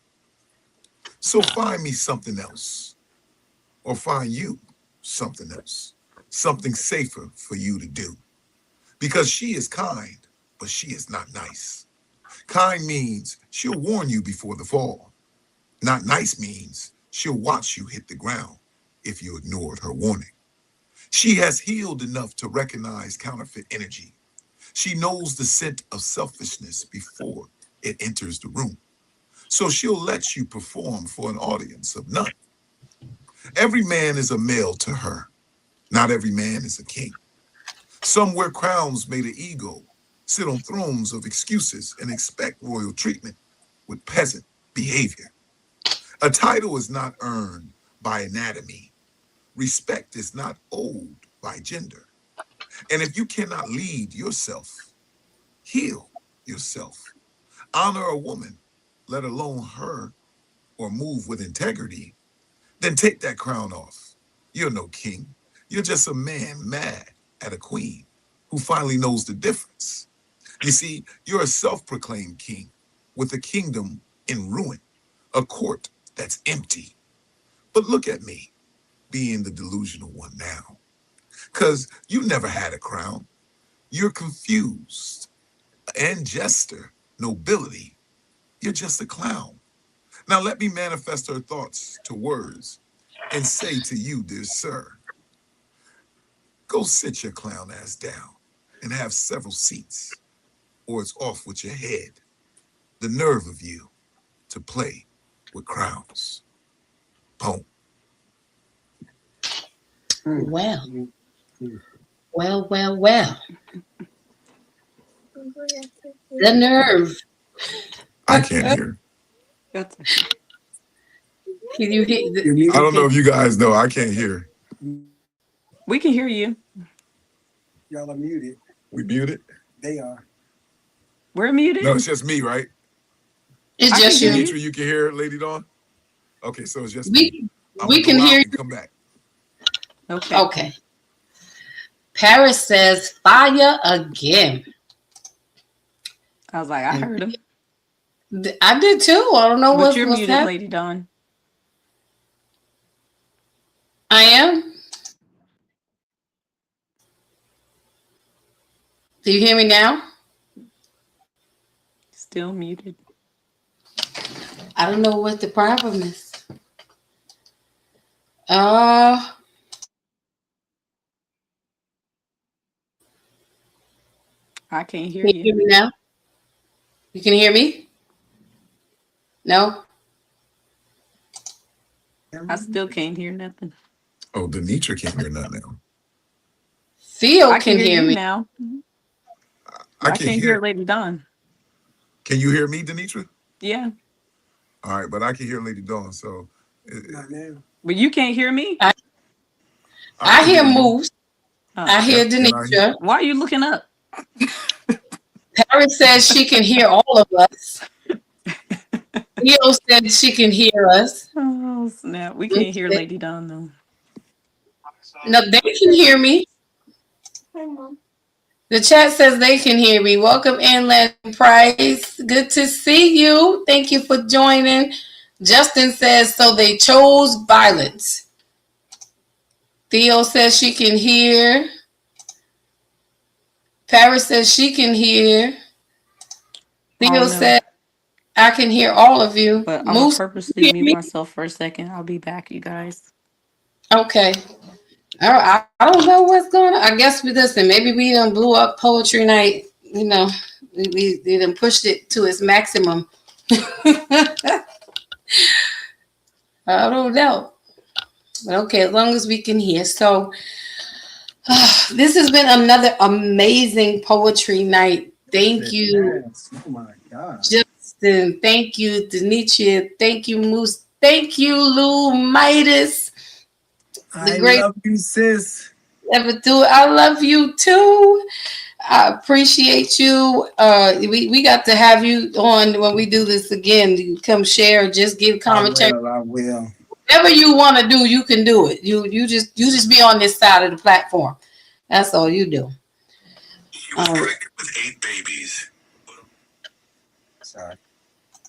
So find me something else, or find you something else, something safer for you to do. Because she is kind, but she is not nice. Kind means she'll warn you before the fall. Not nice means she'll watch you hit the ground if you ignored her warning. She has healed enough to recognize counterfeit energy. She knows the scent of selfishness before it enters the room. So she'll let you perform for an audience of none. Every man is a male to her. Not every man is a king. Some wear crowns made of ego, sit on thrones of excuses, and expect royal treatment with peasant behavior. A title is not earned by anatomy. Respect is not owed by gender. And if you cannot lead yourself, heal yourself, honor a woman, let alone her, or move with integrity, then take that crown off. You're no king. You're just a man mad at a queen who finally knows the difference. You see, you're a self-proclaimed king with a kingdom in ruin, a court that's empty. But look at me, being the delusional one now. Because you never had a crown. You're confused. And jester, nobility. You're just a clown. Now let me manifest her thoughts to words and say to you, dear sir, go sit your clown ass down and have several seats, or it's off with your head. The nerve of you to play with crowns. Poem. Well, well. The nerve. I can't hear. Can you hear? I don't know if you guys know. I can't hear. We can hear you. Y'all are muted. We muted? They are. We're muted. No, it's just me, right? It's I just can hear you. you. Denitra, you can hear Lady Dawn? Okay, so it's just me. We can hear you. And come back. Okay. Okay. Paris says fire again. I was like, I heard him. I did too. I don't know But you're what's muted, happening. Lady Dawn. I am. Do you hear me now? Still muted. I don't know what the problem is. I can't hear can you hear you. me now? You can hear me? No? I still can't hear nothing. Oh, Denitra can't hear nothing now. Theo I can hear you me. now. I I can can't hear. hear Lady Dawn. Can you hear me, Denitra? Yeah. All right, but I can hear Lady Dawn, so. Not now. But you can't hear me? I can hear you. Moose. I hear Yep, and I Denitra. Why are you looking up? Paris says she can hear all of us. Theo said she can hear us. Oh, snap. We can't hear Lady Dawn, though. No, they can hear me. The chat says they can hear me. Welcome in, Len Price. Good to see you. Thank you for joining. Justin says, so they chose violence. Theo says she can hear. Paris says she can hear. Theo said, I can hear all of you. But I'm going to purposely mute myself for a second. I'll be back, you guys. Okay. I don't know what's going on. I guess we listen. Maybe we done blew up poetry night. You know, we done pushed it to its maximum. I don't know. But okay, as long as we can hear. So this has been another amazing poetry night. Thank you. Oh my God. Justin. Thank you, Denitra. Thank you, Moose. Thank you, Lou Midas. I love you, sis. Never do it. I love you too. I appreciate you. We got to have you on when we do this again. You come share, just give commentary. I will. Whatever you want to do, you can do it. You just be on this side of the platform. That's all you do. She was pregnant with 8 babies. Sorry.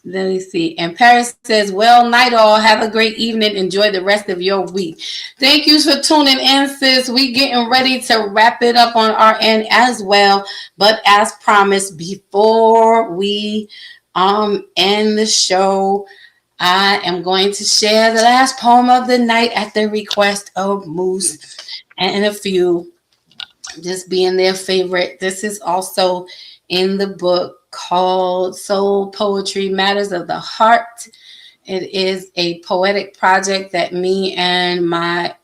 Let me see. And Paris says, well, night all. Have a great evening. Enjoy the rest of your week. Thank you for tuning in, sis. We getting ready to wrap it up on our end as well. But as promised, before we end the show, I am going to share the last poem of the night at the request of Moose and a few just being their favorite. This is also in the book called Soul Poetry Matters of the Heart. It is a poetic project that me and my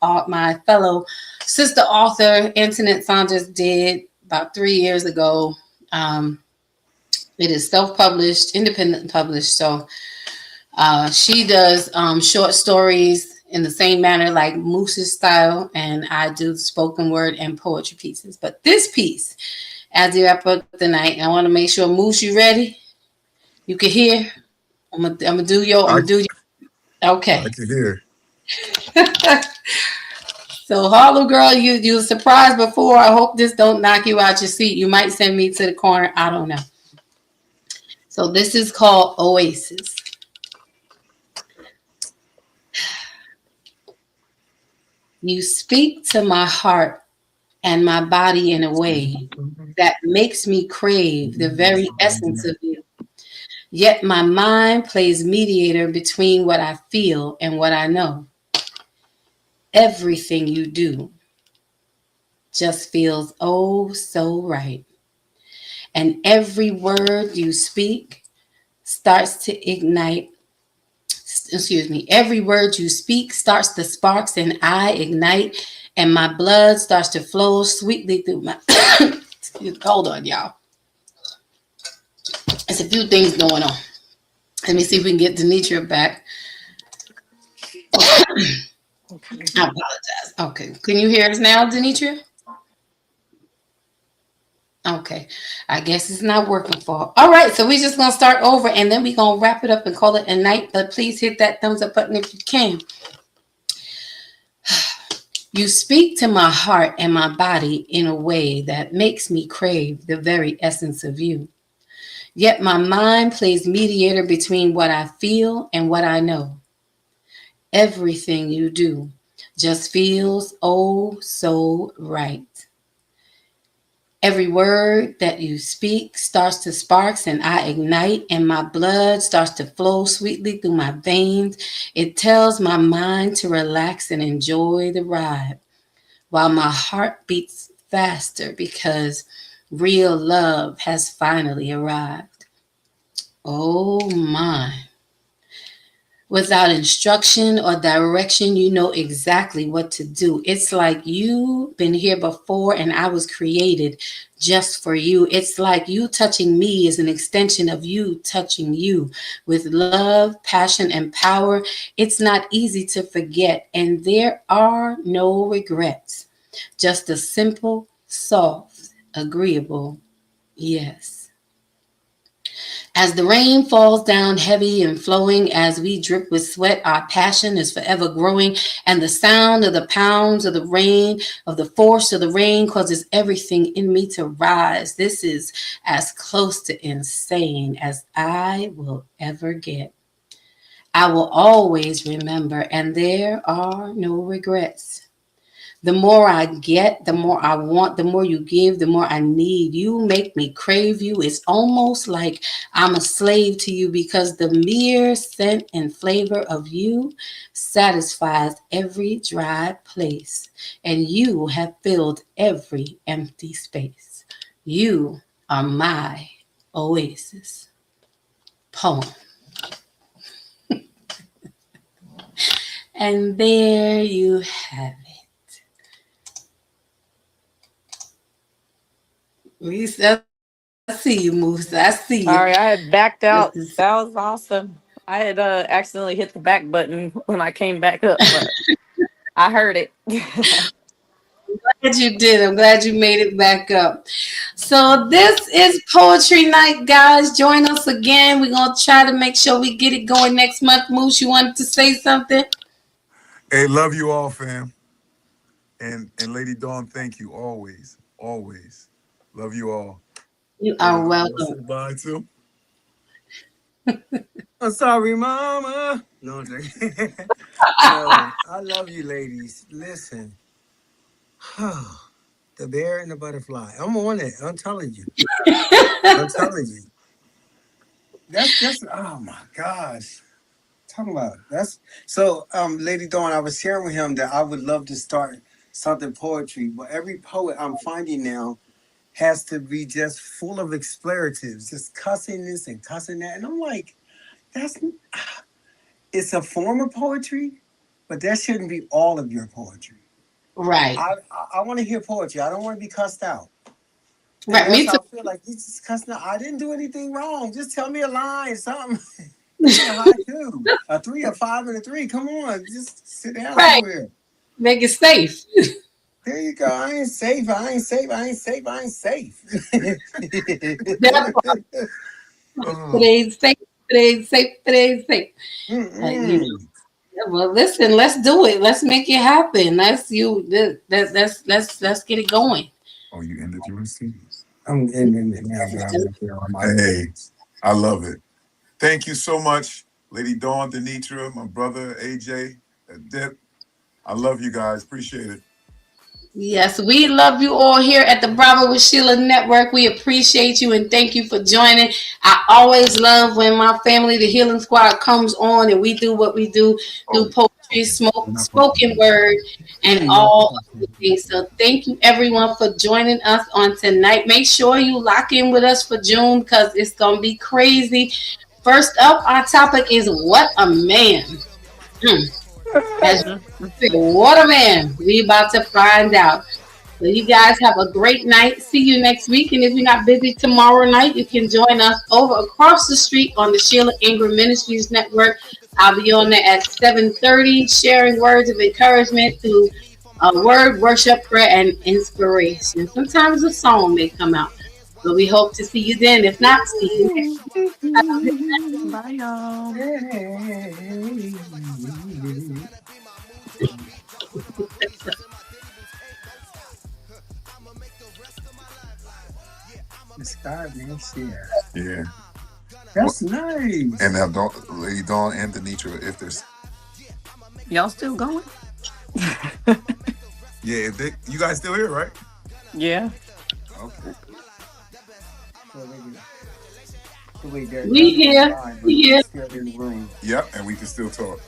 fellow sister author, Antoinette Saunders, did about 3 years ago. It is self-published, independent published. So she does short stories in the same manner like Moose's style, and I do spoken word and poetry pieces. But this piece, as we wrap up the night, I want to make sure, Moose, you ready? You can hear? I'm gonna do your. Okay. I can hear. So Harlem girl, you were surprised before. I hope this don't knock you out your seat. You might send me to the corner. I don't know. So this is called Oasis. You speak to my heart and my body in a way that makes me crave the very essence of you. Yet my mind plays mediator between what I feel and what I know. Everything you do just feels oh so right. And every word you speak starts to ignite. Every word you speak starts the sparks and I ignite, and my blood starts to flow sweetly through my. Hold on, y'all. There's a few things going on. Let me see if we can get Denitra back. I apologize. Okay. Can you hear us now, Denitra? Okay. I guess it's not working for. All right. So we're just going to start over and then we're going to wrap it up and call it a night. But please hit that thumbs up button if you can. You speak to my heart and my body in a way that makes me crave the very essence of you. Yet my mind plays mediator between what I feel and what I know. Everything you do just feels oh so right. Every word that you speak starts to sparks and I ignite and my blood starts to flow sweetly through my veins. It tells my mind to relax and enjoy the ride while my heart beats faster because real love has finally arrived. Oh my. Without instruction or direction, you know exactly what to do. It's like you've been here before and I was created just for you. It's like you touching me is an extension of you touching you with love, passion, and power. It's not easy to forget, and there are no regrets. Just a simple, soft, agreeable yes. As the rain falls down heavy and flowing, as we drip with sweat, our passion is forever growing. And the sound of the pounds of the rain, of the force of the rain, causes everything in me to rise. This is as close to insane as I will ever get. I will always remember, and there are no regrets. The more I get, the more I want, the more you give, the more I need. You make me crave you. It's almost like I'm a slave to you because the mere scent and flavor of you satisfies every dry place. And you have filled every empty space. You are my oasis. Poem. And there you have it. I see you, Moose. I see you. Sorry, I had backed out. That was awesome. I had accidentally hit the back button when I came back up, but I heard it. Glad you did. I'm glad you made it back up. So this is Poetry Night, guys. Join us again. We're gonna try to make sure we get it going next month. Moose, you wanted to say something? Hey, love you all, fam. And Lady Dawn, thank you always, always. Love you all. You are welcome. Bye too. I'm sorry, Mama. No, no, I love you, ladies. Listen, the bear and the butterfly. I'm on it. I'm telling you. I'm telling you. That's. Oh my gosh. Talking about that's so. Lady Dawn, I was sharing with him that I would love to start something poetry, but every poet I'm finding now has to be just full of expletives, just cussing this and cussing that. And I'm like, it's a form of poetry, but that shouldn't be all of your poetry. Right. I want to hear poetry. I don't want to be cussed out. Right. Me too. I feel like you just cussing out. I didn't do anything wrong. Just tell me a line, something. A haiku, a 3, a 5, and a 3. Come on, just sit down somewhere. Make it safe. There you go. I ain't safe. I ain't safe. I ain't safe. I ain't safe. It ain't safe. It ain't safe. It ain't safe. Well, listen. Let's do it. Let's make it happen. Let's get it going. Oh, you ended your series. I'm ending it now. Hey, I love it. Thank you so much, Lady Dawn, Denitra, my brother AJ, Dip. I love you guys. Appreciate it. Yes, we love you all here at the Bravo with Sheila Network. We appreciate you and thank you for joining. I always love when my family, the Healing Squad, comes on and we do what we do poetry, spoken word, and all of the things. So thank you everyone for joining us on tonight. Make sure you lock in with us for June because it's going to be crazy. First up, our topic is what a man. What a man. We about to find out. So you guys have a great night. See you next week. And if you're not busy tomorrow night, you can join us over across the street on the Sheila Ingram Ministries Network I'll be on there at 7:30, sharing words of encouragement through word, worship, prayer, and inspiration. Sometimes a song may come out, but we hope to see you then. If not, see you next week. Bye, y'all. The sky, man, share. Yeah. That's nice. And now, Lady Dawn and Denitra, if there's Y'all still going? yeah, if you guys still here, right? Yeah. Okay. So wait, there- We here. Fine, but We here. still in the room. Yep, and we can still talk.